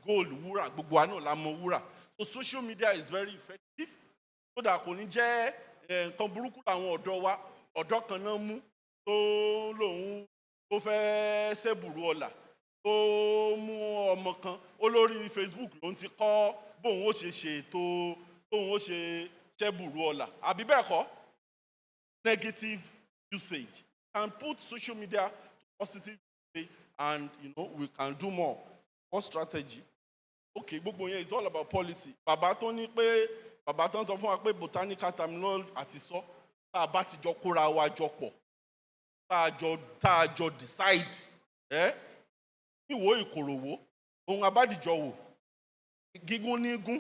Gold, wúrà, gbogbo àná la mọ̀ wúrà. So social media is very effective. So that kò ní jẹ́ nǹkan burúkú làwọn ọ̀dọ́ wa ọ̀dọ́ kan náà mú tó lòun tó fẹ́ ṣẹ́bùrú ọ̀la tó mú ọmọ kan olórí Facebook ló ń ti kọ́ bóun ó ṣe ṣètò bóun ó ṣe ṣẹ́bùrú ọ̀la àbí bẹ́ẹ̀ kọ́. Negative usage can put social media to positive usage, and we can do more. What strategy? Okay, gbogbo yẹn is all about policy. Bàbá tó ní pé bàbá tó ń sọ fún wa pé botanical terminology àti sọ tá a bá ti jọ kóra wa jọ pọ̀ tá a jọ decide ìwò ìkòròwò ohun abádìjọ wò gígùn ní gún.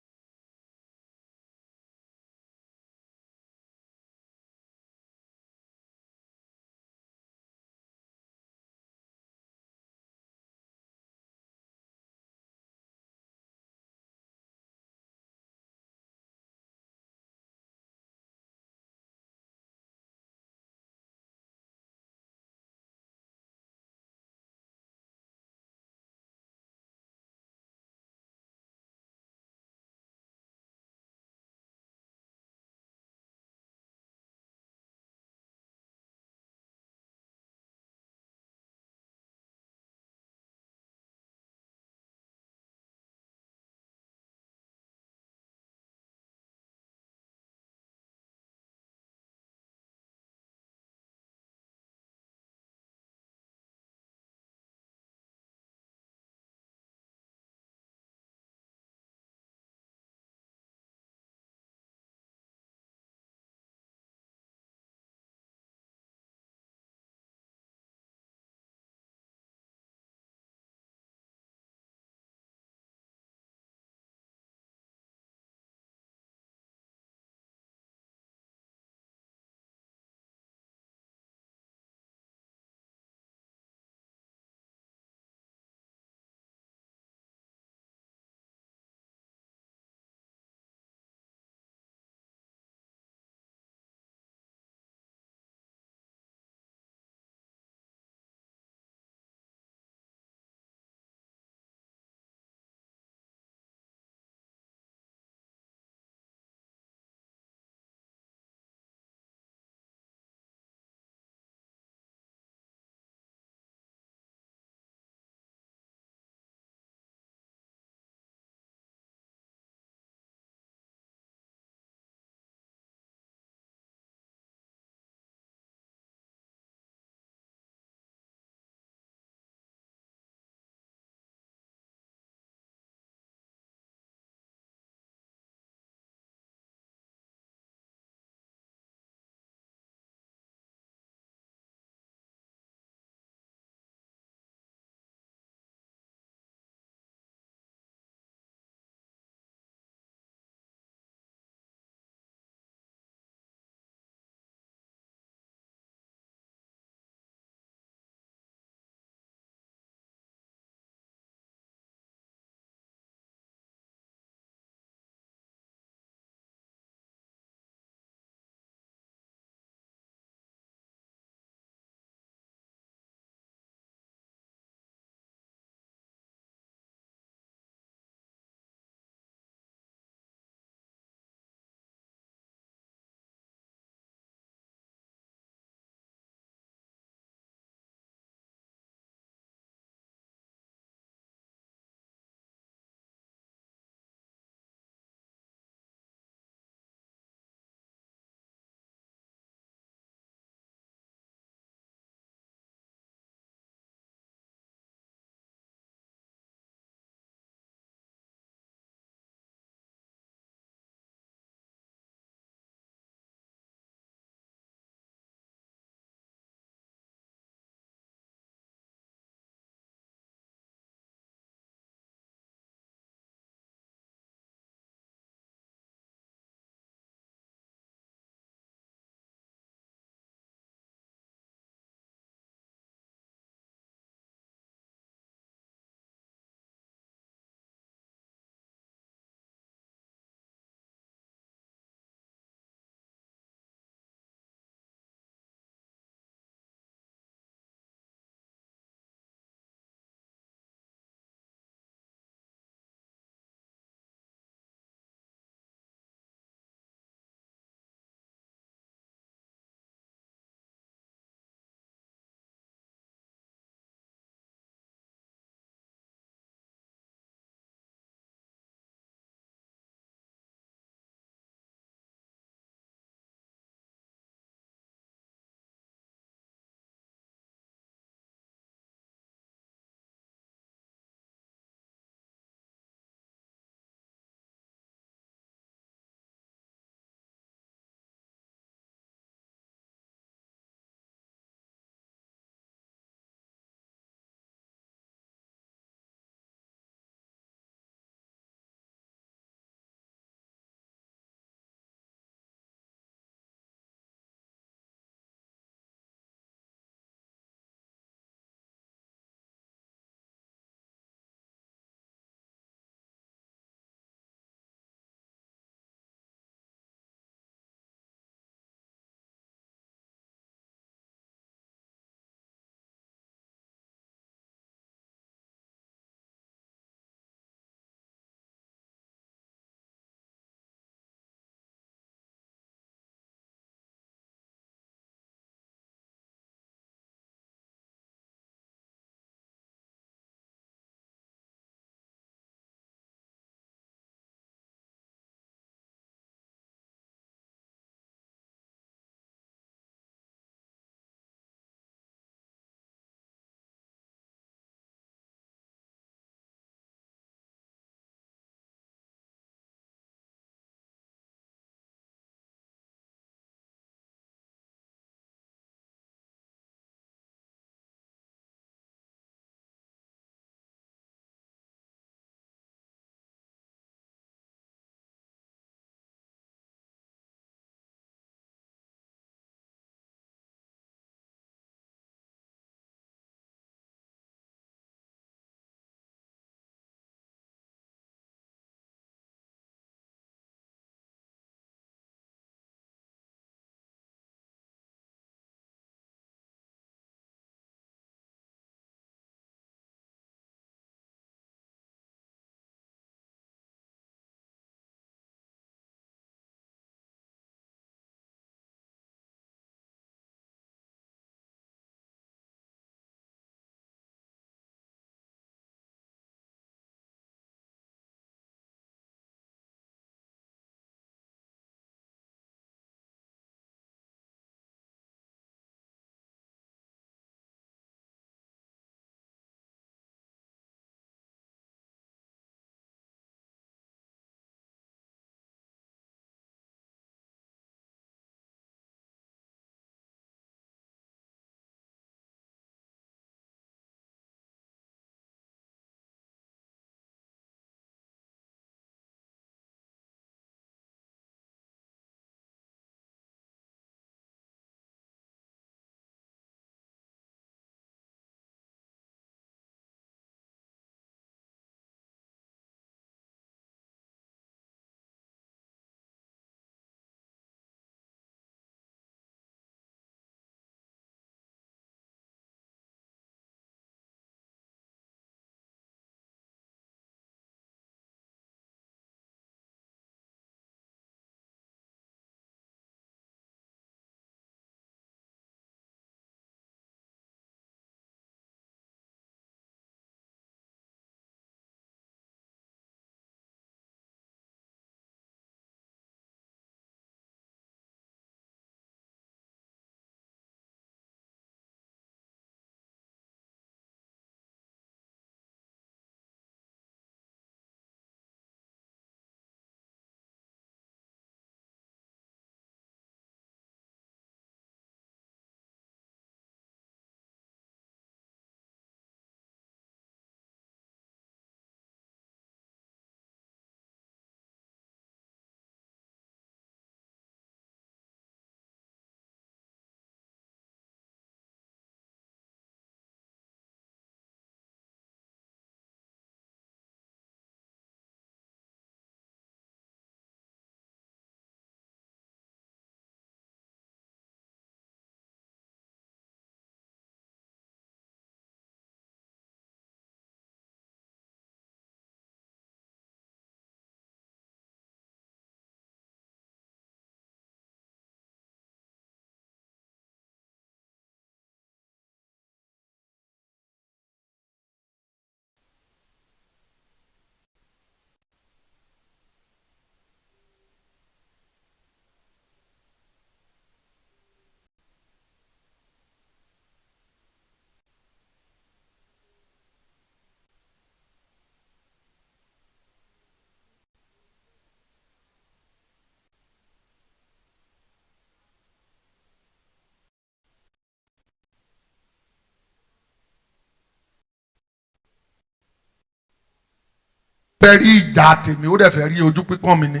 fẹ́ rí ìjà tèmi ó dẹ̀ fẹ́ rí ojú pípọ́n mi ni.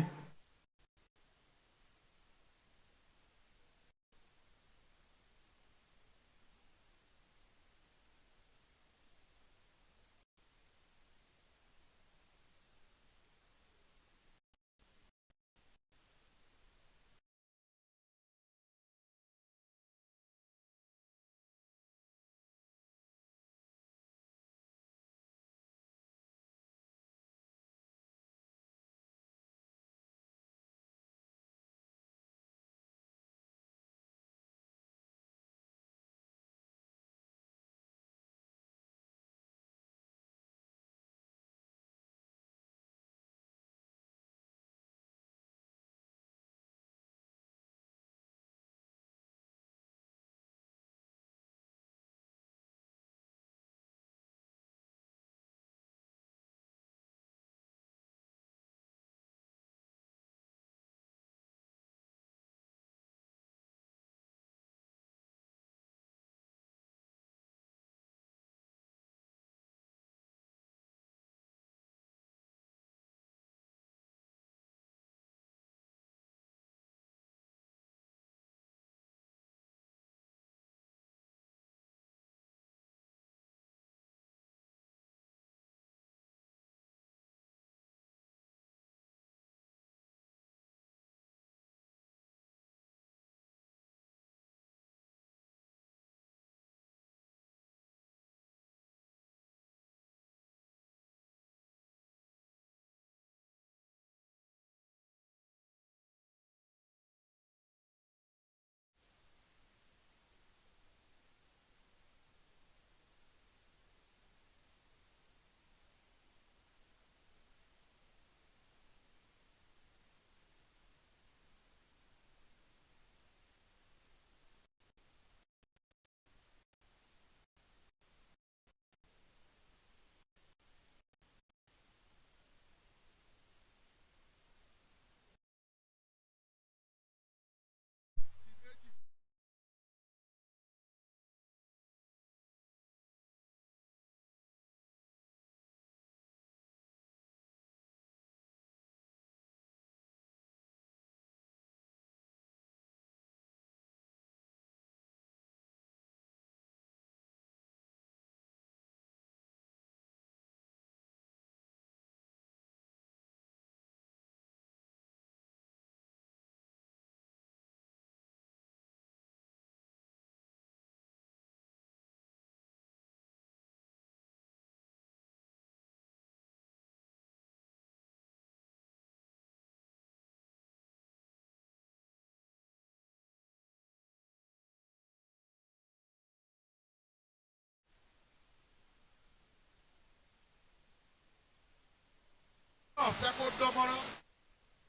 ọ̀fẹ́ kó dánmọ́rán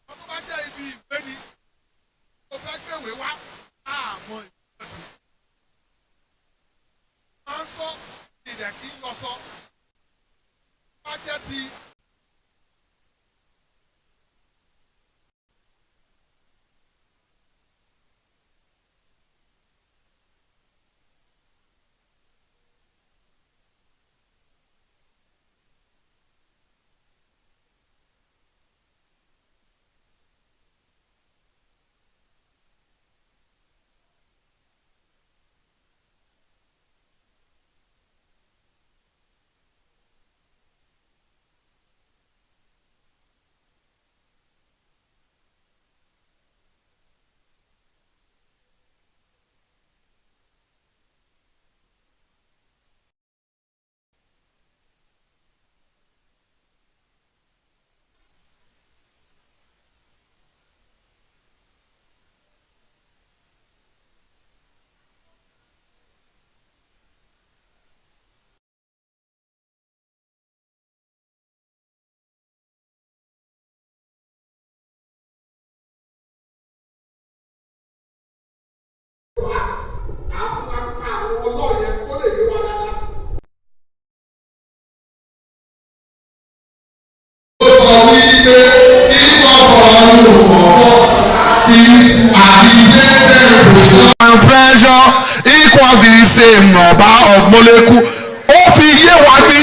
wọ́n tó bá jẹ́ ibi ìgbé ni kò fẹ́ gbèwé wá àmọ́ ìgbàlódé máa ń sọ ìdẹ̀ kí ń yọ sọ bá jẹ́ ti. And pressure equals the same number of molecule. Ó fi yé wa ní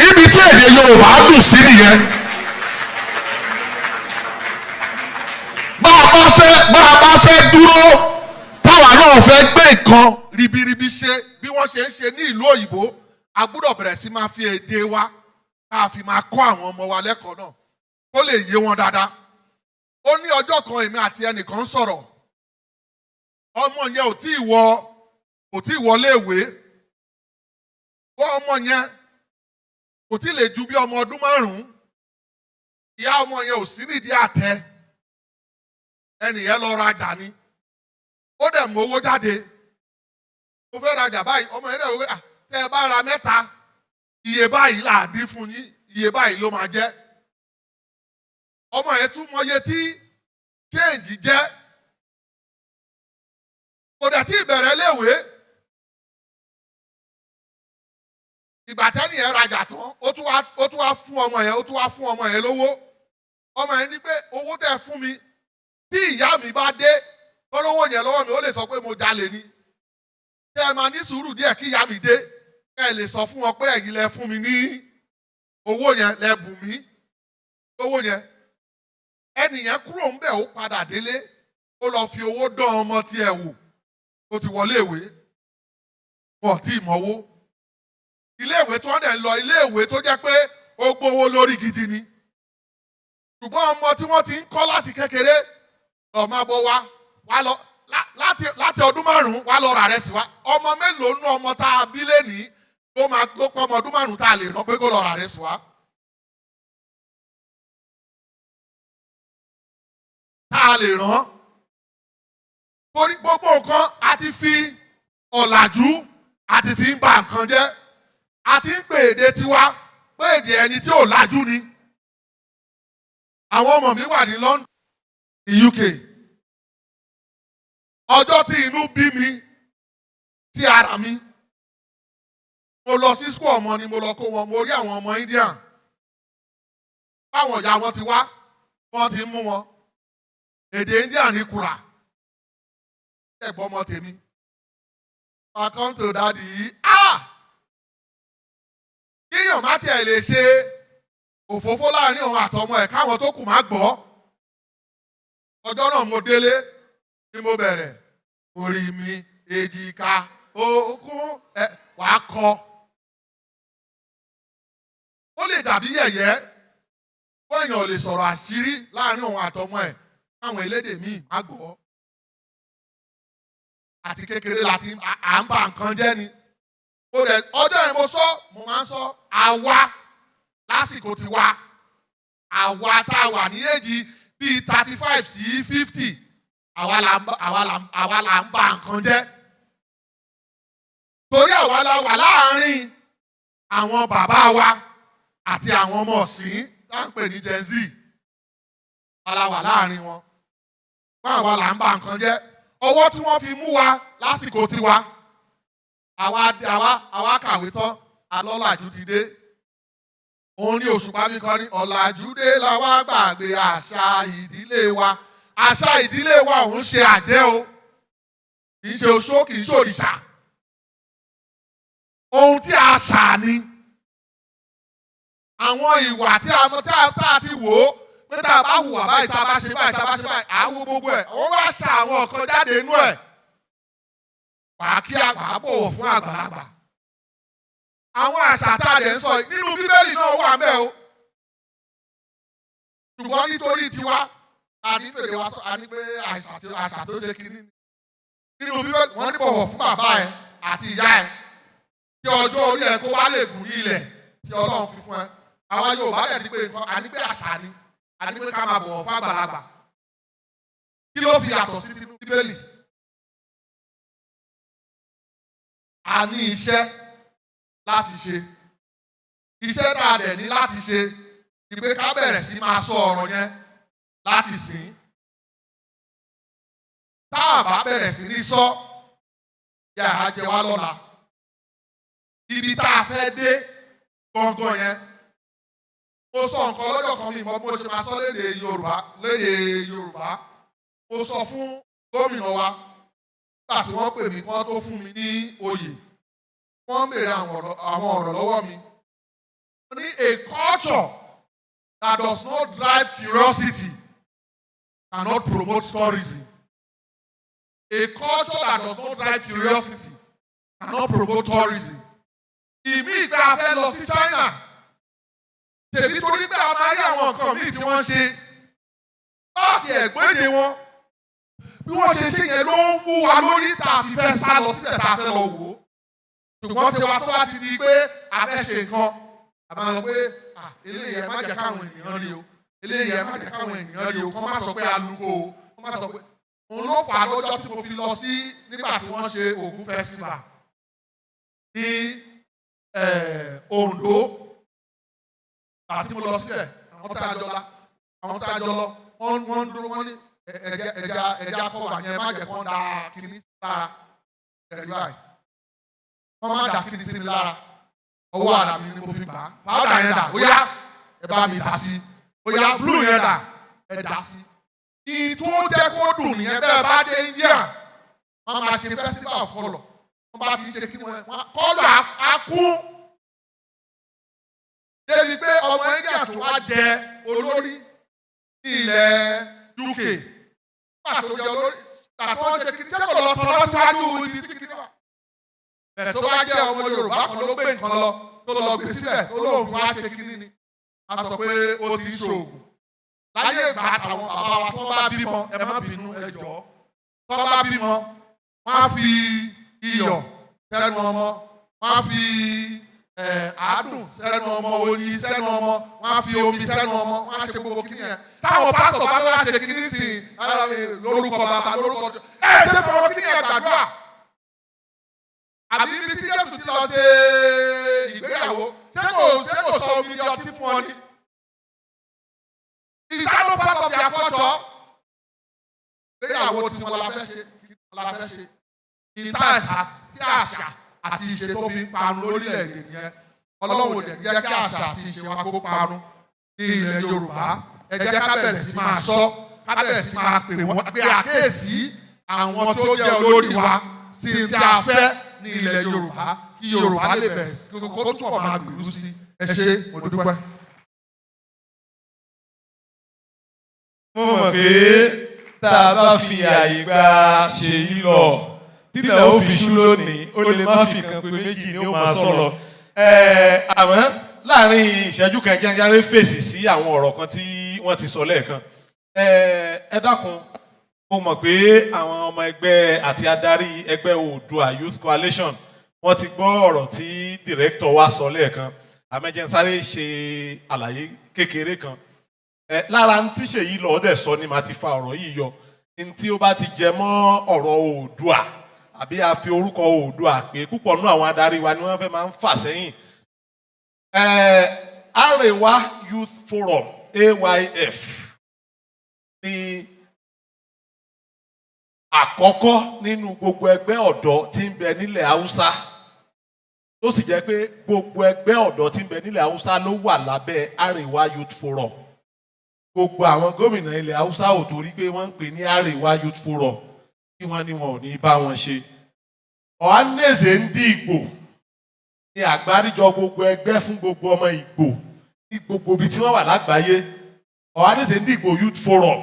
ibi tí èdè Yorùbá. Yorùbá dùn sí nìyẹn. bá a bá fẹ́ dúró táwa náà fẹ́ gbé nǹkan ribiribi ṣe bí wọ́n ṣe ń ṣe ní ìlú òyìnbó a gbọ́dọ̀ bẹ̀rẹ̀ sí máa fi èdè wa ká fi máa kọ́ àwọn ọmọ wa lẹ́kọ̀ọ́ náà kó lè yé wọn dáadáa. ó ní ọjọ́ kan èmi àti ẹnìkan sọ̀rọ̀ ọmọ yẹn ò tí ì wọlé ìwé ọmọ yẹn kò tí lè ju bí ọmọ ọdún 5 ìyá ọmọ yẹn ò sí nídìí àtẹ ẹnìyẹn lọ rajà ni ó dẹ̀ mú owó jáde ó fẹ́ rajà báyìí ọmọ yẹn dẹ̀ wọ́n tẹ́ ẹ bá ra 3 iye báyìí là á dín fún yín iye báyìí ló máa jẹ́ ọmọ yẹn tún mọye tí change jẹ́ kò dẹ̀ tí ìbẹ̀rẹ̀ léèwé ìgbà tẹ́ni yẹn rajà tán ó tún wá fún ọmọ yẹn lówó ọmọ yẹn ní pé owó tẹ́ fún mi tí ìyá mi bá dé lọ́wọ́ yẹn lọ́wọ́ mi ó lè sọ pé mo jalè ni tẹ́ ẹ máa ní sùúrù díẹ̀ kí ìyá mi dé kẹ́ ẹ lè sọ fún wọn pé ẹ̀yin lẹ fún mi ní owó yẹn lẹ bùn mí owó yẹn ẹnìyẹn kúrò ń bẹ̀ ó padà délé ó lọ fi owó dán ọmọ tiẹ̀ wò ó ti wọlé ìwé wọn tí ì mọ̀wó iléèwé tó ń dẹ̀ lọ iléèwé tó jẹ́ pé ó gbówó lórí gidi ni ṣùgbọ́n ọmọ tí wọ́n ti ń kọ́ láti kékeré lọ máa bọ̀ wá lọ láti ọdún 5 wá lọ rà rẹ̀ sí wa ọmọ mélòó nú ọmọ tá a bí lénìí ló pọ̀ ọmọ ọdún 5 tá a lè rán pé kó lọ rà rẹ̀ sí wa. tá a lè rán torí gbogbo nǹkan a ti fi ọ̀làjú a ti fi ń ba nǹkan jẹ́ a ti ń pè èdè tiwa pé èdè ẹni tí ò làjú ni àwọn ọmọ mi wà ní London ní UK ọjọ́ tí inú bí mi sí ara mi mo lọ sí school ọmọ ni mo lọ kó wọn mo rí àwọn ọmọ Indian báwọn ìyá wọn ti wá wọ́n ti mú wọn èdè Indian ní kura ẹ̀gbọ́n ọmọ tèmi I come to daddy kíyàn má tiẹ̀ lè ṣe òfófó láàrin òun àtọmọ ẹ̀ káwọn tó kù má gbọ́ ọjọ́ náà mo délé ni mo bẹ̀rẹ̀ orí mi èjìká okùn wàá kọ ó lè dàbí yẹ̀yẹ́ wọ́n èèyàn ò lè sọ̀rọ̀ àṣírí láàrin òun àtọmọ ẹ̀ káwọn elédè míì má gbọ́ àti kékeré láti à ń ba nǹkan jẹ́ ni ọjọ́ yẹn mo máa ń sọ àwa lásìkò tiwa àwa tá a wà ní èjì bíi 35 sí 50 àwa là ń ba nǹkan jẹ́ torí àwa la wà láàárín àwọn bàbá wa àti àwọn ọmọ ọ̀sìn tá à ń pè ní Gen Z la wà láàárín wọn fún àwa là ń ba nǹkan jẹ́ ọwọ́ tí wọ́n fi mú wa lásìkò tiwa àwa kàwé tán alọ́làjú ti dé òun ní Òṣùpá bí kan ní ọ̀làjú dé la wá gbàgbé àṣà ìdílé wa àṣà ìdílé wa òun ṣe àjẹ́ o kì í ṣe oṣó kì í ṣòrìṣà ohun tí a ṣà ni àwọn ìwà tí a ti wò ó pé tá a bá hùwà báyìí tá a bá ṣe báyìí tá a bá ṣe báyìí àwo gbogbo ẹ̀ wọ́n wá ṣà àwọn ọ̀kan jáde inú ẹ̀ wàá kí àgbà bọ̀wọ̀ fún àgbàlagbà àwọn àṣà tá a lè ń sọ nínú Bíbélì náà wà mẹ́ o ṣùgbọ́n nítorí tiwa a ní fèrè wa sọ a ní pé àṣà tó ṣe kiri nínú Bíbélì wọ́n ní bọ̀wọ̀ fún bàbá ẹ àti ìyá ẹ kí ọjọ́ orí ẹ kó wá lè gùn ní ilẹ̀ tí Ọlọ́run fi fún ẹ àwa Yorùbá dẹ̀ ní pé nǹkan a ní pé àṣà ni a ní pé ká máa bọ̀wọ̀ fún àgbàlagbà kí ló fi yàtọ̀ sí tinú Bíbélì a ní iṣẹ́ láti ṣe iṣẹ́ tá a dẹ̀ ní láti ṣe ni pé ká bẹ̀rẹ̀ sí máa sọ ọ̀rọ̀ yẹn láti sìn tá a bá bẹ̀rẹ̀ sí ní sọ yà á jẹ wá lọ́la ibi tá a fẹ́ dé gangan yẹn mo sọ nǹkan lọ́jọ́ kan mi mọ́ bó ṣe máa sọ lédè Yorùbá mo sọ fún gómìnà wa nígbà tí wọ́n pè mí kí wọ́n tó fún mi ní oyè wọ́n béèrè àwọn ọ̀rọ̀ lọ́wọ́ mi A culture that does not drive curiosity cannot promote tourism. A culture that does not drive curiosity cannot promote tourism. Ìmí ìgbà afẹ́ lọ sí China. Tèmi torí pé a máa rí àwọn nǹkan míì tí wọ́n ṣe. Láti ẹ̀gbẹ́dẹ̀ wọn. Bí wọ́n ṣe yẹn ló ń wú wa lórí tá a fi fẹ́ sá lọ síbẹ̀ tá a fẹ́ lọ wò ó. Ṣùgbọ́n tiwa tó bá ti di pé a fẹ́ ṣe nǹkan. A máa sọ pé eléyìí ẹ má jẹ́ káwọn ènìyàn rí o. Eléyìí ẹ má jẹ́ káwọn ènìyàn rí o. Kọ́ má sọ pé aluko o. Kọ́ má sọ pé òun ló fà á lọ́jọ́ tí mo fi lọ sí nígbà tí wọ́n ṣe Ògún festival ní Ondo àti mo lọ síbẹ̀ àwọn tá a jọ lọ wọ́n dúró wọ́n ní ẹja kọ́ wà ní ẹ má jẹ́ kó ń da kíní sí lára ẹ̀rí báyìí wọ́n má da kíní sí mi lára ọwọ́ àdá mi ni mo fi gbà á pàápàá yẹn dà ó yá ẹ bá mi dà sí ó yá blue yẹn dà ẹ dà sí. Ìtú jẹ́ kó dùn nìyẹn bẹ́ẹ̀ bá dé India wọ́n máa ṣe festival of colour wọ́n bá ti ṣe kí ni wọ́n kọ́lọ̀ akún débi pé ọmọ India tó wá jẹ olórí ní ilẹ̀ UK pàtó jẹ olórí pàtó wọ́n ṣe kí ni ṣé kò lọ tọ́lọ́ síwájú ibi tí kí ni wà bẹ́ẹ̀ tó bá jẹ́ ọmọ Yorùbá kan ló gbé nǹkan lọ tó lọ gbé síbẹ̀ tó lóun fi wá ṣe kí ni a sọ pé ó ti ń ṣoògùn. Láyé ìgbà àtàwọn bàbá wa tó bá bímọ ẹ má bínú ẹ jọ̀ọ́ tó bá bímọ wọ́n á fi iyọ̀ sẹ́nu ọmọ wọ́n á fi àádùn sẹ́nu ọmọ oyin sẹ́nu ọmọ wọ́n á fi omi sẹ́nu ọmọ wọ́n á ṣe gbogbo kíni yẹn táwọn pásítọ̀ bá wá ṣe kíní sí lórúkọ bàbá lórúkọ ṣe fọwọ́ kíni yẹn gbàdúrà àbí ibi tí Jésù ti lọ ṣe ìgbéyàwó ṣé kò sọ omi di ọtí fún ọ ni. Is that not part of their culture? Ìgbéyàwó tí wọn la fẹ́ ṣe. Ìta àṣà àti ìṣe tó fi ń parun lórílẹ̀-èdè yẹn. Ọlọ́run ò dẹ̀ jẹ́ kí àṣà àti ìṣe wa kó parun ní ilẹ̀ Yorùbá. Ẹ jẹ́ ká bẹ̀rẹ̀ sí máa sọ, ká bẹ̀rẹ̀ sí máa pè wọ́n pé àkéèsí àwọn tó jẹ́ olórí wa sí tí a fẹ́ ní ilẹ̀ Yorùbá kí Yorùbá lè bẹ̀rẹ̀ sí kó túbọ̀ máa gbèrú sí. Ẹ ṣé, mo dúpẹ́. Mo mọ̀ pé tá a bá fi àyè gba Ṣèyí lọ títẹ̀ ó fi ṣú lónìí ó lè má fi kan pé méjì ni ó máa sọ̀rọ̀ àmọ́ láàrin ìṣẹ́jú kan jáde fèsì sí àwọn ọ̀rọ̀ kan tí wọ́n ti sọ lẹ́ẹ̀kan ẹ dákun mo mọ̀ pé àwọn ọmọ ẹgbẹ́ àti adarí ẹgbẹ́ Oodua Youth Coalition wọ́n ti gbọ́ ọ̀rọ̀ tí dìrẹ́kítọ̀ wa sọ lẹ́ẹ̀kan àmẹ́jẹ́nsáré ṣe àlàyé kékeré kan. Lára ń tí Ṣèyí lọ dẹ̀ sọ ni màá ti fa ọ̀rọ̀ yìí yọ ní tí ó bá ti jẹ mọ́ ọ̀rọ̀ Oòduà àbí a fi orúkọ Oòduà pé púpọ̀ nínú àwọn adarí wa ni wọ́n fẹ́ máa ń fà sẹ́yìn. Arewa Youth Forum AYF ni àkọ́kọ́ nínú gbogbo ẹgbẹ́ ọ̀dọ́ tí ń bẹ nílẹ̀ Haúsá tó sì jẹ́ pé gbogbo ẹgbẹ́ ọ̀dọ́ tí ń bẹ nílẹ̀ Haúsá ló wà lábẹ́ Arewa Youth Forum. Gbogbo àwọn gómìnà ilẹ̀ Haúsá ò torí pé wọ́n ń pè ní Arewa Youth Forum kí wọ́n ní wọn ò ní bá wọn ṣe. Ọ̀hánèzè ń dí Ìgbò ní àgbáríjọ gbogbo ẹgbẹ́ fún gbogbo ọmọ Ìgbò ní gbogbo ibi tí wọ́n wà lágbàáyé. Ọ̀hánèzè ń dí Ìgbò Youth Forum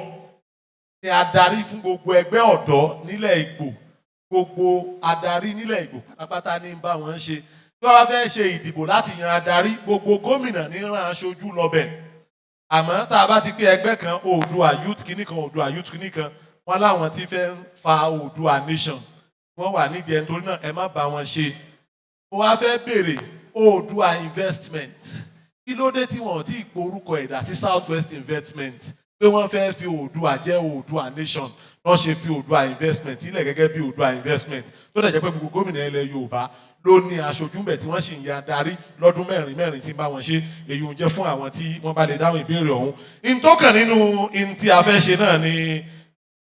ní adarí fún gbogbo ẹgbẹ́ ọ̀dọ́ nílẹ̀ Ìgbò. Gbogbo adarí nílẹ̀ Ìgbò pátápátá ní bá wọn ṣe. Bí wọ́n bá fẹ́ ṣe ìdìbò láti yan adarí gbogbo gómìnà ní rán aṣojú lọ́bẹ̀. Àmọ́ tá a bá ti pé ẹgbẹ́ kan Oodua Youth kìíní kan Oodua Youth kìíní kan wọ́n láwọn tí fẹ́ ń fa Oodua Nation wọ́n wà nídìí ẹni torí náà ẹ má bá wọn ṣe. Ó wá fẹ́ béèrè Oodua Investment kí ló dé tí wọ́n ti porúkọ ẹ̀dá sí South West Investment pé wọ́n fẹ́ fi Oodua jẹ́ Oodua Nation wọ́n ṣe fi Oodua Investment ilẹ̀ gẹ́gẹ́ bí Oodua Investment tó dẹ̀ jẹ́ pé gbogbo gómìnà ilẹ̀ Yorùbá ló ní aṣojú mbẹ tí wọ́n sì ń ya darí lọ́dún mẹ́rin tí ń bá wọn ṣe èyí ń jẹ́ fún àwọn tí wọ́n bá lè dáhùn ìbéèrè ọ̀hún. Ìtọ́kàn nínú tí a fẹ́ ṣe náà ni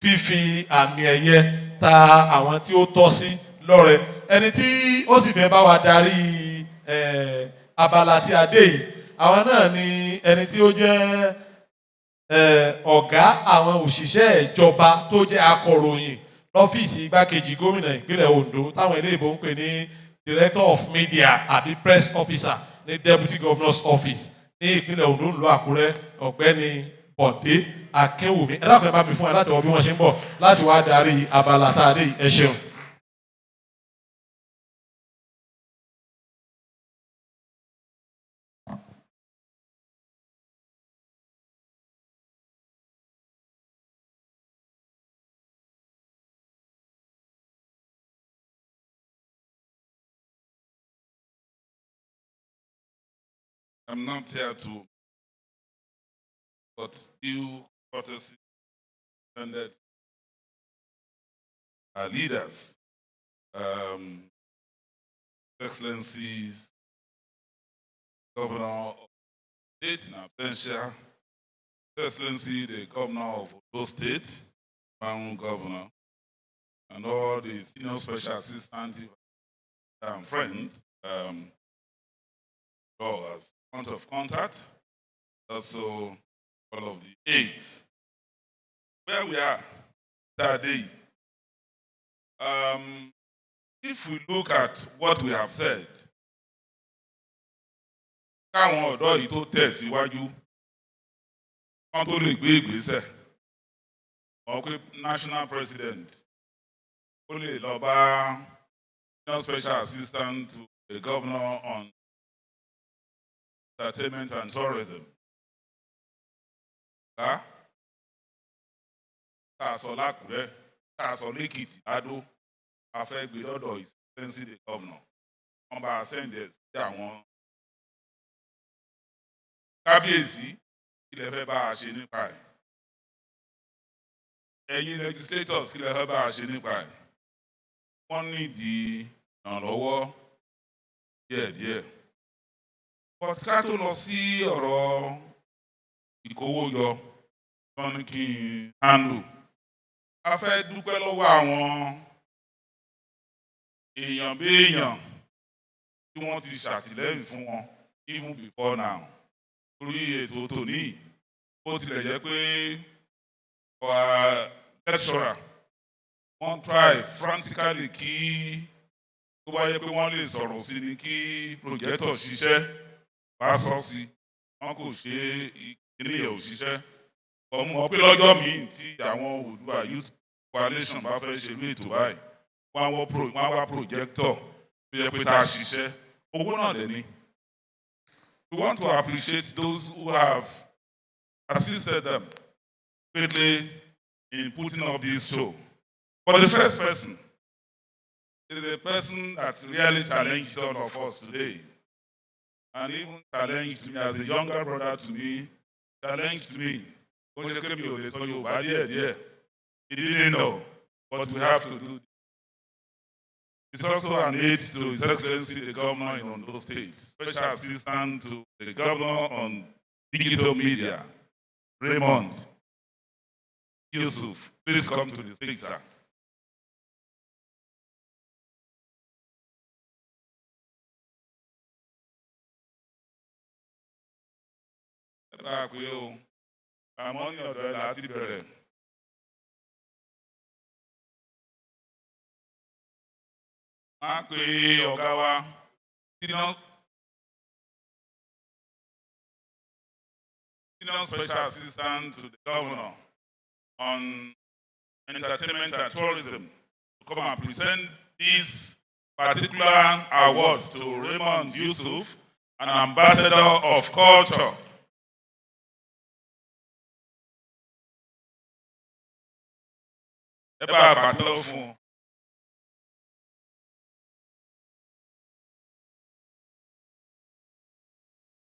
fífi àmì ẹ̀yẹ ta àwọn tí ó tọ́ sí lọ́rẹ. Ẹni tí ó sì fẹ́ bá wa darí abala tí a dé yìí àwọn náà ni ẹni tí ó jẹ́ ọ̀gá àwọn òṣìṣẹ́ ìjọba tó jẹ́ akọ̀ròyìn lọ́fíìsì igbákejì gómìnà ìpínlẹ̀ Ondo táwọn eléyìnbó ń pè ní Director of Media àbí Press Officer ní deputy governor's office ní ìpínlẹ̀ Ondo ńlọ Àkúrẹ́ ọ̀gbẹ́ni Bọ̀dé Akínwùmí ẹ dákun ẹ bá mi fún ẹ láti wọ bí wọ́n ṣe ń bọ̀ láti wá darí abala tá a dé ẹ ṣeun. I'm not here to, but due courtesy and that our leaders, Excellencies, Governor of the State in absentia, Excellency, the Governor of Odo State, my own governor, and all the senior special assistants and friends, all as point of contact, also all of the aides. Where we are today, if we look at what we have said, káwọn ọ̀dọ́ yìí tó tẹ̀síwájú, wọ́n tó lè gbé ìgbésẹ̀, wọ́n pé national president, ó lè lọ bá senior special assistant to the governor on entertainment and tourism. Ká sọ l'Ákúrẹ́, ká sọ l'Ékìtì, Adó, a fẹ́ gbé lọ́dọ̀ His Excellency the Governor. Wọ́n bá a send ẹ̀ sí àwọn kábíyèsí kí lẹ fẹ́ bá a ṣe nípa ẹ̀. Ẹ̀yin legislators kí lẹ fẹ́ bá a ṣe nípa ẹ̀. Wọ́n nídìí ìrànlọ́wọ́ díẹ̀díẹ̀. But ká tó lọ sí ọ̀rọ̀ ìkówójọ wọ́n ní kí n handle. A fẹ́ dúpẹ́ lọ́wọ́ àwọn èèyàn bí èèyàn tí wọ́n ti ṣàtìlẹ́yìn fún wọn even before now. Torí ètò tòní, ó tilẹ̀ jẹ́ pé our lecturer wọ́n try frantically kí tó bá yẹ pé wọ́n lè sọ̀rọ̀ sí ni kí projector ṣiṣẹ́ bá sọ sí wọn kò ṣe ìpínlẹ̀ òṣìṣẹ́ ọmọ pé lọ́jọ́ míì tí àwọn Oodua Youth Coalition bá fẹ́ ṣe ní ètò báyìí wọ́n wá projector tó yẹ pé tá a ṣiṣẹ́ owó náà dẹ̀ ni. We want to appreciate those who have assisted them greatly in putting up this show. But the first person is a person that's really challenged all of us today. And even challenged me as a younger brother to me, challenged me. He didn't know, but we have to do. It's also an aid to His Excellency the Governor in Ondo State, special assistant to the Governor on digital media, Raymond Yusuf. Please come to the stage, sir. Àmọ́ ní ọ̀dọ̀ ẹ̀ láti bẹ̀rẹ̀. Máa pe ọ̀gá wa senior special assistant to the governor on entertainment and tourism to come and present these particular awards to Raymond Yusuf, an ambassador of culture. Ẹ bá a pàtẹ́wọ́ fún un.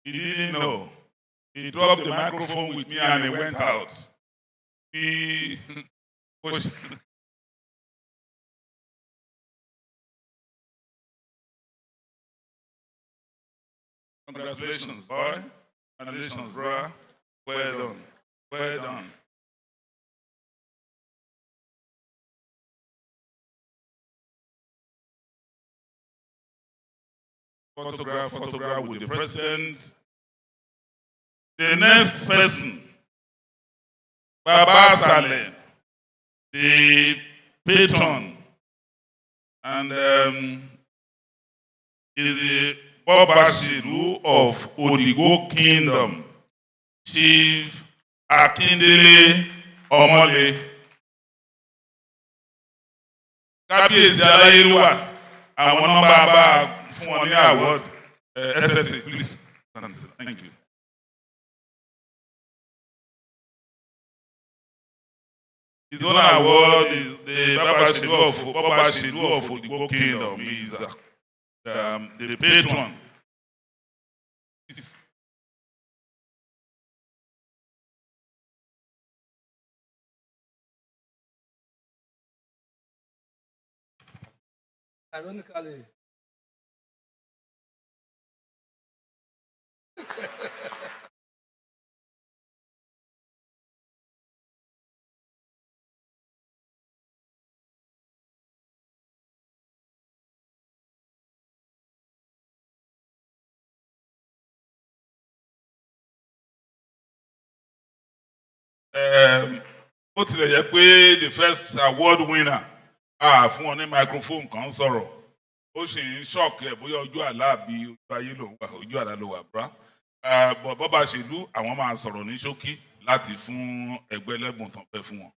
He didn't know. He dropped the microphone with me and he went out. He pushed. Congratulations, boy. Congratulations, brother. Well done. Well done. Photograph with the president. The next person, Baba Saleh, the patron, and is the Bobashilu of Odigo Kingdom, Chief Akindele Omole. Kábíyèsí Aláyélúwà, àwọn nọ́mbà bá fún wọn ní award. SSA, please. Thank you. His own award is the Bobashilu of Odigo Kingdom. Is the patron. Please. Ironically, Ó tilẹ̀ jẹ́ pé the first award winner fún wọn ní microphone kan sọ̀rọ̀ ó sì ń ṣọ́ọ̀kì ẹ̀ bóyá ojú àlá àbí ojú ayé ló wà ojú àlá ló wà búrá. Bọ́bàṣèlú àwọn máa sọ̀rọ̀ ní ṣókí láti fún ẹgbẹ́ lẹ́bùn tán fẹ́ fún wọn.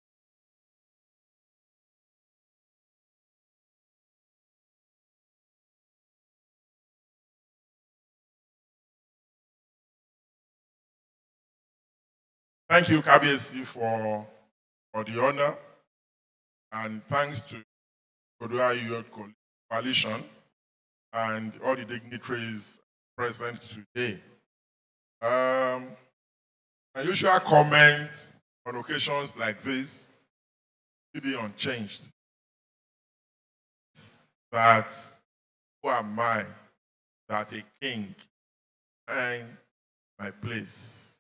Thank you, Kabiyesi, for the honor, and thanks to Oodua Youth Coalition and all the dignitaries present today. My usual comment on occasions like this will be unchanged. That who am I that a king find my place?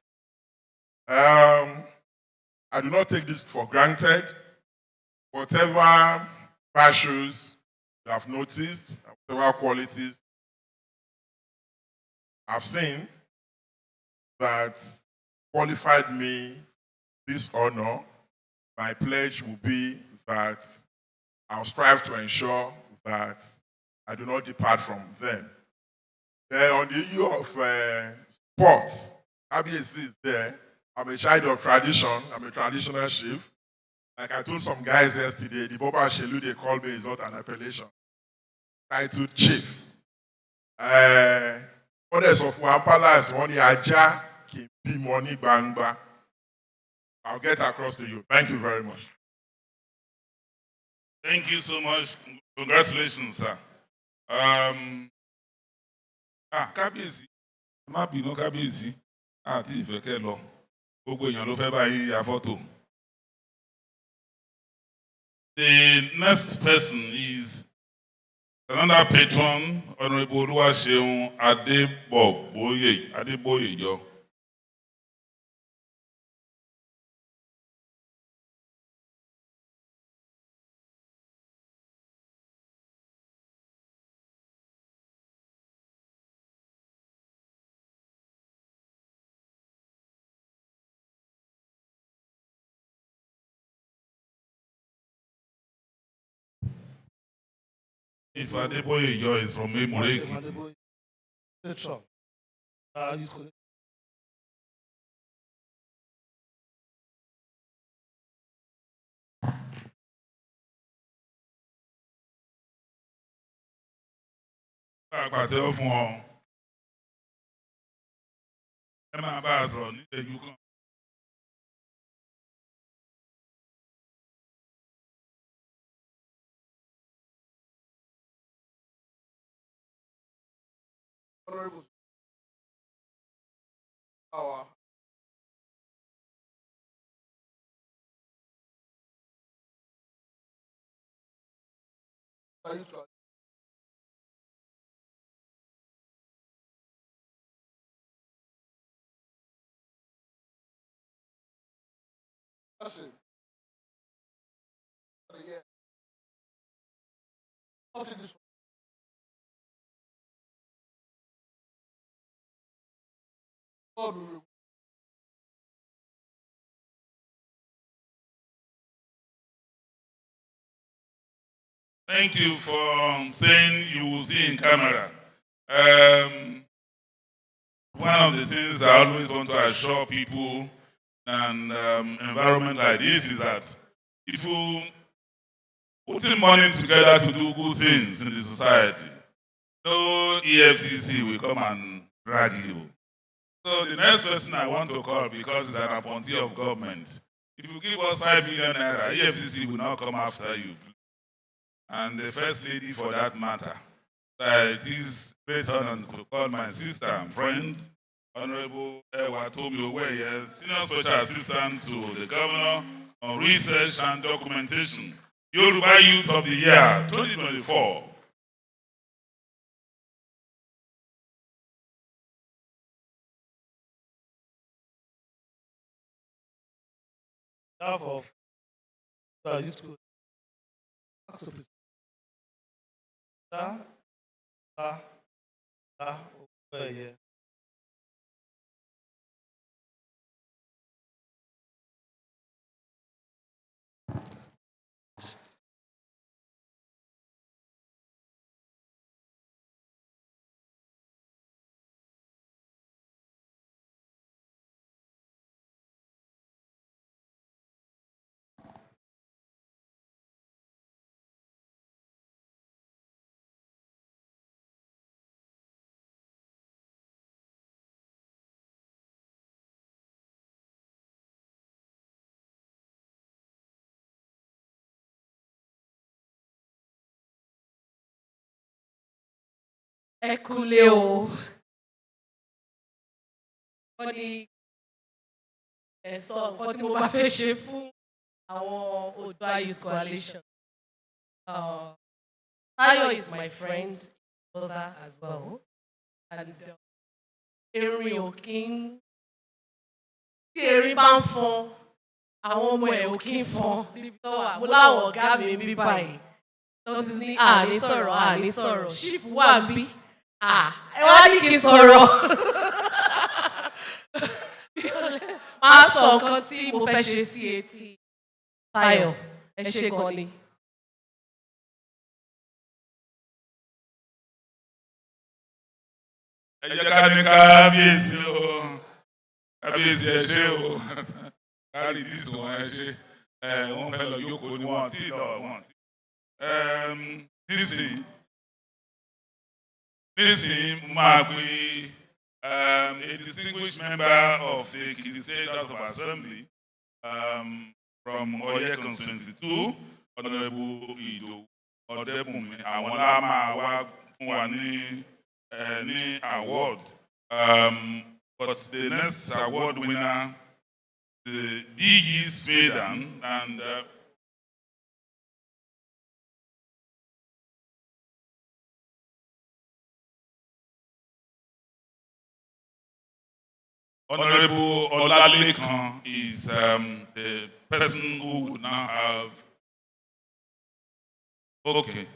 I do not take this for granted. Whatever virtues you have noticed, whatever qualities I've seen that qualified me this honor, my pledge will be that I'll strive to ensure that I do not depart from them. Then on the issue of sport, Kabiyesi is there. I'm a child of tradition. I'm a traditional chief. Like I told some guys yesterday, the Bobashilu they call me is not an appellation. Titled chief. Others of one palace, one Aja, can be money bangba. I'll get across to you. Thank you very much. Thank you so much. Congratulations, sir. Kábíyèsí, má bínú Kábíyèsí, àti ìfẹ́ kẹ́ lọ. Gbogbo èèyàn ló fẹ́ bá yín ya fọ́tò. The next person is another patron, Honorable Oluwaseun Adeboyejo. If Adeboyejo is from Emure Ekiti. patron. Youth Coalition. Pàtẹ́wọ́ fún ọ. Ẹ máa bá a sọ̀rọ̀ ní ìṣẹ́jú kan. Honorable. Our youth coalition. That's it. Yeah. I'll take this one. God will reward. Thank you for saying you will see in camera. One of the things I always want to assure people in an environment like this is that if you putting money together to do good things in the society, no EFCC will come and drag you. So the next person I want to call, because it's an appointee of government, if you give us 5 million naira, EFCC will not come after you. And the first lady for that matter. It is great honor to call my sister and friend, Honorable Ewa Tomi, Senior Special Assistant to the Governor on Research and Documentation, Yoruba Youth of the Year 2024. Behalf of the youth group, ask to please. Yeah. Ẹ kúlé o. Wọ́n ní ẹ̀sọ́ nǹkan tí mo bá fẹ́ ṣe fún àwọn Oodua Youth Coalition. Tayo is my friend, brother as well. And erin ò kí ń tí erin bá ń fọn, àwọn ọmọ ẹ̀ ò kí ń fọn. Mo láwọn ọ̀gá mi bí báyìí. Tó ti ní àní sọ̀rọ̀, ṣífù wà bí. Ẹ wá ní kí n sọ̀rọ̀. Máa sọ nǹkan tí mo fẹ́ ṣe sí etí Tayo. Ẹ ṣé gan ni. Ẹ jẹ́ ká ní kábíyèsí o, kábíyèsí ẹ ṣé o, kárí dísù wọn ẹ ṣé, wọ́n fẹ́ lọ yókò ni wọ́n ti lọ wọ́n ti. Nísìnyí máa pe a distinguished member of the Ekiti State House of Assembly from Oye Constituency 2, Honorable Ido Odebunmi, àwọn lá máa wá fún wa ní award. But the next award winner, the DG Smedan, and Honorable Olalekan is the person who would now have. Okay.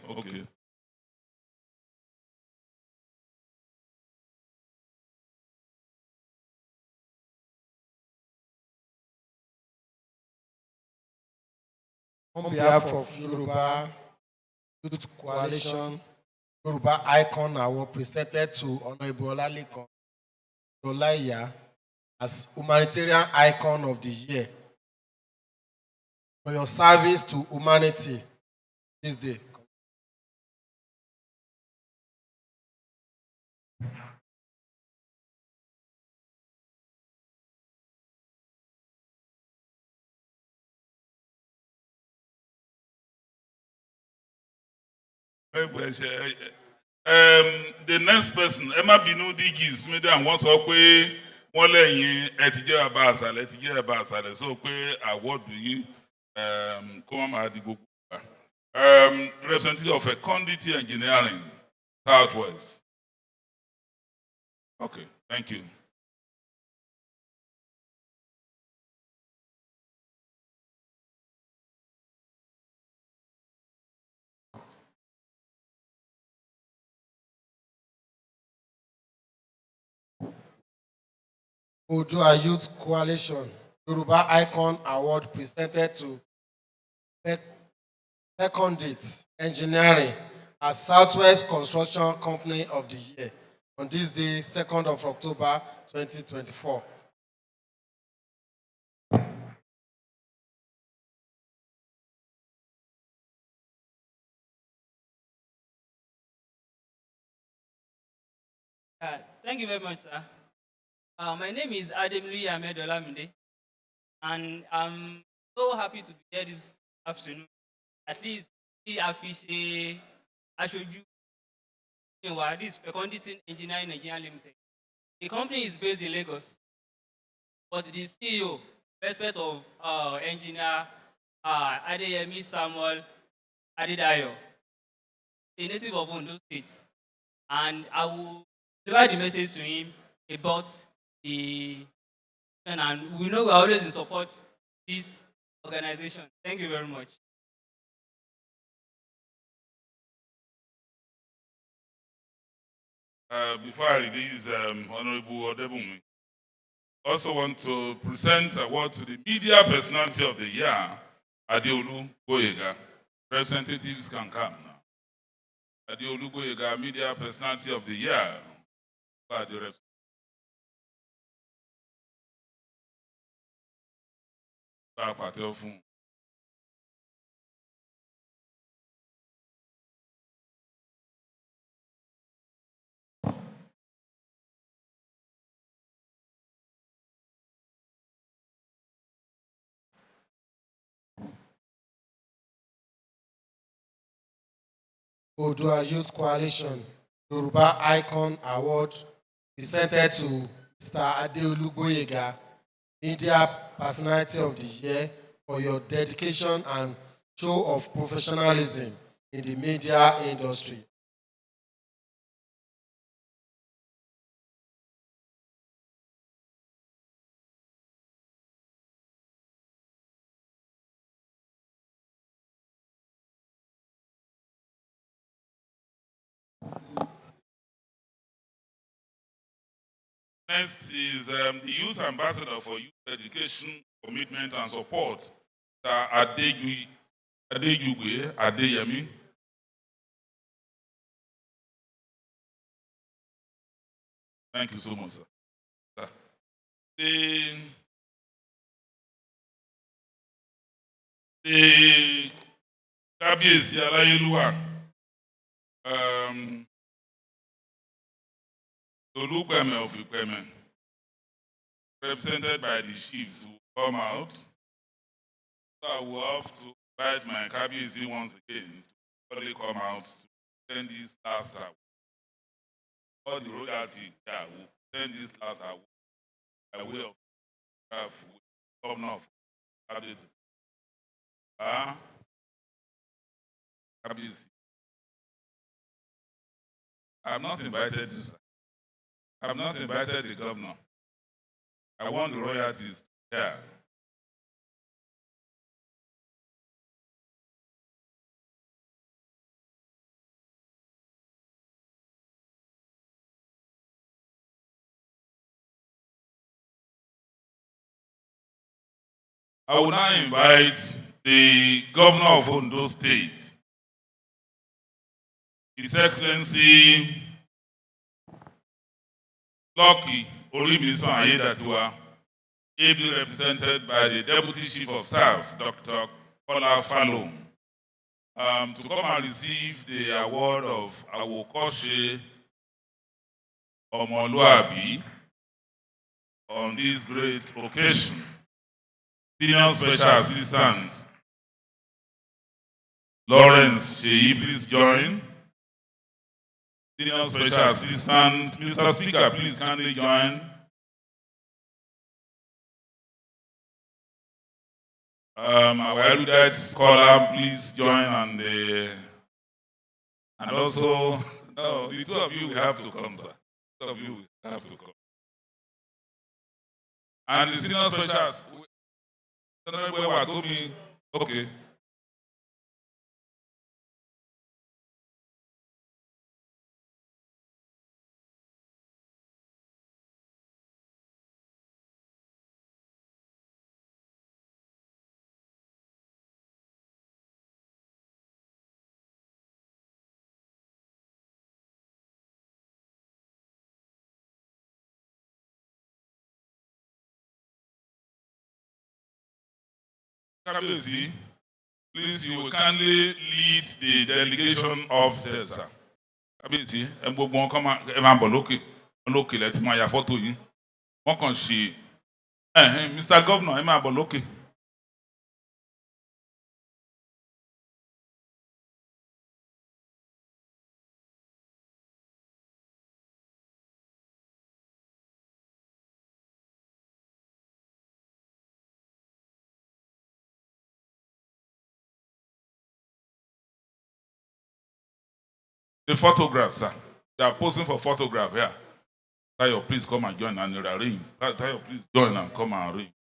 On behalf of Yoruba Youth Coalition, Yoruba Icon Award presented to Honorable Olalekan Dolaiya as Humanitarian Icon of the Year for your service to humanity this day. The next person, Emma Binu Digi Smedan, wọ́n sọ pé wọ́n lẹ́yìn ẹ ti jẹ́ bàbá àṣàlẹ̀, sọ pé award yìí kó má máa di gbogbo wa. Representative of Fecundity Engineering, Southwest. Okay, thank you. Oodua Youth Coalition, Yoruba Icon Award presented to Fecundity Engineering as Southwest Construction Company of the Year. on this day, 2nd of October 2024. Thank you very much, sir. My name is Ademili Ahmed Olamide, and I'm so happy to be here this afternoon. At least, see Afishe Ashoju, this Fecundity Engineering Nigeria Limited. The company is based in Lagos, but the CEO, respect of engineer Adeyemi Samuel Adedayo, a native of Ondo State, and I will deliver the message to him about the and we know we are always in support this organization. Thank you very much. Before I release Honorable Odebumi, also want to present award to the Media Personality of the Year, Adeolu Goyega. Representatives can come now. Adeolu Goyega, Media Personality of the Year. Oodua Youth Coalition Yoruba Icon Award presented to Mr. Adeolu Gboyega, Media Personality of the Year, for your dedication and show of professionalism in the media industry. Next is the Youth Ambassador for Youth Education, Commitment and Support, Adeyugwe Adeyemi. Thank you so much, sir. The Kábíyèsí Aláyélúwà, Olúpẹ̀mẹ̀ of Ìpẹ̀mẹ̀, represented by the chiefs who come out. So I will have to invite my Kábíyèsí once again to really come out to send this last award. All the royalty here will send this last award by way of governor of Kábíyèsí. I have not invited you, sir. I have not invited the governor. I want the royalties here. I will now invite the governor of Ondo State, His Excellency Lucky Orimisan Ayedatua, ably represented by the Deputy Chief of Staff, Dr. Kola Falom, to come and receive the award of Awokoshe Omoluabi on this great occasion. Senior Special Assistant Lawrence Sheyi, please join. Senior Special Assistant, Mr. Speaker, please kindly join. Our erudite scholar, please join, and also, no, the two of you will have to come, sir. The two of you will have to come. And the senior special, told me, okay. Kábíyèsí, please you will kindly lead the delegation officers, sir. Kábíyèsí, ẹ gbogbo wọn kọ́ máa bọ̀ lókè lókè lẹ́tí máa ya fọ́tò yìí. Wọ́n kàn ṣe Mr. Governor ẹ máa bọ̀ lókè. The photograph, sir. They are posing for photograph here. Tayo, please come and join and arrange. Tayo, please join and come and arrange.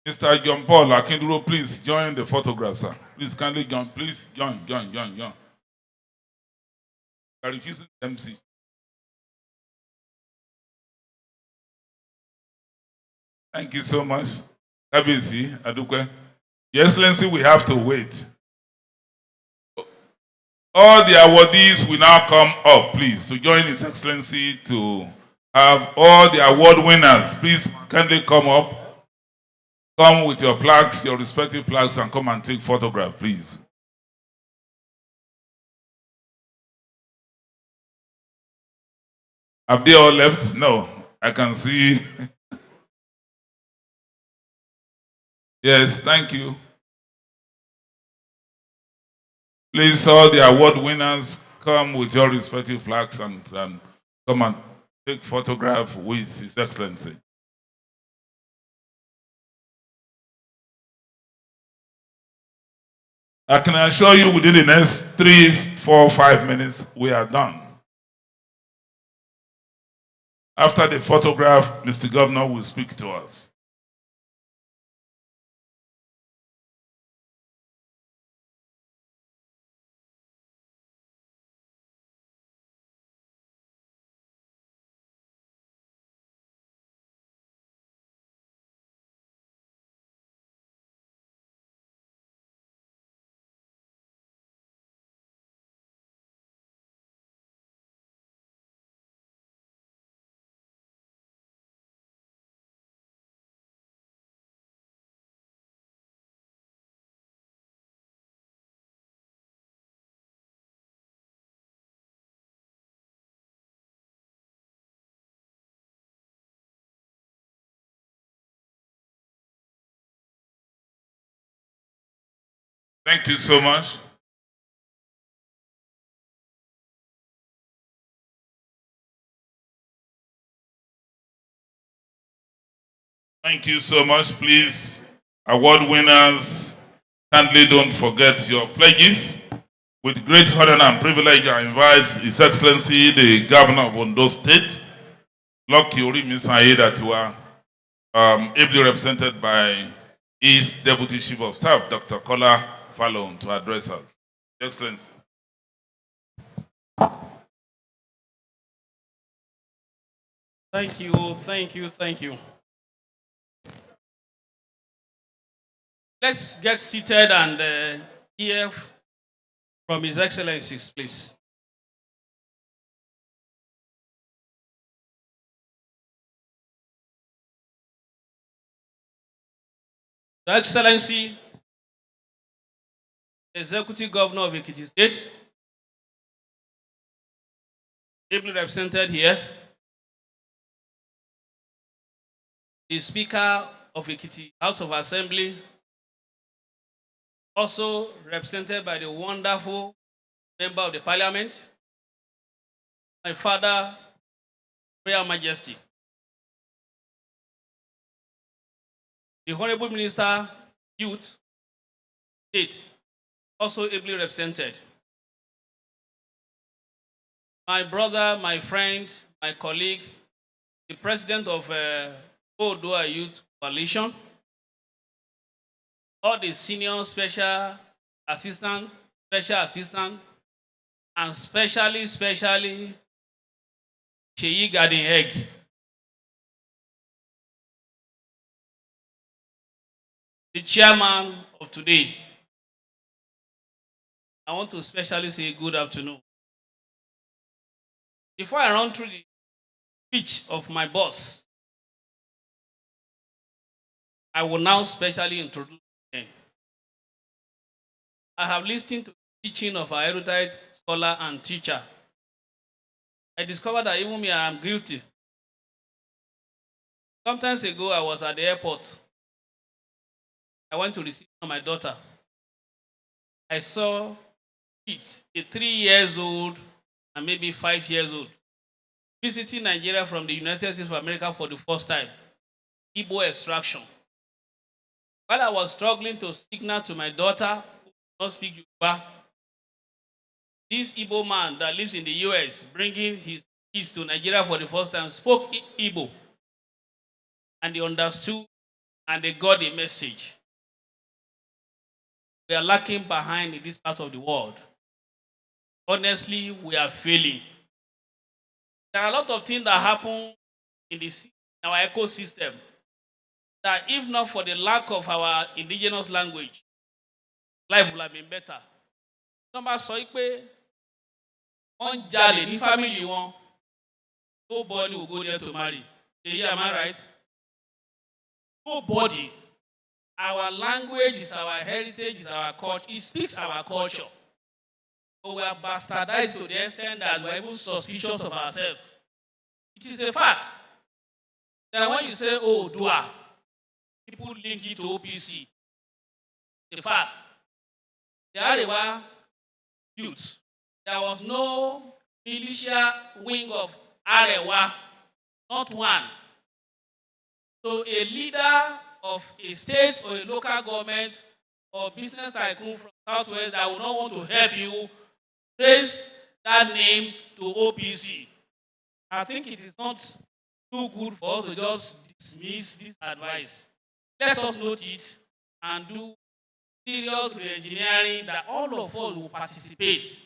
Mr. John Paul Akinduro, please join the photograph, sir. Please kindly join. Please join. You are refusing MC. Thank you so much. Kábíyèsí, Adúpẹ́. Your Excellency, we have to wait. All the awardees will now come up, please, to join His Excellency to have all the award winners. Please kindly come up. Come with your plaques, your respective plaques, and come and take photograph, please. Have they all left? No, I can see. Yes, thank you. Please, all the award winners, come with your respective plaques and come and take photograph with His Excellency. I can assure you within the next 3, 4, 5 minutes, we are done. After the photograph, Mr. Governor will speak to us. Thank you so much. Thank you so much. Please, award winners, kindly don't forget your pledges. With great honor and privilege, I invite His Excellency, the Governor of Ondo State, Lucky Orimisaye, that you are ably represented by his Deputy Chief of Staff, Dr. Kola Falon, to address us. Your Excellency. Thank you. Let's get seated and hear from His Excellencies, please. Your Excellency, Executive Governor of Ekiti State, ably represented here, the Speaker of Ekiti House of Assembly, also represented by the wonderful Member of the Parliament, my father, Royal Majesty. the Honorable Minister, Youth, State, also ably represented. My brother, my friend, my colleague, the president of Oodua Youth Coalition, all the senior special assistants, and especially Sheyi Garden Egg. The chairman of today. I want to especially say good afternoon. Before I run through the speech of my boss, I will now specially introduce him. I have listened to the teaching of our erudite scholar and teacher. I discovered that even me, I am guilty. Sometimes ago, I was at the airport. I went to receive my daughter. I saw kids, a 3 years old and maybe 5 years old, visiting Nigeria from the United States of America for the first time. Igbo extraction. While I was struggling to signal to my daughter who does not speak Yoruba, this Igbo man that lives in the US, bringing his kids to Nigeria for the first time, spoke Igbo. And they understood and they got the message. We are lacking behind in this part of the world. Honestly, we are failing. There are a lot of things that happen in our ecosystem that if not for the lack of our indigenous language, life would have been better. Somebody sọ pé wọ́n jalè ní family wọn, nobody will go there to marry. Am I right? Nobody. Our language is our heritage, is our culture. It speaks our culture. But we are bastardized to the extent that we are even suspicious of ourselves. It is a fact that when you say, oh, Oodua, people link it to OPC. The fact. The Arewa youth, there was no militia wing of Arewa, not one. So a leader of a state or a local government or business tycoon from Southwest that will not want to help you raise that name to OPC. I think it is not too good for us to just dismiss this advice. Let us note it and do serious re-engineering that all of us will participate.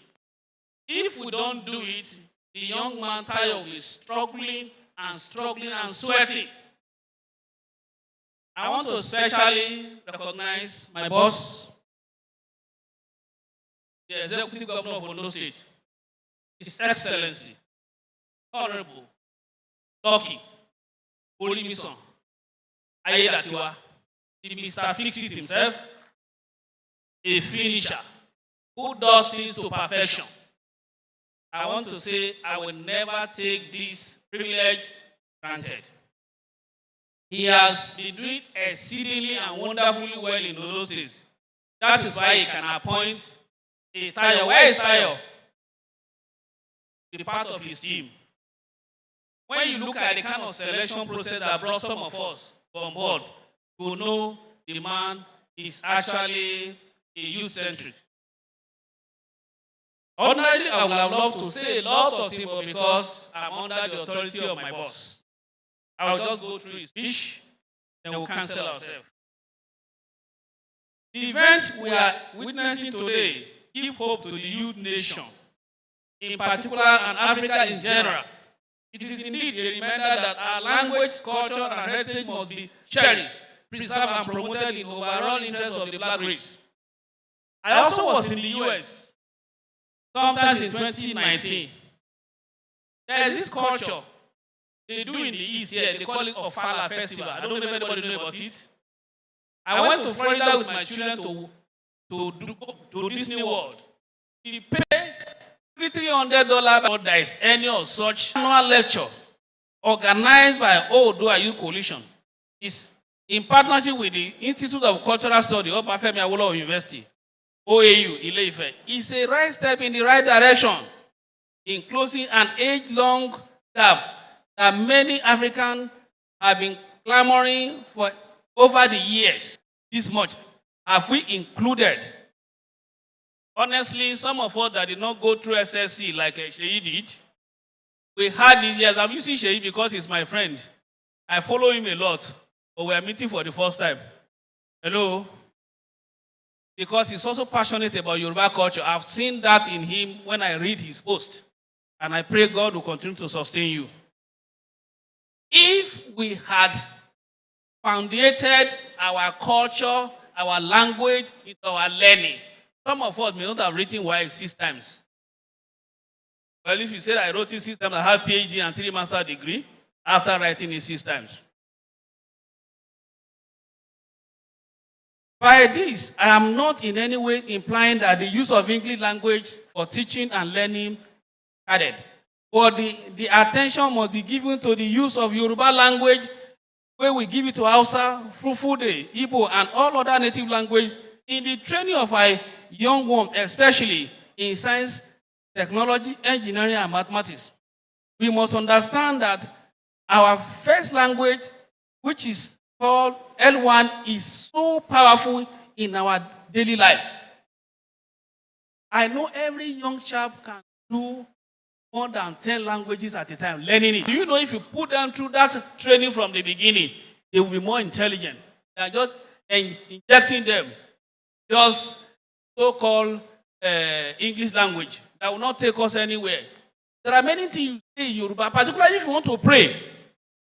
If we don't do it, the young man Tayo will be struggling and sweating. I want to especially recognize my boss, the Executive Governor of Ondo State, His Excellency, Honorable, Lucky, Olimisan, Ayedatiwa, the Mr. Fix-It himself, a finisher who does things to perfection. I want to say I will never take this privilege granted. He has been doing exceedingly and wonderfully well in those days. That is why he can appoint a Tayo. Where is Tayo? The part of his team. When you look at the kind of selection process that brought some of us on board, you will know the man is actually a youth-centric. Ordinarily, I would have loved to say a lot of things, but because I'm under the authority of my boss, I will just go through his speech, then we'll cancel ourselves. The event we are witnessing today give hope to the youth nation, in particular and Africa in general. It is indeed a reminder that our language, culture, and heritage must be cherished, preserved, and promoted in the overall interest of the black race. I also was in the US, sometimes in 2019. There is this culture they do in the East here, they call it Ofala Festival. I don't know if anybody knows about it. I went to Florida with my children to Disney World. We pay $300 there is any of such annual lecture organized by Oodua Youth Coalition. It's in partnership with the Institute of Cultural Study, Obafemi Awolowo University, OAU, Ile-Ife. It's a right step in the right direction in closing an age-long gap that many Africans have been clamoring for over the years, this much, have we included? Honestly, some of us that did not go through SSC like Sheyi did, we had it. Yes, I'm using Sheyi because he's my friend. I follow him a lot, but we are meeting for the first time. Hello? Because he's also passionate about Yoruba culture. I've seen that in him when I read his post. And I pray God will continue to sustain you. If we had foundated our culture, our language into our learning, some of us may not have written YF 6 times. Well, if you said I wrote it 6 times, I have PhD and 3 master's degree after writing it 6 times. By this, I am not in any way implying that the use of English language for teaching and learning added. But the attention must be given to the use of Yoruba language, where we give it to Hausa, Fulfulde, Igbo, and all other native language in the training of our young ones, especially in science, technology, engineering, and mathematics. We must understand that our first language, which is called L1, is so powerful in our daily lives. I know every young chap can do more than 10 languages at a time, learning it. Do you know if you put them through that training from the beginning, they will be more intelligent than just injecting them just so-called English language that will not take us anywhere. There are many things you say in Yoruba, particularly if you want to pray.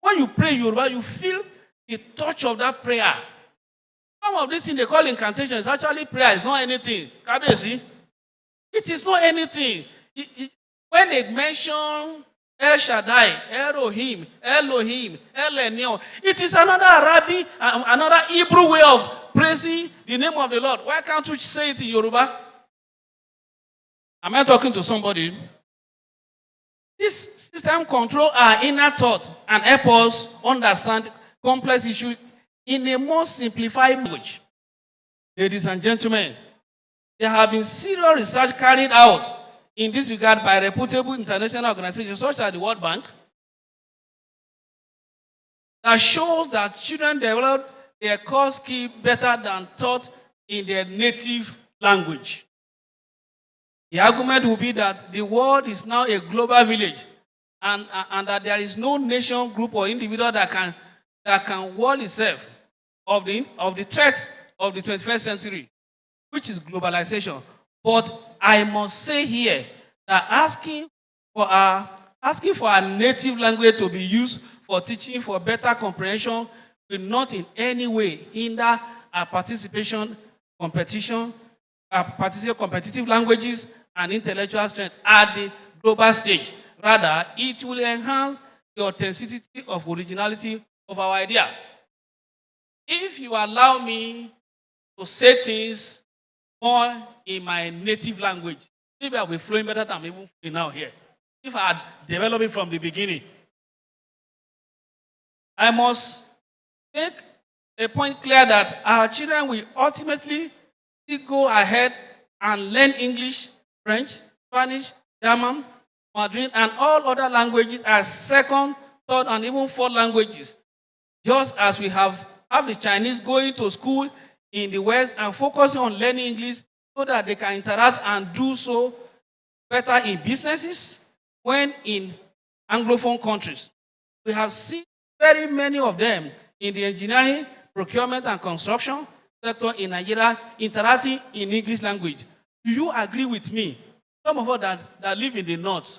When you pray Yoruba, you feel the touch of that prayer. Some of these things they call incantation is actually prayer. It's not anything. Kabesi, it is not anything. When they mention El Shaddai, Elohim, Elohim, El Enyo, it is another Arabic, another Hebrew way of praising the name of the Lord. Why can't you say it in Yoruba? Am I talking to somebody? This system control our inner thought and help us understand complex issues in a more simplified language. Ladies and gentlemen, there have been serious research carried out in this regard by reputable international organizations such as the World Bank that shows that children develop their core skill better than taught in their native language. The argument will be that the world is now a global village and that there is no nation, group, or individual that can wall itself of the threat of the 21st century, which is globalization. But I must say here that asking for our native language to be used for teaching for better comprehension will not in any way hinder our participation, competitive languages and intellectual strength at the global stage. Rather, it will enhance the authenticity of originality of our idea. If you allow me to say things more in my native language, maybe I'll be flowing better than I'm even flowing now here. If I had developed it from the beginning. I must make a point clear that our children will ultimately go ahead and learn English, French, Spanish, German, Mandarin, and all other languages as second, third, and even fourth languages. Just as we have the Chinese going to school in the West and focusing on learning English so that they can interact and do so better in businesses when in Anglophone countries. We have seen very many of them in the engineering, procurement, and construction sector in Nigeria interacting in English language. Do you agree with me? Some of us that live in the north,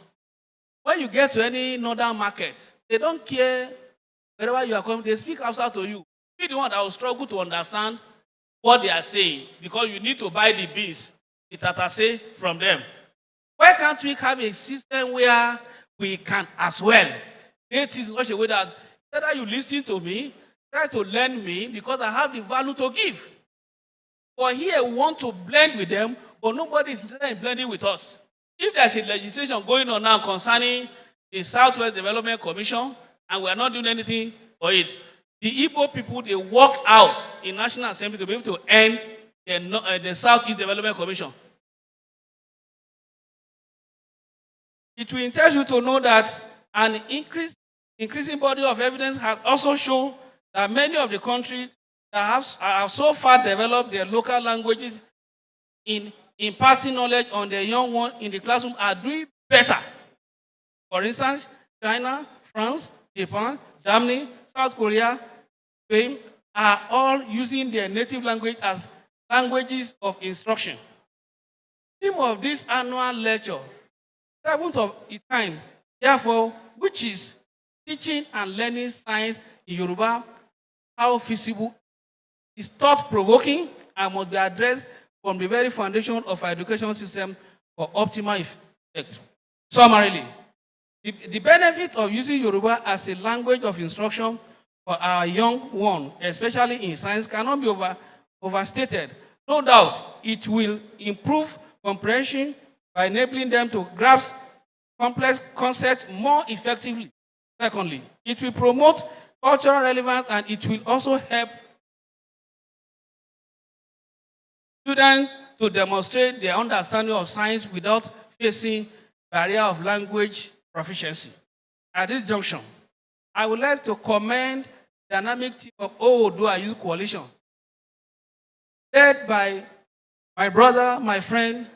when you get to any northern market, they don't care wherever you are coming, they speak outside to you. You're the one that will struggle to understand what they are saying because you need to buy the beans, the tatase from them. Why can't we have a system where we can as well? It is such a way that either you listen to me, try to learn me because I have the value to give. But here we want to blend with them, but nobody is interested in blending with us. If there's a legislation going on now concerning the Southwest Development Commission, and we are not doing anything for it, the Igbo people, they walk out in National Assembly to be able to end the Southeast Development Commission. It will interest you to know that an increasing body of evidence has also shown that many of the countries that have so far developed their local languages in imparting knowledge on the young one in the classroom are doing better. For instance, China, France, Japan, Germany, South Korea, Spain are all using their native language as languages of instruction. The theme of this annual lecture, 7th of its kind, therefore, which is teaching and learning science in Yoruba, how feasible, is thought-provoking and must be addressed from the very foundation of our education system for optimal effect. Summarily, the benefit of using Yoruba as a language of instruction for our young one, especially in science, cannot be overstated. No doubt, it will improve comprehension by enabling them to grasp complex concepts more effectively. Secondly, it will promote cultural relevance and it will also help students to demonstrate their understanding of science without facing barrier of language proficiency. At this junction, I would like to commend the dynamic team of Oodua Youth Coalition, led by my brother, my friend,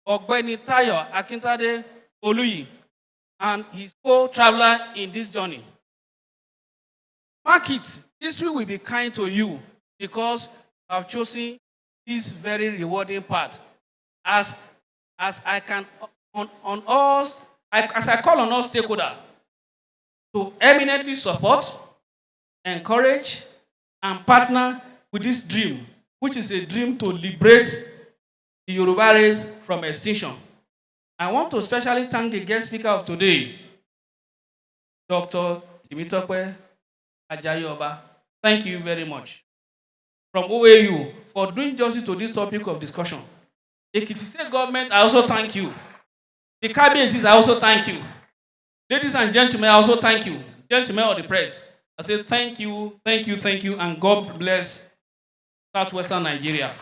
Ogbeni Tayo Akintade Oluyi, and his co-traveler in this journey. Mark it, history will be kind to you because you have chosen this very rewarding path. As I can as I call on all stakeholders to eminently support, encourage, and partner with this dream, which is a dream to liberate the Yoruba race from extinction. I want to especially thank the guest speaker of today, Dr. Timitokwe Ajayoba. Thank you very much. From OAU for doing justice to this topic of discussion. The Ekiti State government, I also thank you. The cabinets, I also thank you. Ladies and gentlemen, I also thank you. Gentlemen of the press, I say thank you, thank you, thank you, and God bless Southwestern Nigeria.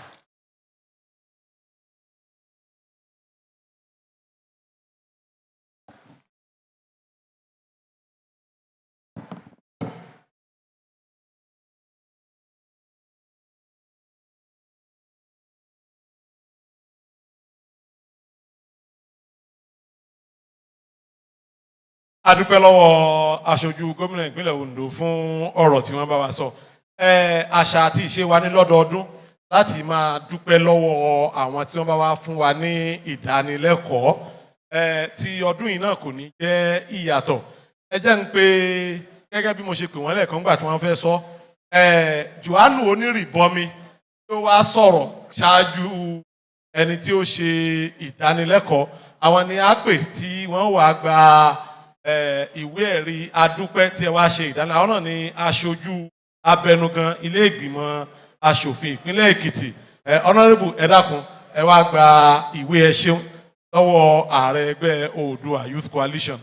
A dúpẹ́ lọ́wọ́ aṣojú gómìnà ìpínlẹ̀ Ondo fún ọ̀rọ̀ tí wọ́n bá wa sọ. Àṣà àti ìṣe wa ní lọ́dọọdún láti máa dúpẹ́ lọ́wọ́ àwọn tí wọ́n bá wá fún wa ní ìdánilẹ́kọ̀ọ́. Ti ọdún yìí náà kò ní jẹ́ ìyàtọ̀. Ẹ jẹ́ ń pé gẹ́gẹ́ bí mo ṣe pè wọ́n lẹ́ẹ̀kan nígbà tí wọ́n fẹ́ sọ. Jòhánù onírìbọmi tó wá sọ̀rọ̀ ṣáájú ẹni tí ó ṣe ìdánilẹ́kọ̀ọ́. Àwọn ni a pè tí wọ́n wá gba ìwé ẹ̀rí adúpẹ́ tí ẹ wá ṣe ìdánilẹ́kọ̀ọ́. Àwọn náà ni aṣojú abẹnugan ilé ìgbìmọ̀ aṣòfin ìpínlẹ̀ Èkìtì. Honourable ẹ dákun ẹ wá gba ìwé ẹ ṣeun lọ́wọ́ ààrẹ ẹgbẹ́ Oodua Youth Coalition.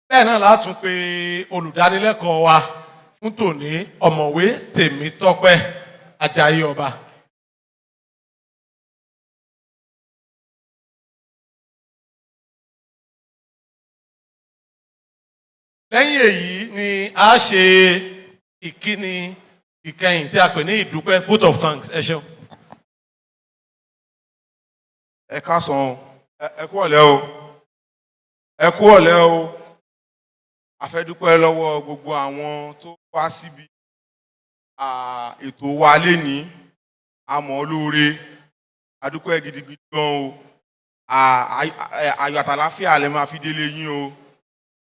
Bẹ́ẹ̀ náà látún pé olùdánilẹ́kọ̀ọ́ wa fún tòní ọ̀mọ̀wé Tèmítọ́pẹ́ Ajayoba. Lẹ́yìn èyí ni a ṣe ìkíni ìkẹyìn tí a pè ní ìdúpẹ́ vote of thanks. Ẹ ṣeun. Ẹ káàsán, ẹ kú ọ̀lẹ́ o, ẹ kú ọ̀lẹ́ o. A fẹ́ dúpẹ́ lọ́wọ́ gbogbo àwọn tó wá síbi ètò wa lénìí. A mọ̀ ọ́ lóore, a dúpẹ́ gidigidi gan o. Ayọ̀ àtàláfíà lẹ máa fi délé yín o.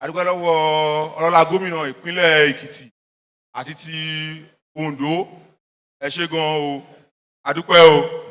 A dúpẹ́ lọ́wọ́ ọlọ́lá gómìnà ìpínlẹ̀ Èkìtì àti ti Oǹdó. Ẹ ṣé gan o, a dúpẹ́ o.